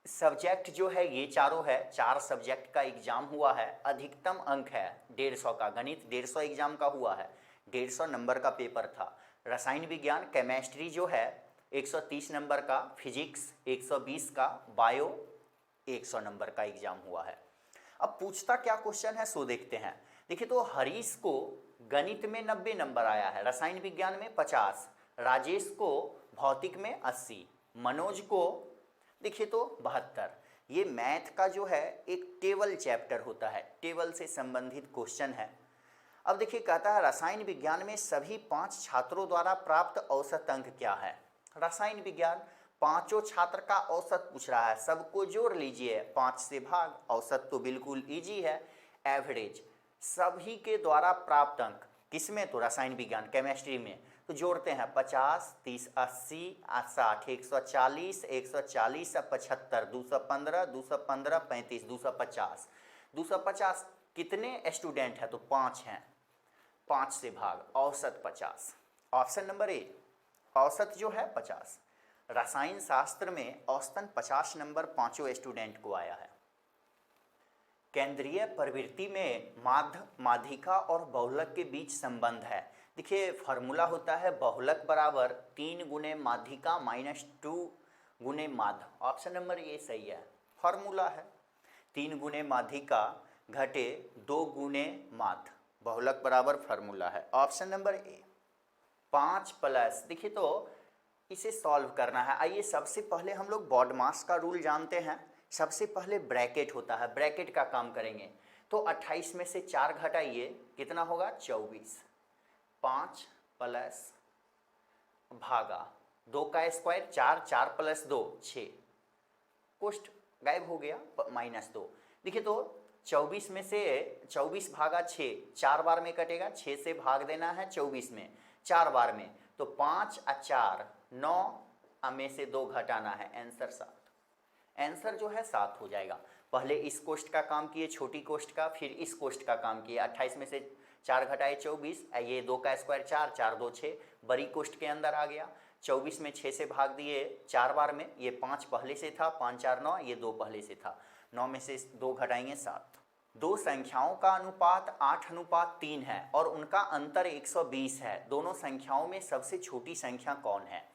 सब्जेक्ट जो है ये चारों है, 4 सब्जेक्ट का एग्जाम हुआ है। अधिकतम अंक है 150 का, गणित 150 एग्जाम का हुआ है, 150 नंबर का पेपर था। रसायन विज्ञान, केमिस्ट्री जो है 130 नंबर का, फिजिक्स 120 का, बायो 100 नंबर का एग्जाम हुआ है। अब पूछता क्या क्वेश्चन है सो देखते हैं। देखिए तो हरीश को गणित में 90 नंबर आया है, रसायन विज्ञान में 50, राजेश को भौतिक में 80, मनोज को देखिए तो 72। ये मैथ का जो है एक टेबल चैप्टर होता है, टेबल से संबंधित क्वेश्चन है। अब देखिए कहता है रसायन विज्ञान में सभी 5 छात्रों द्वारा प्राप्त औसत अंक क्या है। रसायन विज्ञान पांचों छात्र का औसत पूछ रहा है, सबको जोड़ लीजिए, 5 से भाग, औसत तो बिल्कुल इजी है, एवरेज सभी के द्वारा प्राप्त अंक, किसमें तो रसायन विज्ञान केमिस्ट्री में, तो जोड़ते हैं 50, 30, 80, 60, 140, 140, 75, 215, 215, 35, 250, 250 कितने स्टूडेंट हैं तो 5 हैं, 5 से भाग, औसत 50। ऑप्शन नंबर ए, औसत जो है 50। रसायन शास्त्र में औसतन 50 नंबर पांचों स्टूडेंट को आया है। केंद्रीय प्रवृत्ति में माध्य, माध्यिका और बहुलक के बीच संबंध है। देखिए फार्मूला होता है बहुलक बराबर 3 गुने माध्यिका माइनस 2 गुने माध्य। ऑप्शन नंबर ए सही है, फार्मूला है 3 गुने माध्यिका घटे 2 गुने माध्य, बहुलक बराबर फार्मूला है। Option number A. 5 प्लस, देखिए तो इसे सॉल्व करना है। आइए सबसे पहले हम लोग बॉडमास का रूल जानते हैं। सबसे पहले ब्रैकेट होता है, ब्रैकेट का काम करेंगे। तो 28 में से 4 घटाइए, कितना होगा 24, 5 प्लस भागा 2 का स्क्वायर 4, 4 प्लस 2 6, कोष्ठ गायब हो गया, -2। देखिए तो 24 में से 24 भागा 6, 4 बार में कटेगा, 6 से भाग देना है 24 में 4 बार में, तो 5 और 4 9 में से 2 घटाना है, आंसर 7। आंसर जो है 7 हो जाएगा। पहले इस कोष्ठ का काम किए, छोटी कोष्ठ का, फिर इस कोष्ठ का काम किए। 28 में से 4 घटाए 24, ये 2 का स्क्वायर 4, 4 2 6, बड़ी कोष्ठ के अंदर आ गया। 24 में 6 से भाग दिए 4 बार में, ये 5 पहले से था, 5 4 9, ये 2 पहले से था, 9 में से 2 घटाएंगे 7। दो संख्याओं का अनुपात 8:3 है और उनका अंतर 120 है। दोनों संख्याओं में सबसे छोटी संख्या कौन है।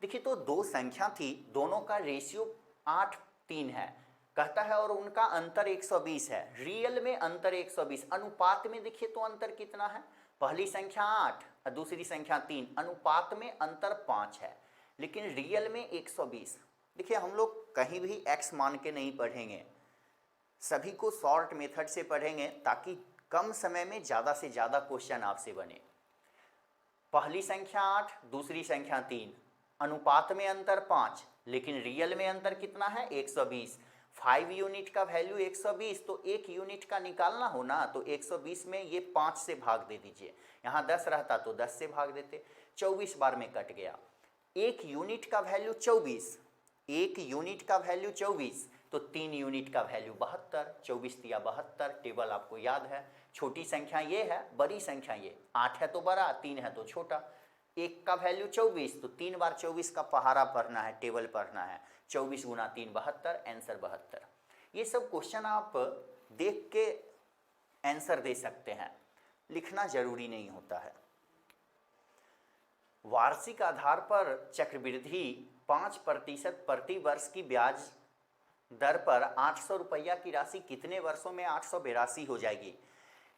देखिए तो दो संख्या थी, दोनों का रेशियो 8:3 है कहता है और उनका अंतर 120 है। रियल में अंतर 120, अनुपात में देखिए तो अंतर कितना है, पहली संख्या 8 और दूसरी संख्या 3, अनुपात में अंतर 5 है, लेकिन रियल में 120। देखिए हम लोग कहीं भी x मान के नहीं पढ़ेंगे, सभी को शॉर्ट मेथड से पढ़ेंगे ताकि कम समय में ज़्यादा से ज़्यादा क्वेश्चन आपसे बने। पहली संख्या 8, दूसरी संख्या 3, अनुपात में अंतर 5, लेकिन रियल में अंतर कितना है 120। 5 यूनिट का वैल्यू 120, तो 1 यूनिट का निकालना हो ना, तो 120 में ये 5 से भाग दे दीजिए। यहाँ 10 रहता तो 10 से भाग देते, 24 बार में कट गया। 1 यूनिट का वैल्यू 24, 1 यूनिट का वैल्यू 24, तो 3 यूनिट का वैल्यू 72, 24 या 72, टेबल आपको याद है। छोटी संख्या ये है, बड़ी संख्या ये, 8 है तो बड़ा, 3 है तो छोटा। 1 का वैल्यू 24, तो 3 बार 24 का पहाड़ा पढ़ना है, टेबल पढ़ना है। 24 गुना 3 72, आंसर 72। ये सब क्वेश्चन आप देख के आंसर दे सकते हैं, लिखना जरूरी नहीं होता है। वार्षिक आधार पर चक्रवृद्धि 5% प्रति वर्ष की ब्याज दर पर 800 रुपया की राशि कितने वर्षों में 882 हो जाएगी।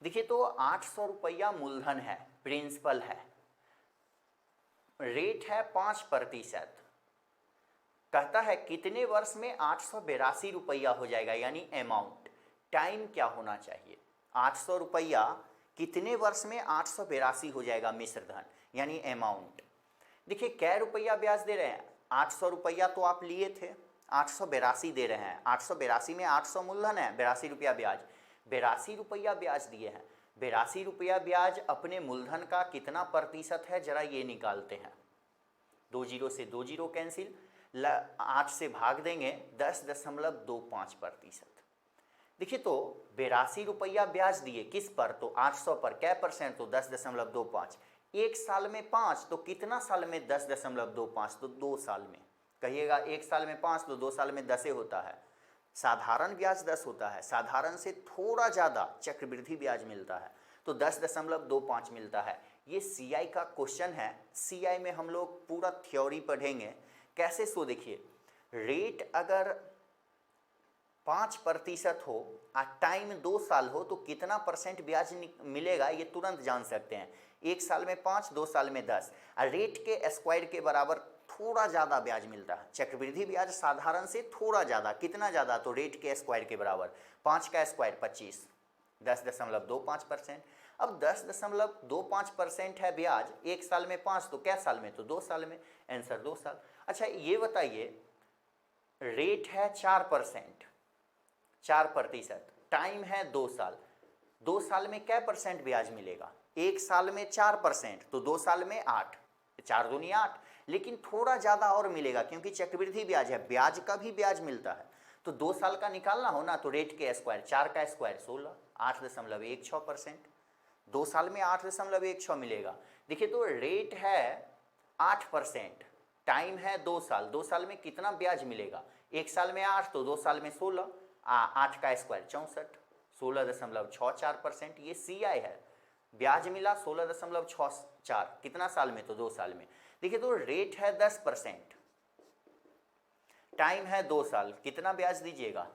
देखिए तो 800 रुपया मूलधन है, प्रिंसिपल है, रेट है 5%, कहता है कितने वर्ष में 882 रुपया हो जाएगा, यानी अमाउंट। टाइम क्या होना चाहिए, 800 रुपया कितने वर्ष में 882 हो जाएगा मिश्र धन, यानी अमाउंट। देखिए कै रुपया ब्याज दे रहे हैं, 800 रुपया तो आप लिए थे, 882 दे रहे हैं। 882 में 800 मूलधन है, 82 रुपया ब्याज, 82 रुपया ब्याज दिए हैं। 82 रुपया ब्याज अपने मूलधन का कितना प्रतिशत है, जरा ये निकालते हैं। 2 जीरो से 2 जीरो कैंसिल, 8 से भाग देंगे, 10.25%। देखिए तो 82 रुपया ब्याज दिए किस पर, तो 800 पर, कै परसेंट, तो 10.25। एक साल में 5, तो कितना साल में 10.25, तो 2 साल में। कहिएगा एक साल में 5, तो 2 साल में 10 होता है। साधारण ब्याज 10 होता है, साधारण से थोड़ा ज़्यादा चक्रवृद्धि ब्याज मिलता है, तो 10.25 मिलता है। ये सीआई का क्वेश्चन है, सीआई में हम लोग पूरा थ्योरी पढ़ेंगे कैसे। सो देखिए रेट अगर 5% हो और टाइम 2 साल हो, तो कितना परसेंट ब्याज मिलेगा ये तुरंत जान सकते हैं। 1 साल में 5, 2 साल में 10। रेट के स्क्वायर के बराबर थोड़ा ज़्यादा ब्याज मिलता है। चक्रवृद्धि ब्याज साधारण से थोड़ा ज़्यादा, कितना ज़्यादा? तो रेट के स्क्वायर के बराबर। 5 का स्क्वायर 25, 10.25%। अब 10.25% है ब्याज, 1 साल में 5, तो क्या साल में? तो 2 साल में। आंसर 2 साल। अच्छा ये बताइए, रेट है 4%, 4%, टाइम है 2 साल। 2 साल में क्या परसेंट ब्याज मिलेगा? 1 साल में 4%, तो 2 साल में 8, 4 दूनी 8, लेकिन थोड़ा ज़्यादा और मिलेगा क्योंकि चक्रवृद्धि ब्याज है, ब्याज का भी ब्याज मिलता है। तो 2 साल का निकालना हो ना, तो रेट के स्क्वायर, 4 का स्क्वायर 16, 8.16%। 2 साल में 8.16 मिलेगा। देखिए तो रेट है 8%, टाइम है 2 साल। 2 साल में कितना ब्याज मिलेगा? 1 साल में 8, तो 2 साल में 16, 8 का स्क्वायर 64, 16.64%। ये CI है, ब्याज मिला 16.64, कितना साल में? तो 2 साल में। देखिए तो रेट है 10%, टाइम है 2 साल, कितना ब्याज दीजिएगा?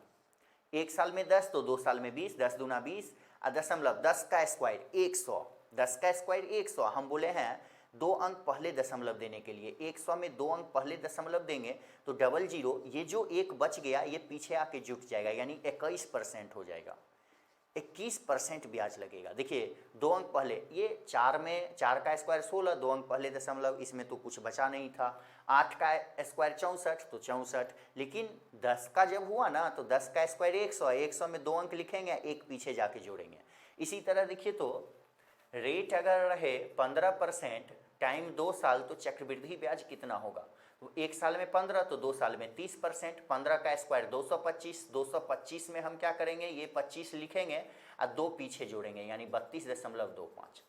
1 साल में 10, तो 2 साल में 20, 10 दूना 20, दशमलव 10 का स्क्वायर 100, 10 का स्क्वायर 100। हम बोले हैं 2 अंक पहले दशमलव देने के लिए, 100 में 2 अंक पहले दशमलव देंगे तो डबल जीरो, ये जो एक बच गया ये पीछे आके जुट जाएगा, यानी 21% हो जाएगा। 21% ब्याज लगेगा। देखिए 2 अंक पहले, ये 4 में 4 का स्क्वायर 16, 2 अंक पहले दशमलव, इसमें तो कुछ बचा नहीं था। 8 का स्क्वायर 64, तो 64, लेकिन 10 का जब हुआ ना तो 10 का स्क्वायर 100, 100 में 2 अंक लिखेंगे, एक पीछे जाके जोड़ेंगे। इसी तरह देखिए तो रेट अगर रहे 15%, टाइम 2 साल, तो चक्रवृद्धि ब्याज कितना होगा? तो 1 साल में 15, तो 2 साल में 30%। 15 का स्क्वायर 225, 225 में हम क्या करेंगे? ये 25 लिखेंगे और 2 पीछे जोड़ेंगे, यानी 32.25।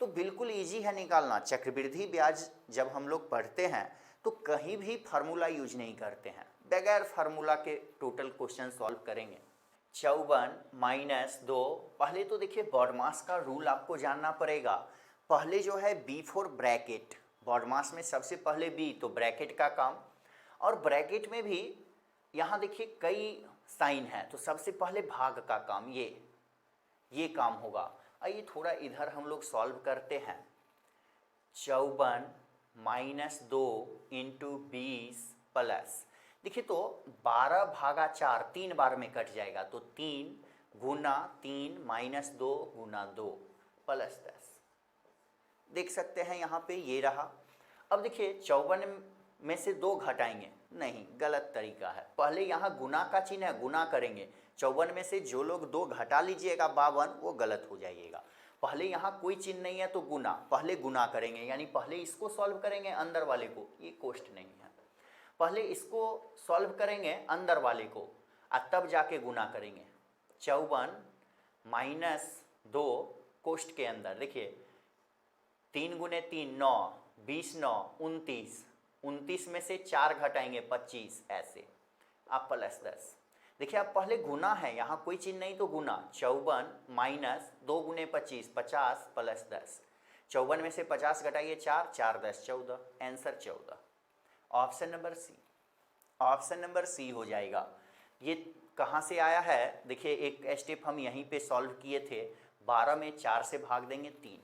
तो बिल्कुल इजी है निकालना। चक्रवृद्धि ब्याज जब हम लोग पढ़ते हैं तो कहीं भी फार्मूला यूज नहीं करते हैं, बगैर फार्मूला के टोटल क्वेश्चन सॉल्व करेंगे। 54 - 2। पहले तो देखिए बॉडमास का रूल आपको जानना पड़ेगा। पहले जो है बिफोर ब्रैकेट, बॉडमास में सबसे पहले बी, तो ब्रैकेट का काम, और ब्रैकेट में भी यहाँ देखिए कई साइन है, तो सबसे पहले भाग का काम, ये काम होगा। आइए थोड़ा इधर हम लोग सॉल्व करते हैं। 54 - 2 इंटू 20 प्लस, देखिए तो 12/4 3 बार में कट जाएगा, तो 3 गुना 3 माइनस 2 गुना 2 प्लस 10। देख सकते हैं यहाँ पे ये रहा। अब देखिए 54 में से 2 घटाएंगे, नहीं, गलत तरीका है। पहले यहाँ गुना का चिन्ह है, गुना करेंगे। 54 में से जो लोग 2 घटा लीजिएगा 52, वो गलत हो जाइएगा। पहले यहाँ कोई चिन्ह नहीं है तो गुना, पहले गुना करेंगे, यानी पहले इसको सॉल्व करेंगे अंदर वाले को, ये कोष्ट नहीं है। पहले इसको सॉल्व करेंगे अंदर वाले को और तब जाके गुना करेंगे। 54 - 2 कोष्ट के अंदर, देखिए 3 गुने 3 9, 20 9 29, 29 में से 4 घटाएंगे 25, ऐसे आप प्लस 10। देखिए अब पहले गुना है, यहाँ कोई चिन्ह नहीं तो गुना। 54 माइनस 2 गुने 25, 50 प्लस 10। 54 में से 50 घटाइए 4, 4 10 14, answer 14। Option number C, option number C हो जाएगा। ये कहाँ से आया है? देखिए एक स्टेप हम यहीं पे सॉल्व किए थे। 12 में 4 से भाग देंगे 3,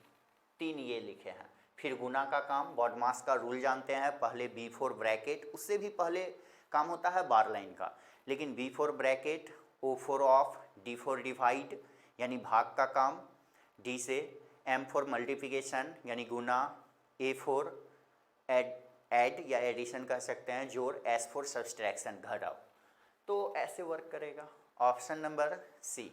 3 ये लिखे हैं। फिर गुना का काम, बॉडमास का रूल जानते हैं, पहले बिफोर ब्रैकेट, उससे भी पहले काम होता है बार लाइन का, लेकिन before bracket, O for of, D for divide यानी भाग का काम, D से, M फॉर मल्टीप्लिकेशन यानी गुना, A फॉर ऐड या एडिशन कर सकते हैं, जोड़, S फॉर सब्सट्रैक्शन, घटाओ। तो ऐसे वर्क करेगा। ऑप्शन नंबर सी।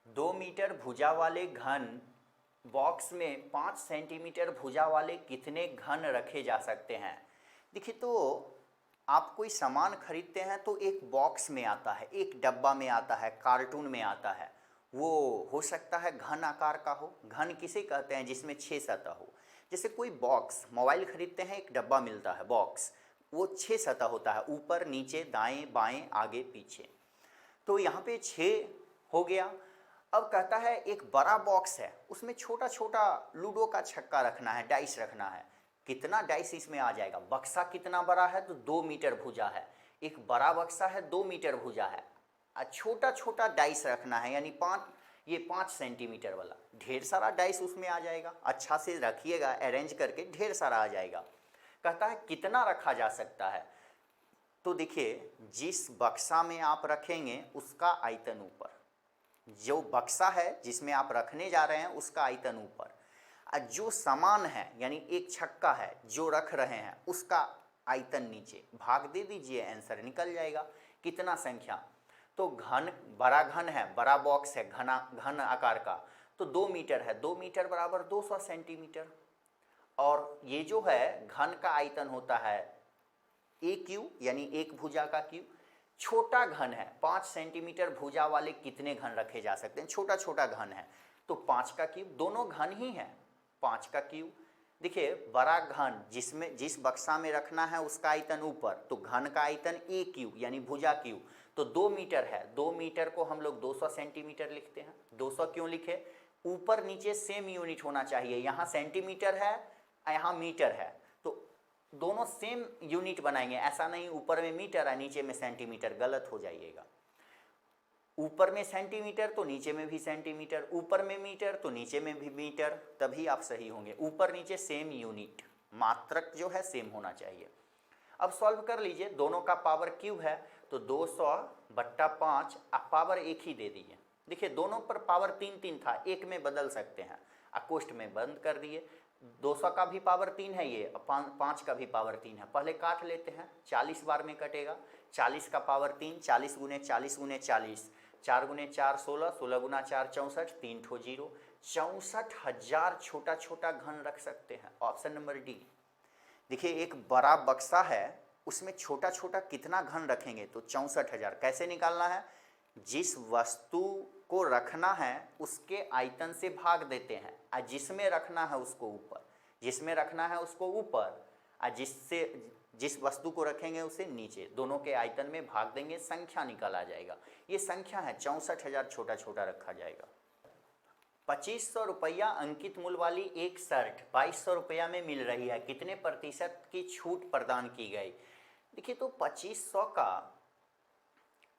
2 मीटर भुजा वाले घन बॉक्स में 5 सेंटीमीटर भुजा वाले कितने घन रखे जा सकते हैं? देखिए तो आप कोई सामान खरीदते हैं तो एक बॉक्स में आता है, एक डब्बा में आता है, कार्टून में आता है, वो हो सकता है घन आकार का हो। घन किसे कहते हैं? जिसमें 6 सतह हो। जैसे कोई बॉक्स, मोबाइल खरीदते हैं एक डब्बा मिलता है बॉक्स, वो 6 सतह होता है, ऊपर नीचे दाएं बाएं आगे पीछे। तो यहाँ पे 6 हो गया। अब कहता है एक बड़ा बॉक्स है, उसमें छोटा छोटा लूडो का छक्का रखना है, डाइस रखना है। कितना डाइस इसमें आ जाएगा? बक्सा कितना बड़ा है? तो 2 मीटर भुजा है। एक बड़ा बक्सा है, 2 मीटर भुजा है, और छोटा छोटा डाइस रखना है, यानी 5, ये 5 सेंटीमीटर वाला, ढेर सारा डाइस उसमें आ जाएगा। अच्छा से रखिएगा, अरेंज करके ढेर सारा आ जाएगा। कहता है कितना रखा जा सकता है, तो देखिए जिस बक्सा में आप रखेंगे उसका आयतन ऊपर, जो बक्सा है जिसमें आप रखने जा रहे हैं उसका आयतन ऊपर, और जो सामान है यानी एक छक्का है जो रख रहे हैं उसका आयतन नीचे। भाग दे दीजिए, आंसर निकल जाएगा। कितना संख्या, तो घन, बड़ा घन है, बड़ा बॉक्स है घन आकार का, तो 2 मीटर है, 2 मीटर बराबर 200 सेंटीमीटर। और ये जो है घन का आयतन होता है ए क्यू, यानी एक भुजा का क्यू। छोटा घन है, 5 सेंटीमीटर भुजा वाले कितने घन रखे जा सकते हैं, छोटा छोटा घन है तो 5 का क्यूब, दोनों घन ही है, 5 का क्यूब। देखिए बड़ा घन जिसमें जिस बक्सा में रखना है उसका आयतन ऊपर, तो घन का आयतन ए क्यूब यानी भुजा क्यूब, तो 2 मीटर है, 2 मीटर को हम लोग 200 सेंटीमीटर लिखते हैं। 200 क्यों लिखे, ऊपर नीचे सेम यूनिट होना चाहिए, यहाँ सेंटीमीटर है यहाँ मीटर है, तो दोनों सेम यूनिट बनाएंगे। ऐसा नहीं ऊपर में मीटर है नीचे में सेंटीमीटर, गलत हो जाइएगा। ऊपर में सेंटीमीटर तो नीचे में भी सेंटीमीटर, ऊपर में मीटर तो नीचे में भी मीटर, तभी आप सही होंगे। ऊपर नीचे सेम यूनिट, मात्रक जो है सेम होना चाहिए। अब सॉल्व कर लीजिए, दोनों का पावर क्यूब है तो 200/5, आप पावर एक ही दे दीजिए। देखिए दोनों पर पावर 3 था, एक में बदल सकते हैं, कोष्ठ में बंद कर दिए। 200 का भी पावर 3 है ये, 5 का भी पावर 3 है। पहले काट लेते हैं, 40 बार में कटेगा। 40 का पावर 3, 40 गुने 40 गुने 40, 4 गुने 4 16, 16 गुना 4 64, 3 ठो 0, 64,000 छोटा छोटा घन रख सकते हैं। Option number D. देखिए एक बड़ा बक्सा है, उसमें छोटा छोटा कितना घन रखेंगे, तो 64,000। कैसे निकालना है, जिस वस्तु को रखना है उसके आयतन से भाग देते हैं, और जिसमें रखना है उसको ऊपर, जिसमें रखना है उसको ऊपर, और जिस वस्तु को रखेंगे उसे नीचे, दोनों के आयतन में भाग देंगे, संख्या निकल आ जाएगा। ये संख्या है, 64,000 छोटा छोटा रखा जाएगा। 2500 रुपया अंकित मूल्य वाली एक शर्ट 2200 रुपया में मिल रही है, कितने प्रतिशत की छूट प्रदान की गई। देखिए तो 2500 का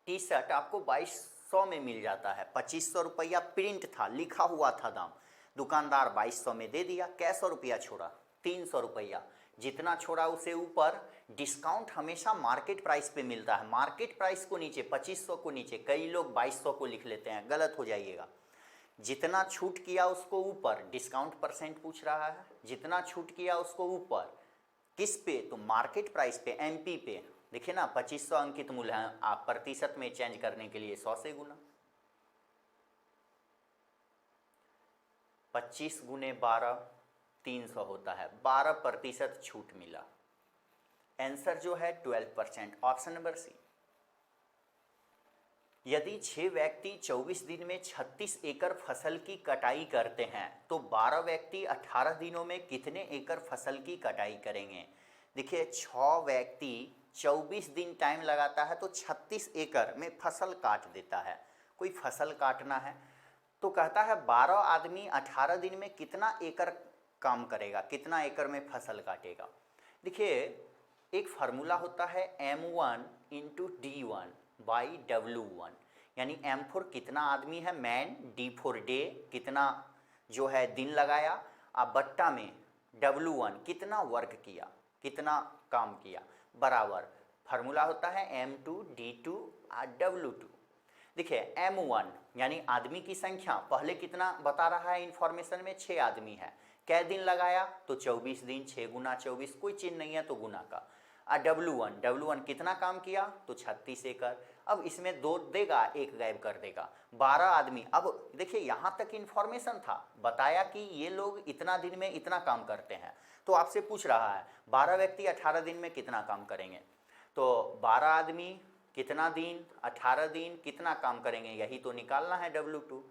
टी शर्ट आपको 2200 में मिल जाता है। 2500 रुपया प्रिंट था, लिखा हुआ था दाम, दुकानदार 2200 में दे दिया। कैसौ रुपया छोड़ा, 300 रुपया। जितना छोड़ा उसे ऊपर, डिस्काउंट हमेशा मार्केट प्राइस पे मिलता है, मार्केट प्राइस को नीचे, 2500 को नीचे। कई लोग 2200 को लिख लेते हैं, गलत हो जाइएगा। जितना छूट किया उसको ऊपर, डिस्काउंट परसेंट पूछ रहा है, जितना छूट किया उसको ऊपर, किस पे, तो मार्केट प्राइस पे, एमपी पे। देखिए ना 2500 अंकित मूल्य है, आप प्रतिशत में चेंज करने के लिए 100 से गुना, 25 गुने 12 300 होता है, 12% छूट मिला। आंसर जो है 12%, ऑप्शन नंबर सी। यदि 6 व्यक्ति 24 दिन में 36 एकड़ फसल की कटाई करते हैं तो 12 व्यक्ति 18 दिनों में कितने एकड़ फसल की कटाई करेंगे। देखिए 6 व्यक्ति 24 दिन टाइम लगाता है तो 36 एकड़ में फसल काट देता है। कोई फसल काटना है तो कहता है 12 आदमी 18 दिन में कितना एकड़ काम करेगा, कितना एकड़ में फसल काटेगा। देखिए एक फार्मूला होता है M1 × D1 बाई W1, यानी M4 कितना आदमी है मैन, D4 डे कितना जो है दिन लगाया, अब बट्टा में W1 कितना वर्क किया, कितना काम किया, बराबर फार्मूला होता है M2 D2 W2। देखिए M1 यानी आदमी की संख्या, पहले कितना बता रहा है इन्फॉर्मेशन में, 6 आदमी है, कै दिन लगाया तो 24 दिन, 6 गुना 24, कोई चिन्ह नहीं है तो गुना का। W1 कितना काम किया तो 36 एकड़। अब इसमें 2 देगा, 1 गायब कर देगा, 12 आदमी। अब देखिए यहाँ तक इन्फॉर्मेशन था, बताया कि ये लोग इतना दिन में इतना काम करते हैं, तो आपसे पूछ रहा है 12 व्यक्ति 18 दिन में कितना काम करेंगे, तो 12 आदमी कितना दिन, 18 दिन कितना काम करेंगे, यही तो निकालना है W2।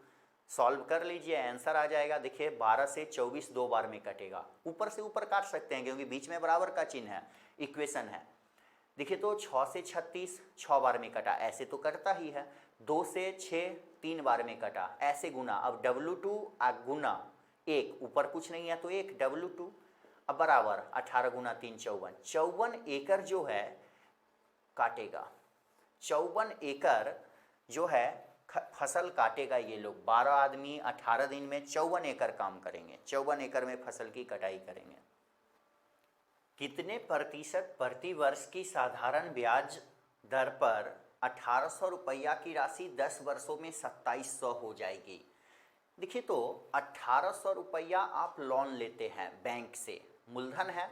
सॉल्व कर लीजिए, आंसर आ जाएगा। देखिए 12 से 24 2 बार में कटेगा, ऊपर से ऊपर काट सकते हैं क्योंकि बीच में बराबर का चिन्ह है, इक्वेशन है। देखिए तो 6 से 36 6 बार में कटा, ऐसे तो कटता ही है। 2 से 6 3 बार में कटा, ऐसे गुना। अब W2 गुना 1, ऊपर कुछ नहीं है तो 1 W2, अब बराबर 18 गुना 3 54, 54 एकड़ जो है काटेगा। 54 एकड़ जो है फसल काटेगा ये लोग 12 आदमी 18 दिन में 54 एकड़ काम करेंगे, 54 एकड़ में फसल की कटाई करेंगे। कितने प्रतिशत प्रति वर्ष की साधारण ब्याज दर पर 1800 रुपया की राशि 10 वर्षों में 2700 हो जाएगी? देखिए, तो 1800 रुपया आप लोन लेते हैं बैंक से, मूलधन है,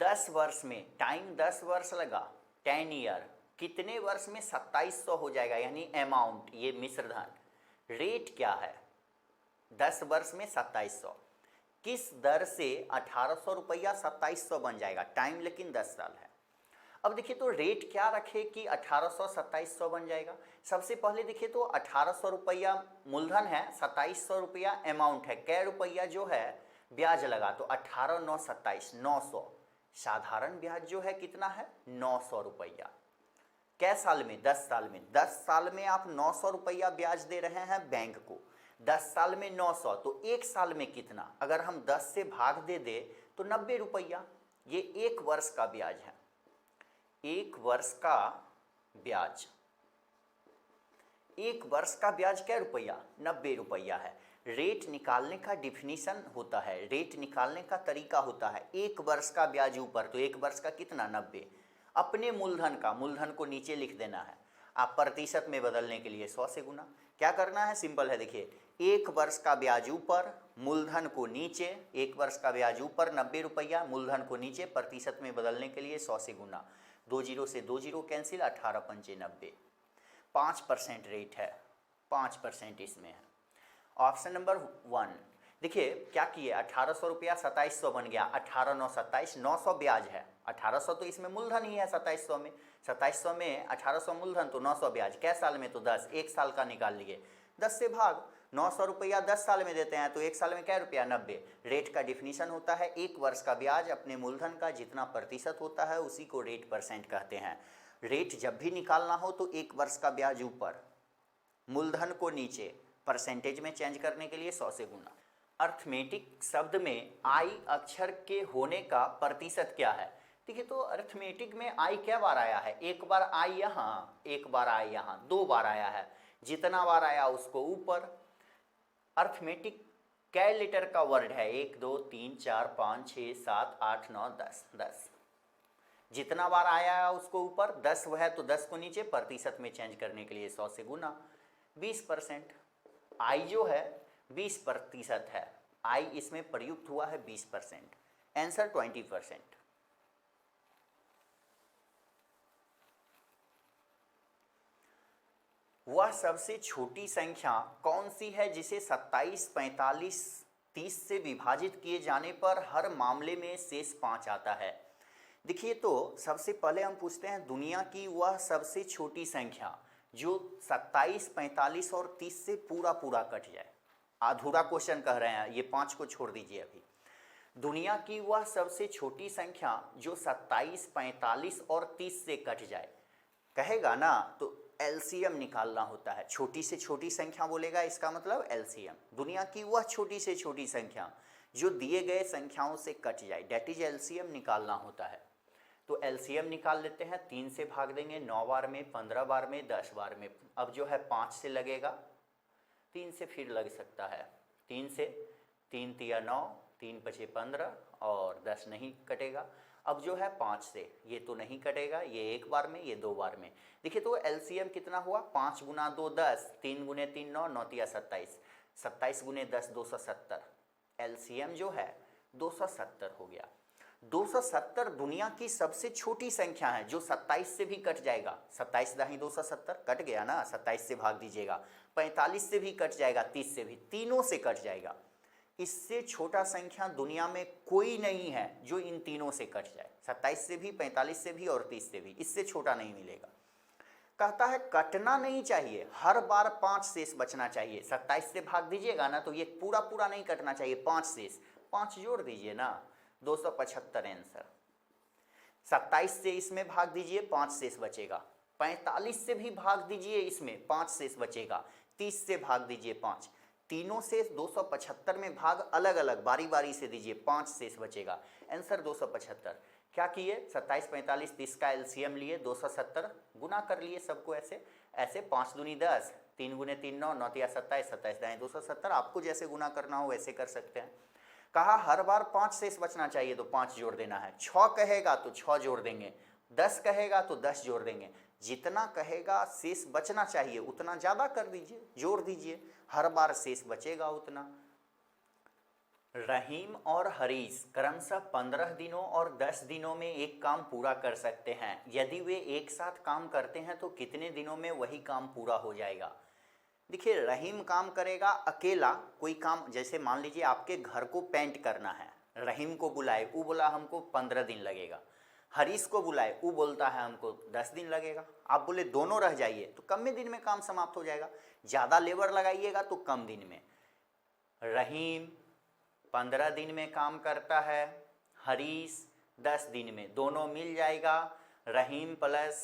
10 वर्ष में, टाइम 10 वर्ष लगा, 10 ईयर, कितने वर्ष में 2700 हो जाएगा, यानी अमाउंट, ये मिश्रधन। रेट क्या है? 10 वर्ष में 2700, किस दर से 1800 रुपया 2700 बन जाएगा? टाइम लेकिन 10 साल है। अब देखिए, तो रेट क्या रखे कि 1800 2700 बन जाएगा? सबसे पहले देखिए, तो 1800 रुपया मूलधन है, 2700 रुपया अमाउंट है, कै रुपया जो है ब्याज लगा, तो 18 9 27 900। साधारण ब्याज जो है कितना है? 900 रुपया। कै साल में? 10 साल में। 10 साल में आप 900 रुपया ब्याज दे रहे हैं बैंक को, 10 साल में 900, तो एक साल में कितना? अगर हम 10 से भाग दे दे तो 90 रुपया। ये एक वर्ष का ब्याज है, एक वर्ष का ब्याज, एक वर्ष का ब्याज क्या रुपया? 90 रुपया है। रेट निकालने का डिफिनीशन होता है, रेट निकालने का तरीका होता है, एक वर्ष का ब्याज ऊपर, तो एक वर्ष का कितना? 90। अपने मूलधन का, मूलधन को नीचे लिख देना है। आप प्रतिशत में बदलने के लिए 100 से गुना क्या करना है? सिंपल है, देखिए, एक वर्ष का ब्याज ऊपर, मूलधन को नीचे, एक वर्ष का ब्याज ऊपर 90 रुपया, मूलधन को नीचे, प्रतिशत में बदलने के लिए 100 से गुना, 2 जीरो से 2 जीरो कैंसिल, 18 पंचे 90, 5% रेट है, 5% इसमें है। ऑप्शन नंबर 1, देखिए क्या किए, 1800 रुपया 2700 बन गया, 18 9 27, 900 ब्याज है, 1800 तो इसमें मूलधन ही है, 2700 में, 2700 में 1800 मूलधन तो 900 ब्याज, कै साल में? तो 10, एक साल का निकाल लिए, 10 से भाग, 900 रुपया 10 साल में देते हैं, तो एक साल में क्या रुपया? 90। रेट का डिफिनीशन होता है एक वर्ष का ब्याज अपने मूलधन का जितना प्रतिशत होता है उसी को रेट परसेंट कहते हैं। रेट जब भी निकालना हो तो एक वर्ष का ब्याज ऊपर, मूलधन को नीचे, परसेंटेज में चेंज करने के लिए 100 से गुना। अर्थमेटिक शब्द में आई अक्षर के होने का प्रतिशत क्या है? देखिए, तो अर्थमेटिक में आई क्या बार आया है? एक बार आई यहाँ, एक बार आई यहाँ, 2 बार आया है, जितना बार आया उसको ऊपर। अर्थमेटिक कै लेटर का वर्ड है? 1 2 3 4 5 6 7 8 9 10, 10, जितना बार आया है उसको ऊपर, 10 है तो 10 को नीचे, प्रतिशत में चेंज करने के लिए 100 से गुना, 20%। आई जो है 20% है, आई इसमें प्रयुक्त हुआ है 20%, आंसर 20%। वह सबसे छोटी संख्या कौन सी है जिसे 27, 45, 30 से विभाजित किए जाने पर हर मामले में शेष 5 आता है? देखिए, तो सबसे पहले हम पूछते हैं दुनिया की वह सबसे छोटी संख्या जो 27, 45 और 30 से पूरा पूरा कट जाए। अधूरा क्वेश्चन कह रहे हैं, ये 5 को छोड़ दीजिए अभी। दुनिया की वह सबसे छोटी संख्या जो 27, 45 और 30 से कट जाए, कहेगा ना, तो एलसीएम निकालना होता है। छोटी से छोटी संख्या बोलेगा, इसका मतलब एलसीएम। दुनिया की वह छोटी से छोटी संख्या जो दिए गए संख्याओं से कट जाए, डेट इज एलसीएम निकालना होता है। तो एलसीएम निकाल लेते हैं, 3 से भाग देंगे, 9 बार में, 15 बार में, 10 बार में। अब जो है 5 से लगेगा, 3 से फिर लग सकता है, 3 से, 3 तिया 9, 3 पचे 15 और 10 नहीं कटेगा। अब जो है 5 से, ये तो नहीं कटेगा, ये एक बार में, ये 2 बार में। देखिए, तो एलसीएम कितना हुआ? 5 गुना 2 10, 3 गुने 3 9, 9 तिया 27, 27 गुने 10 270। एलसीएम जो है 270 हो गया। 270 दुनिया की सबसे छोटी संख्या है जो 27 से भी कट जाएगा। 27 दाही 270 कट गया ना, 27 से भाग दीजिएगा। 45 से भी कट जाएगा, 30 से भी, तीनों से कट जाएगा। इससे छोटा संख्या दुनिया में कोई नहीं है जो इन तीनों से कट जाए, 27 से भी, 45 से भी और 30 से भी, इससे छोटा नहीं मिलेगा। कहता है कटना नहीं चाहिए, हर बार 5 शेष बचना चाहिए। 27 से भाग दीजिएगा ना तो ये पूरा पूरा नहीं कटना चाहिए, 5 शेष, 5 जोड़ दीजिए ना, 275 आंसर। 27 से इसमें भाग दीजिए, 5 शेष बचेगा। 45 से भी भाग दीजिए, इसमें 5 शेष बचेगा। 30 से भाग दीजिए 5, तीनों से 275 में भाग अलग अलग बारी बारी से दीजिए, 5 शेष बचेगा, आंसर 275। क्या किए, 27, 45, 30 का एलसीएम लिए, 270 गुना कर लिए सबको ऐसे ऐसे, 5 दूनी 10, 3 गुने 3 9, 9 तिया 27, 27 दाएँ 270, आपको जैसे गुना करना हो वैसे कर सकते हैं। कहा हर बार 5 शेष बचना चाहिए तो 5 जोड़ देना है, 6 कहेगा तो 6 जोड़ देंगे, 10 कहेगा तो 10 जोड़ देंगे, जितना कहेगा शेष बचना चाहिए उतना ज़्यादा कर दीजिए, जोड़ दीजिए, हर बार शेष बचेगा उतना। रहीम और हरीश क्रमशः 15 दिनों और 10 दिनों में एक काम पूरा कर सकते हैं। यदि वे एक साथ काम करते हैं तो कितने दिनों में वही काम पूरा हो जाएगा। देखिए, रहीम काम करेगा अकेला कोई काम, जैसे मान लीजिए आपके घर को पेंट करना है, रहीम को बुलाए, वो बोला हमको 15 दिन लगेगा, हरीश को बुलाए, वो बोलता है हमको 10 दिन लगेगा, आप बोले दोनों रह जाइए तो कम में दिन में काम समाप्त हो जाएगा, ज़्यादा लेबर लगाइएगा तो कम दिन में। रहीम 15 दिन में काम करता है, हरीश 10 दिन में, दोनों मिल जाएगा, रहीम प्लस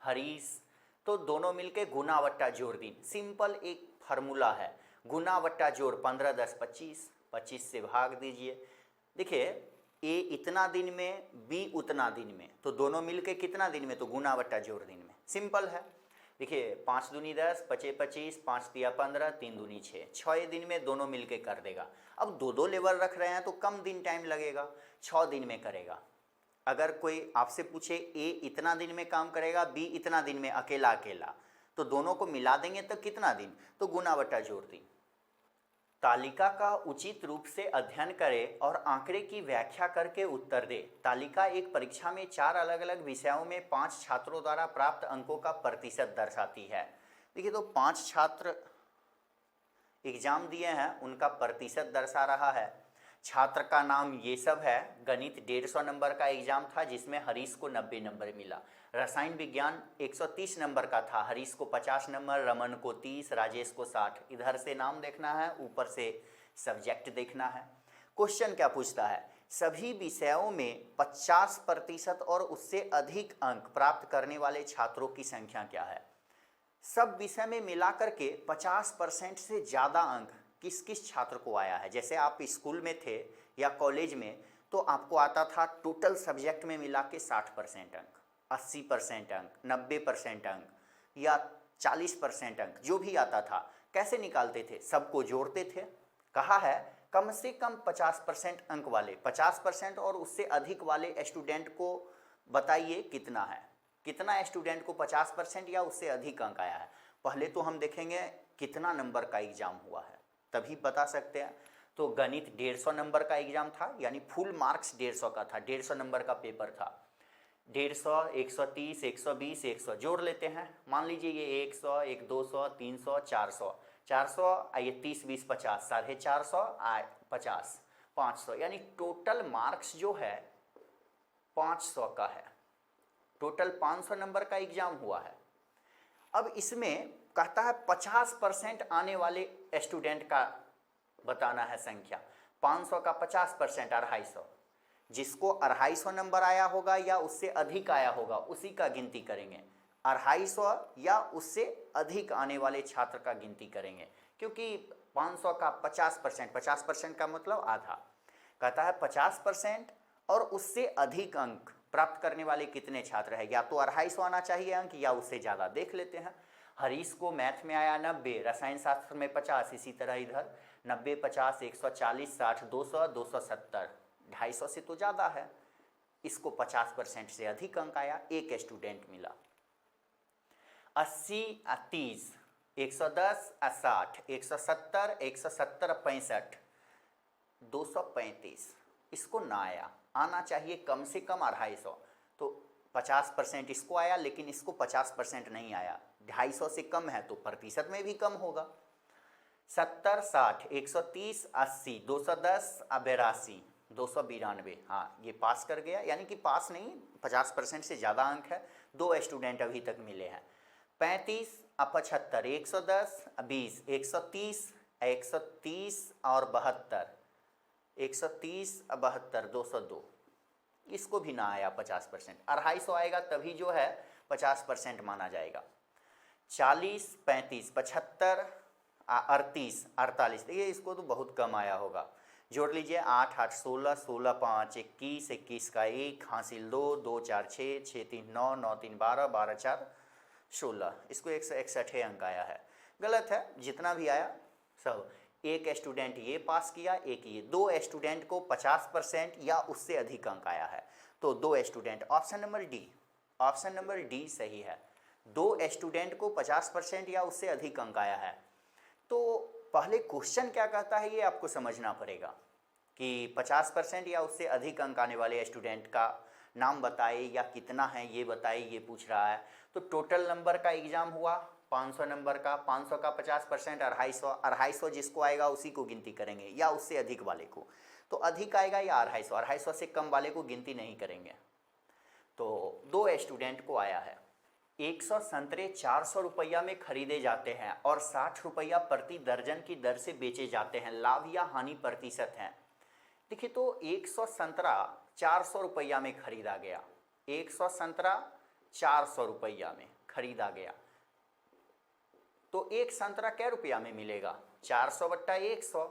हरीश, तो दोनों मिलके गुना वट्टा जोड़ दिन, सिंपल एक फार्मूला है, गुना वट्टा जोड़ 15 10 25, 25 से भाग दीजिए। देखिए ए इतना दिन में, बी उतना दिन में, तो दोनों मिलके कितना दिन में, तो गुना वट्टा जोड़ दिन में, सिंपल है। देखिए 5 दूनी 10, 25 25, 5 तिया 15, 3 दूनी 6, 6 दिन में दोनों मिलके कर देगा। अब दो लेबर रख रहे हैं तो कम दिन टाइम लगेगा, 6 दिन में करेगा। अगर कोई आपसे पूछे ए इतना दिन में काम करेगा, बी इतना दिन में अकेला अकेला, तो दोनों को मिला देंगे तो कितना दिन, तो गुना बट्टा जोड़ दी। तालिका का उचित रूप से अध्ययन करें और आंकड़े की व्याख्या करके उत्तर दे। तालिका एक परीक्षा में 4 अलग अलग विषयों में 5 छात्रों द्वारा प्राप्त अंकों का प्रतिशत दर्शाती है। देखिए तो 5 छात्र एग्जाम दिए हैं, उनका प्रतिशत दर्शा रहा है। छात्र का नाम ये सब है। गणित 150 नंबर का एग्जाम था जिसमें हरीश को 90 नंबर मिला। रसायन विज्ञान 130 नंबर का था, हरीश को 50 नंबर, रमन को 30, राजेश को 60। इधर से नाम देखना है, ऊपर से सब्जेक्ट देखना है। क्वेश्चन क्या पूछता है, सभी विषयों में 50% और उससे अधिक अंक प्राप्त करने वाले छात्रों की संख्या क्या है। सब विषय में मिलाकर के 50% से ज़्यादा अंक किस किस छात्र को आया है। जैसे आप स्कूल में थे या कॉलेज में तो आपको आता था टोटल सब्जेक्ट में मिला के 60% अंक, 80% अंक, 90% अंक या 40% अंक, जो भी आता था। कैसे निकालते थे, सबको जोड़ते थे। कहा है कम से कम 50% अंक वाले, 50% और उससे अधिक वाले स्टूडेंट को बताइए कितना है, कितना स्टूडेंट को 50% या उससे अधिक अंक आया है। पहले तो हम देखेंगे कितना नंबर का एग्जाम हुआ है, तभी बता सकते हैं। तो गणित 150 नंबर का एग्जाम था, यानी फुल मार्क्स 150 का था, 150 नंबर का पेपर था। 150, 130, 120, 100 जोड़ लेते हैं। मान लीजिए ये 100, एक 200, 300, 400, 400, ये 30, 20, 50, 450, 50, 500, यानी टोटल मार्क्स जो है 500 का है। टोटल 500 नंबर का एग्जाम हुआ है। अब इसमें कहता है 50% आने वाले स्टूडेंट का बताना है संख्या। 500 का 50%, 250। जिसको 250 नंबर आया होगा या उससे अधिक आया होगा उसी का गिनती करेंगे। 250 या उससे अधिक आने वाले छात्र का गिनती करेंगे, क्योंकि 500 का 50%, 50% का मतलब आधा। कहता है 50% और उससे अधिक अंक प्राप्त करने वाले कितने छात्र हैं। या तो 250 आना चाहिए अंक या उससे ज़्यादा। देख लेते हैं। हरीश को मैथ में आया 90, रसायन शास्त्र में 50, इसी तरह इधर 90, 50, 140, 60, 200, 270, 250 से तो ज़्यादा है। इसको 50% से अधिक अंक आया, एक स्टूडेंट मिला। 80, 30, 110, 60, 170, 170, 65, 235, इसको ना आया। आना चाहिए कम से कम 250, तो 50% इसको आया, लेकिन इसको 50% नहीं आया। 250 से कम है तो प्रतिशत में भी कम होगा। 70, 60, 130, 80, 210, 82, 292, हाँ ये पास कर गया, यानी कि पास नहीं, 50% से ज़्यादा अंक है। 2 स्टूडेंट अभी तक मिले हैं। 35, 75, 110, 20, 130, 130 और 72, 130, 72, 202, इसको भी ना आया 50%। 250 आएगा तभी जो है 50% माना जाएगा। 40, 35, 75, 38, 48, देखिए इसको तो बहुत कम आया होगा। जोड़ लीजिए 8 8 16 16 5 21 21 का 1 हासिल 2 2 4 6 6 3 9 9 3 12 12 4 16। इसको 161 अंक आया है। गलत है, जितना भी आया सब। एक स्टूडेंट ये पास किया, एक ये। दो स्टूडेंट को 50% या उससे अधिक अंक आया है, तो दो student, option number D, option number D सही है। दो स्टूडेंट को 50% या उससे अधिक अंक आया है। तो पहले क्वेश्चन क्या कहता है ये आपको समझना पड़ेगा कि 50% या उससे अधिक अंक आने वाले स्टूडेंट का नाम बताए या कितना है ये बताए, ये पूछ रहा है। तो टोटल नंबर का एग्जाम हुआ 500 नंबर का, 500 का 50% 250, 250 जिसको आएगा उसी को गिनती करेंगे या उससे अधिक वाले को। तो अधिक आएगा या 250, 250 से कम वाले को गिनती नहीं करेंगे। तो दो स्टूडेंट को आया है। 100 संतरे 400 रुपया में खरीदे जाते हैं और 60 रुपया प्रति दर्जन की दर से बेचे जाते हैं, लाभ या हानि प्रतिशत है। देखिए, तो 100 संतरा 400 रुपया में खरीदा गया, 100 संतरा 400 रुपया में खरीदा गया, तो एक संतरा क्या रुपया में मिलेगा? 400 बट्टा 100,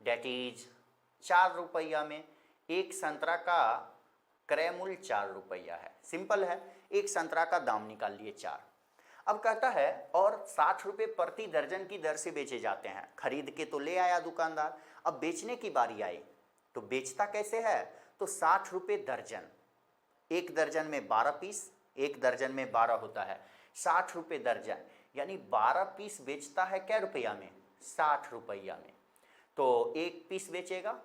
डेट इज 4 रुपया में। एक संतरा का क्रय मूल्य 4 रुपया है। सिंपल है, एक संतरा का दाम निकाल लिए 4। अब कहता है और 60 रुपये प्रति दर्जन की दर से बेचे जाते हैं। खरीद के तो ले आया दुकानदार, अब बेचने की बारी आई तो बेचता कैसे है? तो 60 रुपये दर्जन, एक दर्जन में 12 पीस, एक दर्जन में 12 होता है, 60 रुपये दर्जन, यानी 12 पीस बेचता है क्या रुपया में? 60 रुपया में। तो एक पीस बेचेगा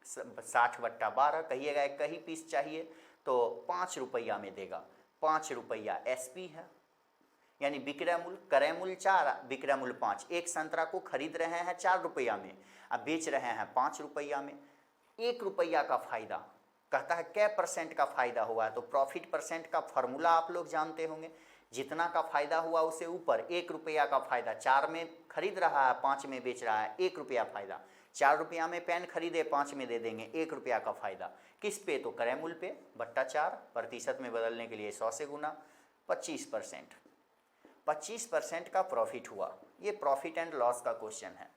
60 बट्टा 12, कहिएगा एक ही पीस चाहिए तो 5 रुपया में देगा। 5 रुपया एसपी है, यानी विक्रय मूल्य, क्रय मूल्य 4, विक्रय मूल्य 5। एक संतरा को खरीद रहे हैं 4 रुपया में, अब बेच रहे हैं 5 रुपया में। 1 रुपया का फायदा, कहता है क्या परसेंट का फायदा हुआ है? तो प्रॉफिट परसेंट का फॉर्मूला आप लोग जानते होंगे, जितना का फायदा हुआ उसे ऊपर 1 रुपया का फायदा। 4 में खरीद रहा है, 5 में बेच रहा है, 1 रुपया फायदा। 4 रुपया में पेन खरीदे, 5 में दे देंगे, 1 रुपया का फायदा। किस पे? तो क्रय मूल्य पे, बट्टा 4, प्रतिशत में बदलने के लिए 100 से गुना, 25%। 25% का प्रॉफिट हुआ। ये प्रॉफिट एंड लॉस का क्वेश्चन है।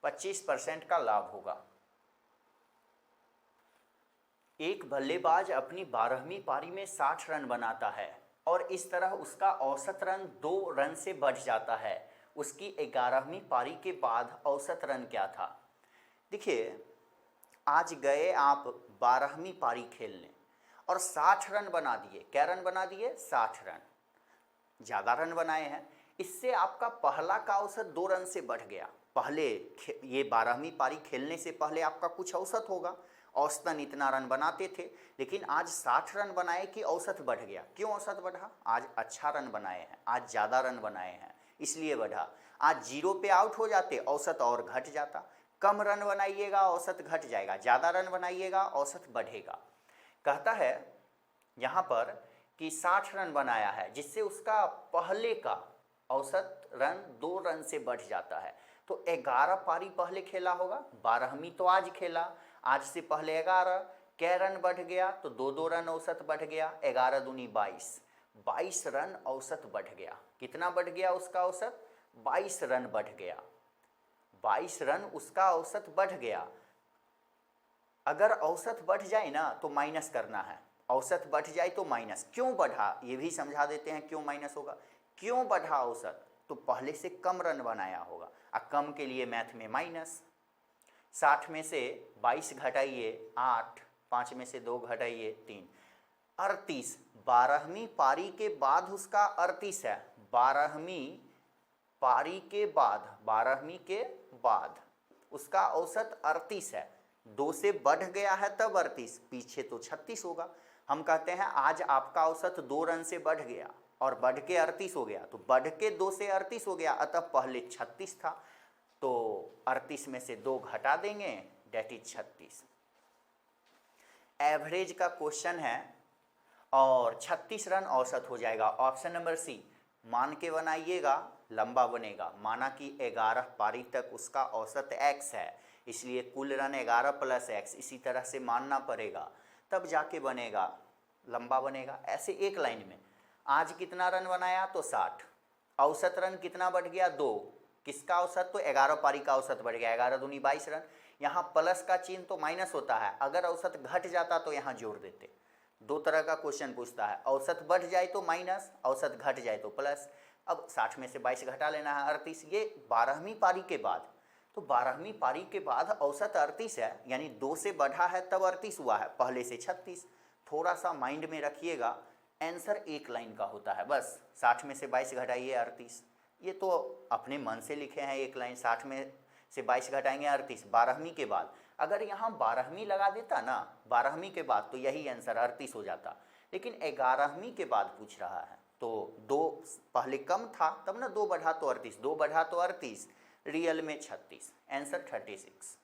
25% का लाभ होगा। एक बल्लेबाज अपनी 12वीं पारी में 60 रन बनाता है और इस तरह उसका औसत रन 2 रन से बढ़ जाता है। उसकी 11वीं पारी के बाद औसत रन क्या था? देखिए, आज गए आप 12वीं पारी खेलने और 60 रन बना दिए। क्या रन बना दिए? 60 रन, ज़्यादा रन बनाए हैं। इससे आपका पहला का औसत 2 रन से बढ़ गया। पहले ये 12वीं पारी खेलने से पहले आपका कुछ औसत होगा, औसतन इतना रन बनाते थे, लेकिन आज 60 रन बनाए कि औसत बढ़ गया। क्यों औसत बढ़ा? आज अच्छा रन बनाए हैं, आज ज़्यादा रन बनाए हैं, इसलिए बढ़ा। आज 0 पे आउट हो जाते, औसत और घट जाता। कम रन बनाइएगा, औसत घट जाएगा, ज़्यादा रन बनाइएगा, औसत बढ़ेगा। कहता है यहाँ पर कि 60 रन बनाया है, जिससे उसका पहले का औसत रन 2 रन से बढ़ जाता है। तो 11 पारी पहले खेला होगा, 12वीं तो आज खेला, आज से पहले 11, क्या रन बढ़ गया? तो 2-2 रन औसत बढ़ गया। 11 दूनी 22, 22 रन औसत बढ़ गया। कितना बढ़ गया उसका औसत? 22 रन बढ़ गया। 22 रन उसका औसत बढ़ गया। अगर औसत बढ़ जाए ना तो माइनस करना है, औसत बढ़ जाए तो माइनस। क्यों बढ़ा ये भी समझा देते हैं, क्यों माइनस होगा। क्यों बढ़ा औसत? तो पहले से कम रन बनाया होगा, और कम के लिए मैथ में माइनस। 60 में से 22 घटाइए 8, 5 में से 2 घटाइए 3, 38। 12वीं पारी के बाद उसका 38 है। 12वीं पारी के बाद, 12वीं के बाद उसका औसत 38 है। 2 से बढ़ गया है तब 38, पीछे तो 36 होगा। हम कहते हैं आज आपका औसत 2 रन से बढ़ गया और बढ़ के 38 हो गया, तो बढ़ के 2 से 38 हो गया, अतः पहले 36 था, तो 38 में से 2 घटा देंगे, डेट इज 36। एवरेज का क्वेश्चन है और 36 रन औसत हो जाएगा। ऑप्शन नंबर सी, मान के बनाइएगा, लंबा बनेगा। माना कि 11 पारी तक उसका औसत x है, इसलिए कुल रन 11 प्लस x, इसी तरह से मानना पड़ेगा, तब जाके बनेगा, लंबा बनेगा। ऐसे एक लाइन में आज कितना रन बनाया? तो 60। औसत रन कितना बढ़ गया? 2। किसका औसत? तो 11 पारी का औसत बढ़ गया। 11 दूनी 22 रन, यहाँ प्लस का चिन्ह तो माइनस होता है, अगर औसत घट जाता तो यहाँ जोड़ देते। दो तरह का क्वेश्चन पूछता है, औसत बढ़ जाए तो माइनस, औसत घट जाए तो प्लस। अब 60 में से 22 घटा लेना है 38। ये 12वीं पारी के बाद, तो 12वीं पारी के बाद औसत 38 है, यानी 2 से बढ़ा है तब 38 हुआ है, पहले से 36। थोड़ा सा माइंड में रखिएगा, आंसर एक लाइन का होता है बस। 60 में से 22 घटाइए 38, ये तो अपने मन से लिखे हैं एक लाइन। 60 में से 22 घटाएंगे 38 12वीं के बाद। अगर यहाँ 12वीं लगा देता ना 12वीं के बाद, तो यही आंसर 38 हो जाता, लेकिन 11वीं के बाद पूछ रहा है, तो 2 पहले कम था तब ना 2 बढ़ा तो 38, 2 बढ़ा तो 38, रियल में 36, आंसर 36।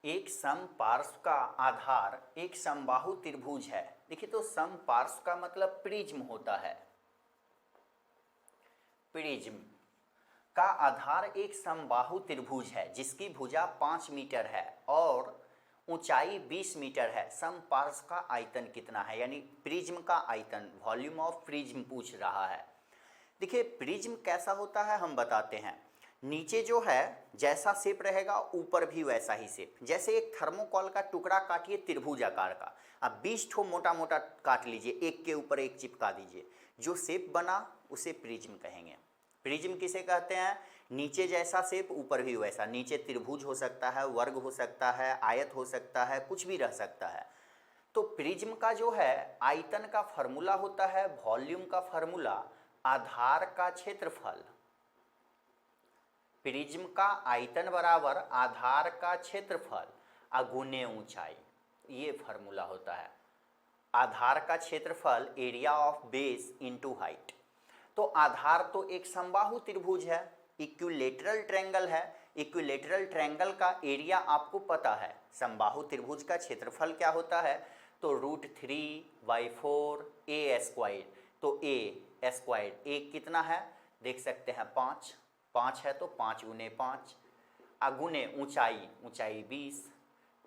एक समपार्श्व का आधार एक समबाहु त्रिभुज है। देखिए, तो समपार्श्व का मतलब प्रिज्म होता है। प्रिज्म का आधार एक समबाहु त्रिभुज है जिसकी भुजा 5 मीटर है और ऊंचाई 20 मीटर है। समपार्श्व का आयतन कितना है, यानी प्रिज्म का आयतन, वॉल्यूम ऑफ प्रिज्म पूछ रहा है। देखिए, प्रिज्म कैसा होता है हम बताते हैं। नीचे जो है जैसा शेप रहेगा ऊपर भी वैसा ही शेप। जैसे एक थर्मोकॉल का टुकड़ा काटिए त्रिभुज आकार का, अब 20 ठो मोटा मोटा काट लीजिए, एक के ऊपर एक चिपका दीजिए, जो शेप बना उसे प्रिज्म कहेंगे। प्रिज्म किसे कहते हैं? नीचे जैसा शेप ऊपर भी वैसा। नीचे त्रिभुज हो सकता है, वर्ग हो सकता है, आयत हो सकता है, कुछ भी रह सकता है। तो प्रिज्म का जो है आयतन का फॉर्मूला होता है, वॉल्यूम का फॉर्मूला आधार का क्षेत्रफल। प्रिज्म का आयतन बराबर आधार का क्षेत्रफल अगुने ऊंचाई, ये फार्मूला होता है। आधार का क्षेत्रफल area of base into height. तो आधार तो एक समबाहु त्रिभुज है, इक्विलेटरल ट्रायंगल है। इक्विलेटरल ट्रायंगल का एरिया आपको पता है। समबाहु त्रिभुज का क्षेत्रफल क्या होता है? तो √3/4 a स्क्वायर। तो a स्क्वायर a कितना है देख सकते हैं, 5 है तो 5 गुने 5 अगुने ऊंचाई 20।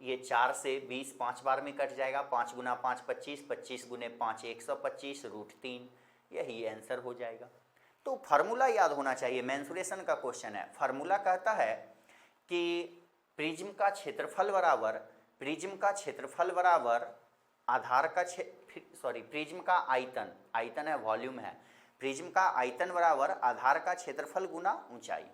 ये 4 से 20 5 बार में कट जाएगा, 5 गुना 5 25, 25 गुने 5 125 √3, यही आंसर हो जाएगा। तो फार्मूला याद होना चाहिए, मेंसुरेशन का क्वेश्चन है। फार्मूला कहता है कि प्रिज्म का क्षेत्रफल बराबर आधार का प्रिज्म का आयतन है, वॉल्यूम है। प्रिज्म का आयतन बराबर आधार का क्षेत्रफल गुना ऊंचाई।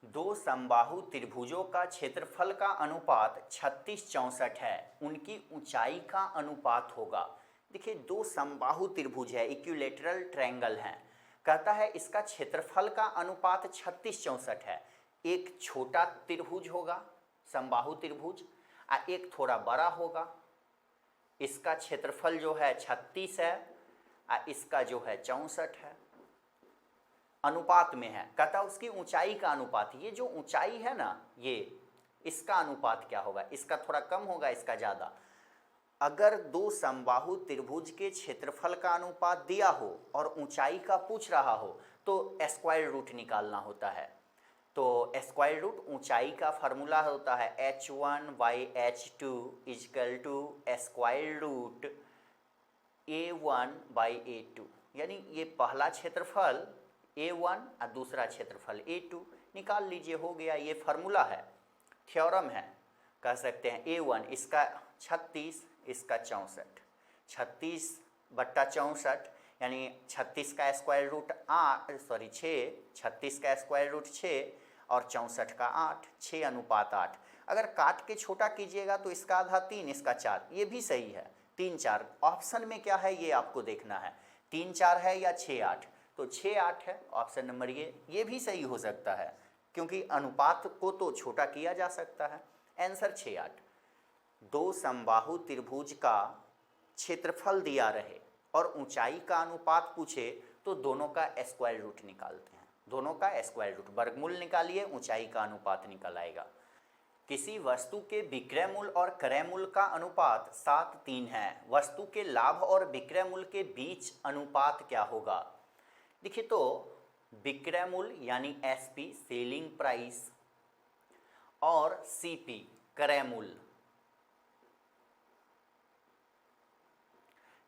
दो समबाहु त्रिभुजों का क्षेत्रफल का अनुपात 36-64 है, उनकी ऊंचाई का अनुपात होगा। देखिए, दो समबाहु त्रिभुज है, इक्विलेटरल ट्रायंगल है। कहता है इसका क्षेत्रफल का अनुपात 36-64 है। एक छोटा त्रिभुज होगा समबाहु त्रिभुज, और एक थोड़ा बड़ा होगा। इसका क्षेत्रफल जो है 36 है और इसका जो है 64 है, अनुपात में है। कहता उसकी ऊंचाई का अनुपात, ये जो ऊंचाई है ना, ये इसका अनुपात क्या होगा? इसका थोड़ा कम होगा, इसका ज़्यादा। अगर दो समबाहु त्रिभुज के क्षेत्रफल का अनुपात दिया हो और ऊंचाई का पूछ रहा हो तो स्क्वायर रूट निकालना होता है। तो स्क्वायर रूट ऊंचाई का फार्मूला होता है h1/h2 = स्क्वायर रूट a1/a2। यानी ये पहला क्षेत्रफल a1 और दूसरा क्षेत्रफल a2 निकाल लीजिए, हो गया। ये फार्मूला है, थ्योरम है, कह सकते हैं। a1 इसका 36, इसका 64, 36/64 यानी 36 का स्क्वायर रूट 6, 36 का स्क्वायर रूट 6 और 64 का 8, 6:8। अगर काट के छोटा कीजिएगा तो इसका आधा 3, इसका 4, ये भी सही है। 3-4 ऑप्शन में क्या है ये आपको देखना है, 3-4 है या 6-8। तो 6-8 है ऑप्शन नंबर ये भी सही हो सकता है, क्योंकि अनुपात को तो छोटा किया जा सकता है। आंसर 6-8। दो समबाहु त्रिभुज का क्षेत्रफल दिया रहे और ऊंचाई का अनुपात पूछे तो दोनों का स्क्वायर रूट निकालते हैं। दोनों का स्क्वायर रूट, वर्गमूल निकालिए, ऊंचाई का अनुपात निकल आएगा। किसी वस्तु के विक्रय मूल्य और क्रय मूल्य का अनुपात 7:3 है। वस्तु के लाभ और विक्रय मूल्य के बीच अनुपात क्या होगा? देखिए, तो विक्रय मूल्य यानी एसपी सेलिंग प्राइस और सीपी क्रय मूल्य,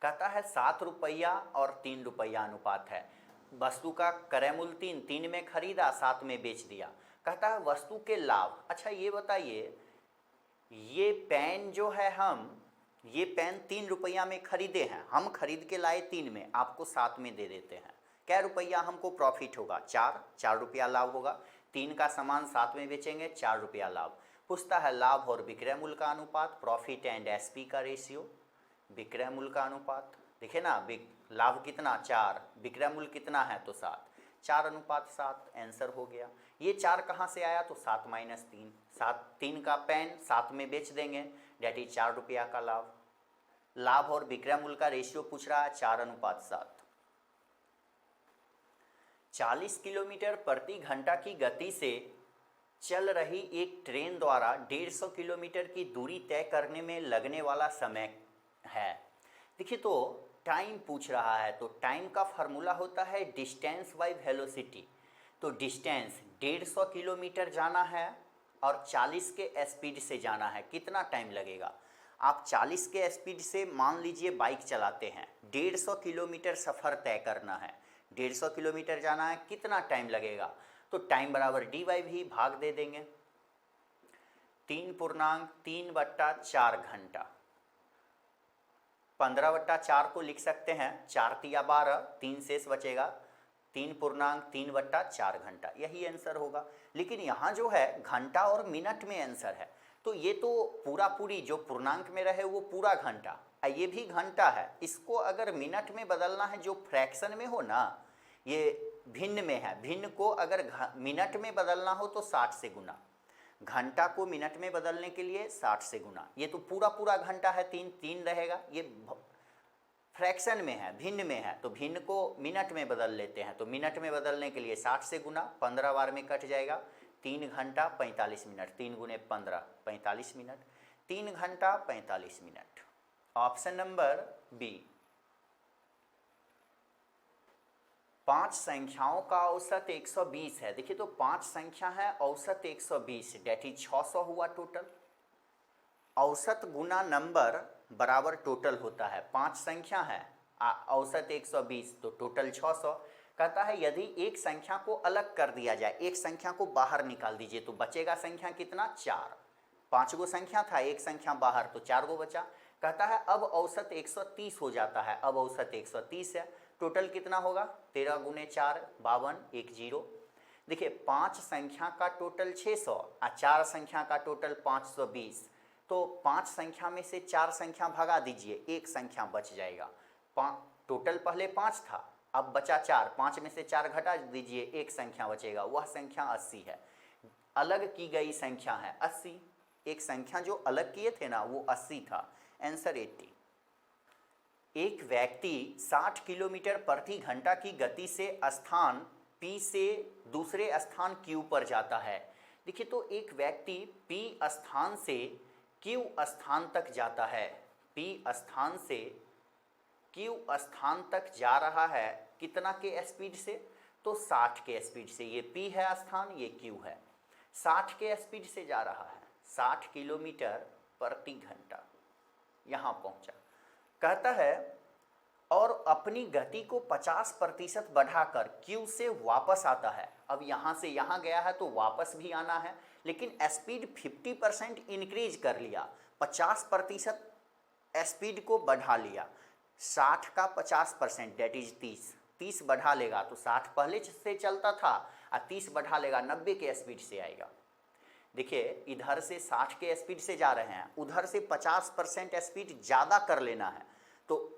कहता है 7 रुपया और 3 रुपया अनुपात है। वस्तु का क्रय मूल्य 3 में खरीदा, 7 में बेच दिया। कहता है वस्तु के लाभ। अच्छा ये बताइए, ये पेन जो है ये पेन 3 रुपया में खरीदे हैं, हम खरीद के लाए 3 में, आपको 7 में दे देते हैं। क्या रुपया हमको प्रॉफिट होगा? 4 रुपया लाभ होगा। 3 का सामान 7 में बेचेंगे, 4 रुपया लाभ। पूछता है लाभ और विक्रय मूल्य का अनुपात, प्रॉफिट एंड एसपी का रेशियो। विक्रय मूल्य का अनुपात देखिए ना, लाभ कितना 4, विक्रय मूल्य कितना है तो 7, 4:7 आंसर हो गया। ये 4 कहाँ से आया? तो 7 माइनस 3, 3 का पेन 7 में बेच देंगे, डेट इज 4 रुपया का लाभ। लाभ और विक्रय मूल्य का रेशियो पूछ रहा है, 4:7। 40 किलोमीटर प्रति घंटा की गति से चल रही एक ट्रेन द्वारा 150 किलोमीटर की दूरी तय करने में लगने वाला समय है। देखिए तो टाइम पूछ रहा है, तो टाइम का फार्मूला होता है डिस्टेंस बाय वेलोसिटी। तो डिस्टेंस 150 किलोमीटर जाना है और 40 के स्पीड से जाना है, कितना टाइम लगेगा? आप 40 के स्पीड से मान लीजिए बाइक चलाते हैं, 150 किलोमीटर सफ़र तय करना है, 150 किलोमीटर जाना है, कितना टाइम लगेगा? तो टाइम बराबर डी/वी भाग दे देंगे 3.3/4 घंटा। 15/4 को लिख सकते हैं, 4 तिया 12, 3 शेष बचेगा, 3.3/4 घंटा, यही आंसर होगा। लेकिन यहाँ जो है घंटा और मिनट में आंसर है, तो ये तो पूरी जो पूर्णांक में रहे वो पूरा घंटा, ये भी घंटा है, इसको अगर मिनट में बदलना है, जो फ्रैक्शन में हो ना, ये भिन्न में है, भिन्न को अगर मिनट में बदलना हो तो 60 से गुना, घंटा को मिनट में बदलने के लिए 60 से गुना। ये तो पूरा घंटा है, 3 रहेगा, ये फ्रैक्शन में है, भिन्न में है, तो भिन्न को मिनट में बदल लेते हैं। तो मिनट में बदलने के लिए 60 से गुना, 15 बार में कट जाएगा, 3 घंटा 45 मिनट, 3 गुने 15 45 मिनट, 3 घंटा 45 मिनट। Option number B. 5 संख्याओं का औसत 120 है। देखिए तो 5 संख्या है, औसत 120, डेट इज 600 हुआ टोटल। औसत गुना नंबर बराबर टोटल होता है। 5 संख्या है, औसत 120, तो टोटल 600। कहता है यदि एक संख्या को अलग कर दिया जाए, एक संख्या को बाहर निकाल दीजिए, तो बचेगा संख्या कितना? 4। 5 गो संख्या था, एक संख्या बाहर, तो 4 गो बचा। कहता है अब औसत 130 हो जाता है, अब औसत 130 है, टोटल कितना होगा? 13 गुने 4 52 10। देखिए 5 संख्या का टोटल 600 और 4 संख्या का टोटल 520, तो 5 संख्या में से 4 संख्या भगा दीजिए, एक संख्या बच जाएगा। टोटल पहले 5 था, अब बचा 4, 5 में से 4 घटा दीजिए, एक संख्या बचेगा, वह संख्या 80 है। अलग की गई संख्या है 80, एक संख्या जो अलग किए थे ना वो 80 था, आंसर 80। एक व्यक्ति 60 किलोमीटर प्रति घंटा की गति से स्थान P से दूसरे स्थान Q पर जाता है। देखिए तो एक व्यक्ति P स्थान से Q स्थान तक जाता है, P स्थान से Q स्थान तक जा रहा है, कितना के स्पीड से? तो 60 के स्पीड से। ये P है स्थान, ये Q है, 60 के स्पीड से जा रहा है, 60 किलोमीटर प्रति घंटा, यहाँ पहुँचा। कहता है और अपनी गति को 50% बढ़ाकर Q से वापस आता है। अब यहाँ से यहाँ गया है तो वापस भी आना है, लेकिन स्पीड 50% इंक्रीज कर लिया, 50% स्पीड को बढ़ा लिया। 60 का 50% डेट इज 30 बढ़ा लेगा तो 60 पहले से चलता था और 30 बढ़ा लेगा 90 के स्पीड से आएगा। देखिए इधर से 60 के स्पीड से जा रहे हैं, उधर से 50% स्पीड ज़्यादा कर लेना है, तो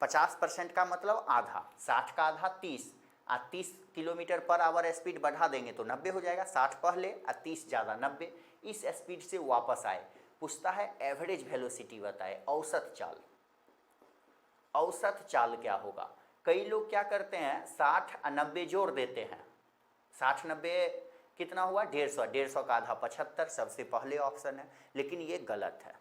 50% का मतलब आधा, 60 का आधा 30, और 30 किलोमीटर पर आवर स्पीड बढ़ा देंगे तो 90 हो जाएगा, 60 पहले और 30 ज़्यादा 90, इस स्पीड से वापस आए। पूछता है एवरेज वेलोसिटी बताए, औसत चाल। औसत चाल क्या होगा? कई लोग क्या करते हैं 60 और 90 जोड़ देते हैं, 60 90 कितना हुआ? 150, 150 का आधा 75, सबसे पहले ऑप्शन है, लेकिन ये गलत है,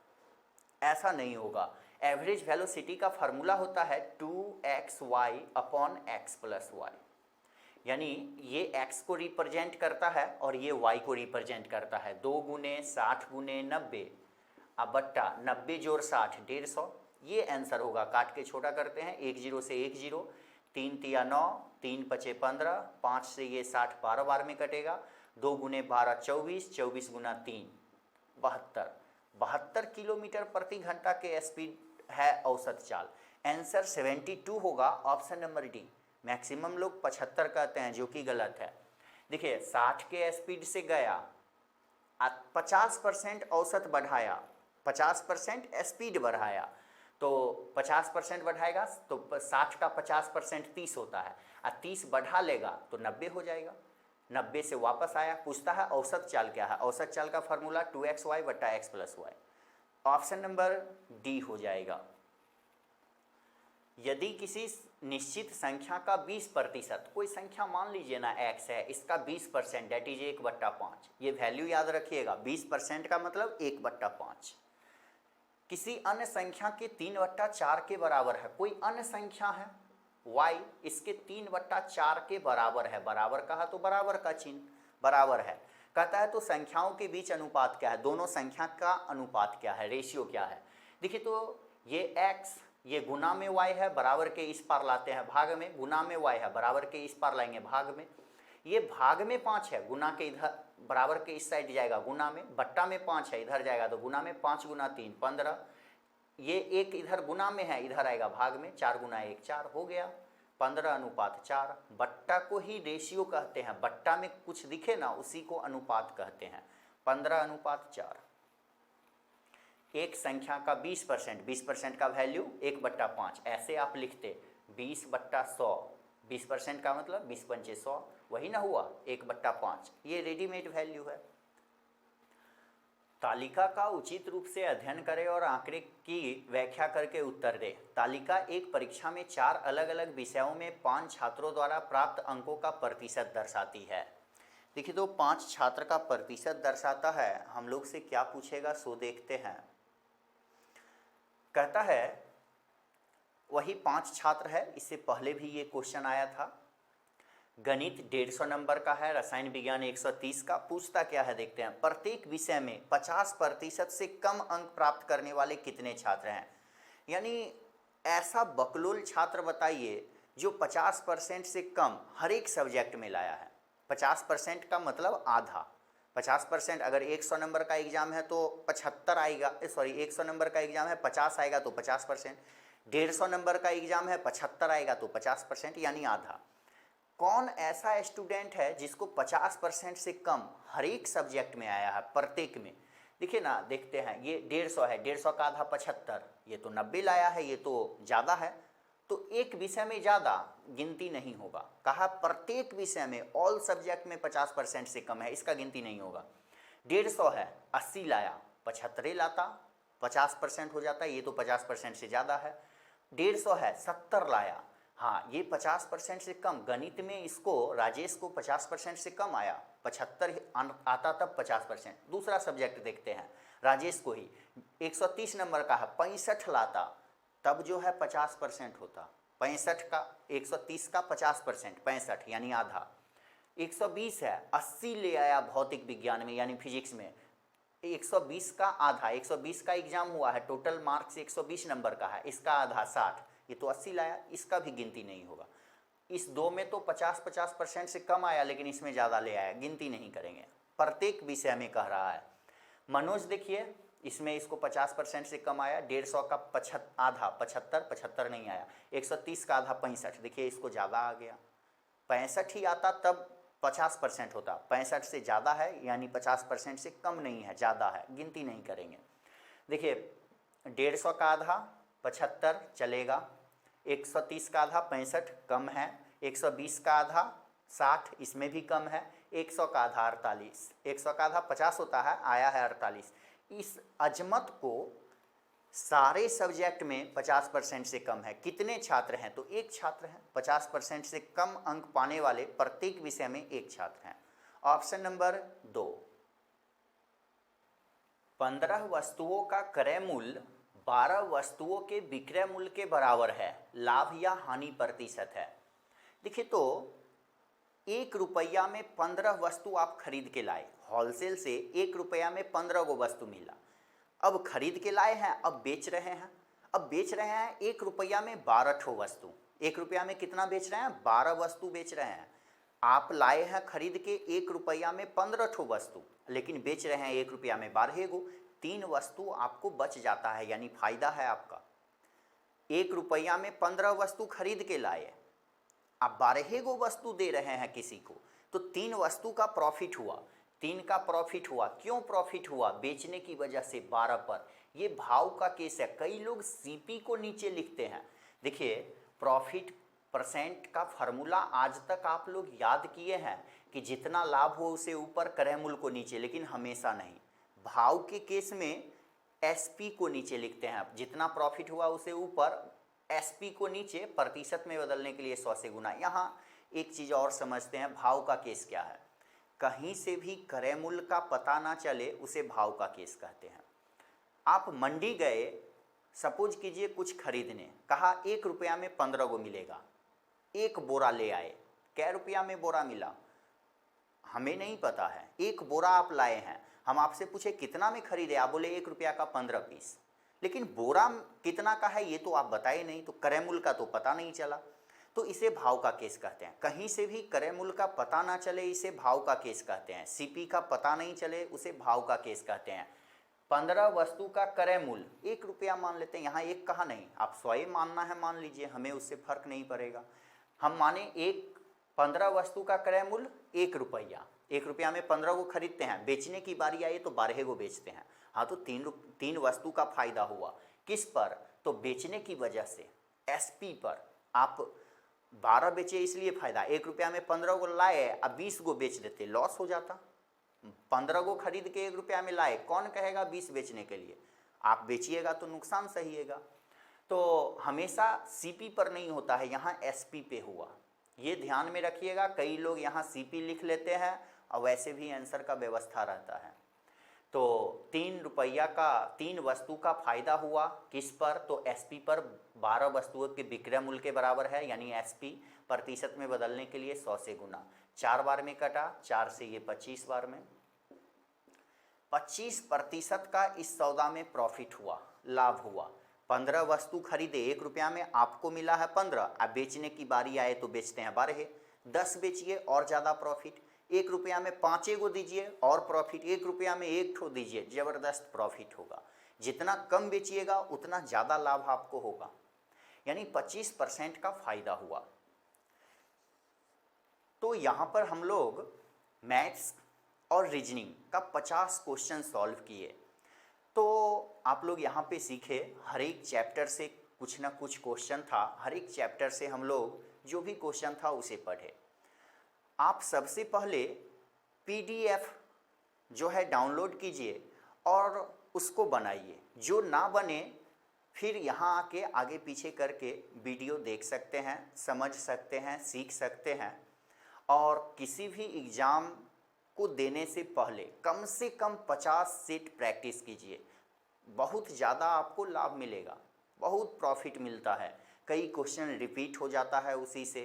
ऐसा नहीं होगा। एवरेज वेलोसिटी का फार्मूला होता है 2xy upon x plus Y, यानी ये x को रिप्रेजेंट करता है और ये y को रिप्रेजेंट करता है। 2 गुने 60 गुने 90 अब बट्टा 90 जोड़ 60 150, ये आंसर होगा। काट के छोटा करते हैं, 10 से 10, 3 तिया 9, 3 पचे 15, 5 से ये 60 12 बार में कटेगा, 2 गुने 12 24, 24 गुना 3 72, 72 किलोमीटर प्रति घंटा के स्पीड है औसत चाल। आंसर 72 होगा, ऑप्शन नंबर डी। मैक्सिमम लोग 75 कहते हैं, जो कि गलत है। देखिए 60 के स्पीड से गया, 50% औसत बढ़ाया, 50% स्पीड बढ़ाया, तो 50% बढ़ाएगा तो 60 का 50% 30 होता है, और 30 बढ़ा लेगा तो 90 हो जाएगा। 90 से वापस आया, पूछता है औसत चाल क्या है। औसत चाल का फॉर्मूला 2xy बटा x plus Y, option number D हो जाएगा। यदि किसी निश्चित संख्या का 20%, कोई संख्या मान लीजिए ना x है, इसका 20% डेट इज 1/5, ये वैल्यू याद रखिएगा, 20% का मतलब 1/5। किसी अन्य संख्या के 3/4 के बराबर है, कोई अन्य संख्या है y, इसके 3/4 के बराबर है, बराबर कहा तो बराबर का चिन्ह बराबर है। कहता है तो संख्याओं के बीच अनुपात क्या है, दोनों संख्या का अनुपात क्या है, रेशियो क्या है। देखिए तो ये x, ये गुना में y है, बराबर के इस पार लाते हैं भाग में, गुना में y है, बराबर के इस पार लाएंगे भाग में। ये भाग में 5 है, गुना के इधर बराबर के इस साइड जाएगा गुना में, बट्टा में 5 है, इधर जाएगा तो गुना में, 5 गुना 3 15, ये एक इधर गुना में है, इधर आएगा भाग में, 4 गुना 1 4 हो गया, 15:4। बट्टा को ही रेशियो कहते हैं, बट्टा में कुछ दिखे ना उसी को अनुपात कहते हैं, 15:4। एक संख्या का 20%, 20% का वैल्यू 1/5, ऐसे आप लिखते 20/100, 20% का मतलब 20 पंचे 100, वही ना हुआ 1/5, ये रेडीमेड वैल्यू है। तालिका का उचित रूप से अध्ययन करें और आंकड़े की व्याख्या करके उत्तर दें। तालिका एक परीक्षा में 4 अलग अलग विषयों में 5 छात्रों द्वारा प्राप्त अंकों का प्रतिशत दर्शाती है। देखिए तो 5 छात्र का प्रतिशत दर्शाता है, हम लोग से क्या पूछेगा सो देखते हैं। कहता है वही 5 छात्र है, इससे पहले भी ये क्वेश्चन आया था। गणित 150 नंबर का है, रसायन विज्ञान 130 का। पूछता क्या है देखते हैं, प्रत्येक विषय में 50% से कम अंक प्राप्त करने वाले कितने छात्र हैं। यानी ऐसा बकलोल छात्र बताइए जो 50% से कम हर एक सब्जेक्ट में लाया है। 50% का मतलब आधा, 50% अगर 100 नंबर का एग्जाम है तो 75 आएगा, सॉरी 100 नंबर का एग्जाम है 50 आएगा तो 50%, 150 नंबर का एग्जाम है 75 आएगा तो 50%, यानी आधा। कौन ऐसा स्टूडेंट है जिसको 50% से कम हर एक सब्जेक्ट में आया है, प्रत्येक में। देखिए ना, देखते हैं, ये 150 है, 150 का आधा 75, ये तो 90 लाया है, ये तो ज़्यादा है, तो एक विषय में ज़्यादा गिनती नहीं होगा। कहा प्रत्येक विषय में, ऑल सब्जेक्ट में 50% से कम है, इसका गिनती नहीं होगा। 150 है, 80 लाया, 75 लाता 50% हो जाता है, ये तो 50% से ज़्यादा है। 150 है, 70 लाया, हाँ ये 50% से कम। गणित में इसको, राजेश को 50% से कम आया, 75 आता तब 50%। दूसरा सब्जेक्ट देखते हैं, राजेश को ही 130 नंबर का है, 65 लाता तब जो है 50% होता। 65 का 130 का 50%, 65 यानी आधा। 120 है, 80 ले आया भौतिक विज्ञान में यानी फिजिक्स में, 120 का आधा, 120 का एग्जाम हुआ है, टोटल मार्क्स 120 नंबर का है, इसका आधा 60, ये तो 80 लाया, इसका भी गिनती नहीं होगा। इस दो में तो 50% से कम आया, लेकिन इसमें ज़्यादा ले आया, गिनती नहीं करेंगे। प्रत्येक विषय में कह रहा है। मनोज देखिए, इसमें इसको 50% से कम आया, 150 का आधा 75 नहीं आया, 130 का आधा 65, देखिए इसको ज़्यादा आ गया। 65 ही आता तब 50% होता, 65 से ज़्यादा है यानी 50% से कम नहीं है, ज़्यादा है, गिनती नहीं करेंगे। देखिए 150 का आधा 75 चलेगा, 130 का आधा 65 कम है, 120 का आधा 60 इसमें भी कम है, 100 का आधा 48, 100 का आधा 50 होता है, आया है 48। इस अजमत को सारे सब्जेक्ट में 50% से कम है। कितने छात्र हैं, तो एक छात्र हैं। 50% से कम अंक पाने वाले प्रत्येक विषय में एक छात्र हैं। Option number 2। 15 वस्तुओं का क्रय मूल्य 12 वस्तुओं के विक्रय मूल्य के बराबर है, लाभ या हानि प्रतिशत है। देखिए तो 1 रुपया में 15 वस्तु आप खरीद के लाए, होलसेल से 1 रुपया में 15 गो वस्तु मिला। अब खरीद के लाए हैं, अब बेच रहे हैं। अब बेच रहे हैं 1 रुपया में 12 ठो वस्तु। 1 रुपया में कितना बेच रहे हैं, 12 वस्तु बेच रहे हैं। आप लाए हैं खरीद के 1 रुपया में 15 ठो वस्तु, लेकिन बेच रहे हैं 1 रुपया में 12 गो, 3 वस्तु आपको बच जाता है, यानी फायदा है आपका। 1 रुपया में 15 वस्तु खरीद के लाए, आप 12 गो वस्तु दे रहे हैं किसी को, तो 3 वस्तु का प्रॉफिट हुआ, 3 का प्रॉफिट हुआ। क्यों प्रॉफिट हुआ? बेचने की वजह से 12 पर। ये भाव का केस है। कई लोग सीपी को नीचे लिखते हैं। देखिए, प्रॉफिट परसेंट का फार्मूला आज तक आप लोग याद किए हैं कि जितना लाभ हो उसे ऊपर, क्रय मूल्य को नीचे, लेकिन हमेशा नहीं। भाव के केस में एसपी को नीचे लिखते हैं। जितना प्रॉफिट हुआ उसे ऊपर, एसपी को नीचे, प्रतिशत में बदलने के लिए 100 से गुना। यहाँ एक चीज़ और समझते हैं, भाव का केस क्या है। कहीं से भी क्रय मूल्य का पता ना चले उसे भाव का केस कहते हैं। आप मंडी गए, सपोज कीजिए कुछ खरीदने, कहा 1 रुपया में 15 गो मिलेगा, 1 बोरा ले आए। कै रुपया में बोरा मिला हमें नहीं पता है, 1 बोरा आप लाए हैं। हम आपसे पूछे कितना में खरीदे, आप बोले 1 रुपया का 15 पीस, लेकिन बोरा कितना का है ये तो आप बताए नहीं, तो क्रय मूल्य का तो पता नहीं चला, तो इसे भाव का केस कहते हैं। कहीं से भी क्रय मूल्य का पता ना चले इसे भाव का केस कहते हैं। सीपी का पता नहीं चले उसे भाव का केस कहते हैं। 15 वस्तु का क्रय मूल्य 1 रुपया मान लेते हैं, यहाँ 1 कहा नहीं, आप 100 मानना है मान लीजिए, हमें उससे फर्क नहीं पड़ेगा। हम माने 15 वस्तु का क्रय मूल्य 1 रुपया, 1 रुपया में 15 को खरीदते हैं, बेचने की बारी आई तो 12 को बेचते हैं। हाँ, तो 3 वस्तु का फायदा हुआ। किस पर? तो बेचने की वजह से एसपी पर। आप 12 बेचे इसलिए फायदा, 1 रुपया में 15 को लाए, अब 20 को बेच देते, लॉस हो जाता। 15 को खरीद के 1 रुपया में लाए, कौन कहेगा 20 बेचने के लिए? आप बेचिएगा तो नुकसान सहिएगा। तो हमेशा सीपी पर नहीं होता है, यहाँ एसपी पे हुआ, ये ध्यान में रखिएगा। कई लोग यहाँ सीपी लिख लेते हैं और वैसे भी आंसर का व्यवस्था रहता है। तो 3 रुपया का 3 वस्तु का फायदा हुआ, किस पर? तो एसपी पर। 12 वस्तुओं के विक्रय मूल्य के बराबर है, यानी एसपी प्रतिशत में बदलने के लिए 100 से गुना। 4 बार में कटा, 4 से ये 25 बार में, 25% का इस सौदा में प्रॉफिट हुआ, लाभ हुआ। 15 वस्तु खरीदे 1 रुपया में, आपको मिला है 15, अब बेचने की बारी आए तो बेचते हैं 12, 10 बेचिए और ज़्यादा प्रॉफिट। 1 रुपया में 5 को दीजिए और प्रॉफिट, 1 रुपया में 1 ठो दीजिए, ज़बरदस्त प्रॉफिट होगा। जितना कम बेचिएगा उतना ज़्यादा लाभ आपको होगा, यानी 25% का फायदा हुआ। तो यहाँ पर हम लोग मैथ्स और रीजनिंग का 50 क्वेश्चन सॉल्व किए। तो आप लोग यहाँ पे सीखे, हर एक चैप्टर से कुछ ना कुछ क्वेश्चन था, हर एक चैप्टर से हम लोग जो भी क्वेश्चन था उसे पढ़े। आप सबसे पहले पीडीएफ जो है डाउनलोड कीजिए और उसको बनाइए। जो ना बने फिर यहाँ आके आगे पीछे करके वीडियो देख सकते हैं, समझ सकते हैं, सीख सकते हैं। और किसी भी एग्ज़ाम को देने से पहले कम से कम 50 सेट प्रैक्टिस कीजिए, बहुत ज़्यादा आपको लाभ मिलेगा, बहुत प्रॉफिट मिलता है। कई क्वेश्चन रिपीट हो जाता है उसी से,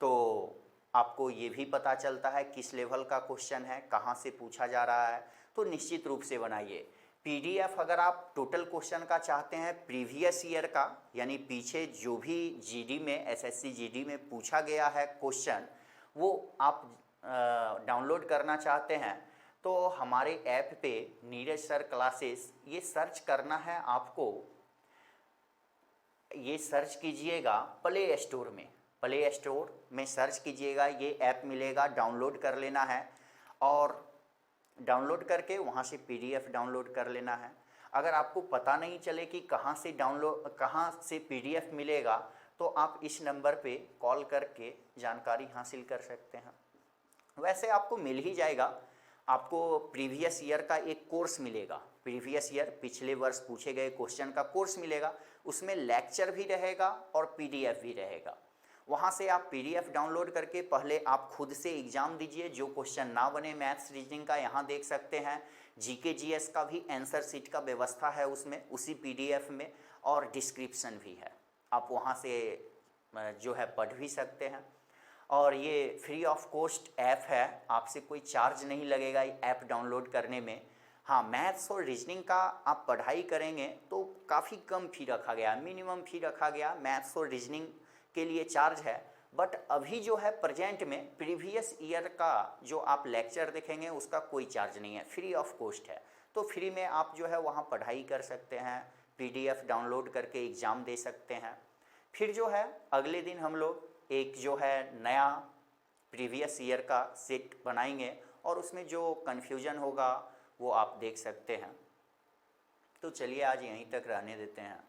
तो आपको ये भी पता चलता है किस लेवल का क्वेश्चन है, कहाँ से पूछा जा रहा है। तो निश्चित रूप से बनाइए पीडीएफ। अगर आप टोटल क्वेश्चन का चाहते हैं प्रीवियस ईयर का, यानी पीछे जो भी जीडी में, एसएससी जीडी में पूछा गया है क्वेश्चन, वो आप डाउनलोड करना चाहते हैं, तो हमारे ऐप पे नीरज सर क्लासेस ये सर्च करना है आपको। ये सर्च कीजिएगा प्ले स्टोर में, प्ले स्टोर में सर्च कीजिएगा, ये ऐप मिलेगा, डाउनलोड कर लेना है और डाउनलोड करके वहाँ से पीडीएफ डाउनलोड कर लेना है। अगर आपको पता नहीं चले कि कहाँ से पीडीएफ मिलेगा, तो आप इस नंबर पे कॉल करके जानकारी हासिल कर सकते हैं। वैसे आपको मिल ही जाएगा। आपको प्रीवियस ईयर का एक कोर्स मिलेगा, प्रीवियस ईयर पिछले वर्ष पूछे गए क्वेश्चन का कोर्स मिलेगा, उसमें लेक्चर भी रहेगा और पीडीएफ भी रहेगा। वहाँ से आप पीडीएफ डाउनलोड करके पहले आप खुद से एग्ज़ाम दीजिए। जो क्वेश्चन ना बने मैथ्स रीजनिंग का, यहाँ देख सकते हैं। जीके जीएस का भी आंसर शीट का व्यवस्था है उसमें, उसी पीडीएफ में, और डिस्क्रिप्शन भी है, आप वहाँ से जो है पढ़ भी सकते हैं। और ये फ्री ऑफ कॉस्ट ऐप है, आपसे कोई चार्ज नहीं लगेगा ऐप डाउनलोड करने में। हाँ, मैथ्स और रीजनिंग का आप पढ़ाई करेंगे तो काफ़ी कम फ़ी रखा गया, मिनिमम फ़ी रखा गया। मैथ्स और रीजनिंग के लिए चार्ज है बट अभी जो है प्रेजेंट में प्रीवियस ईयर का जो आप लेक्चर देखेंगे उसका कोई चार्ज नहीं है, फ्री ऑफ कॉस्ट है। तो फ्री में आप जो है वहाँ पढ़ाई कर सकते हैं, PDF डाउनलोड करके एग्ज़ाम दे सकते हैं। फिर जो है अगले दिन हम लोग एक जो है नया प्रीवियस ईयर का सेट बनाएंगे और उसमें जो कन्फ्यूज़न होगा वो आप देख सकते हैं। तो चलिए आज यहीं तक रहने देते हैं।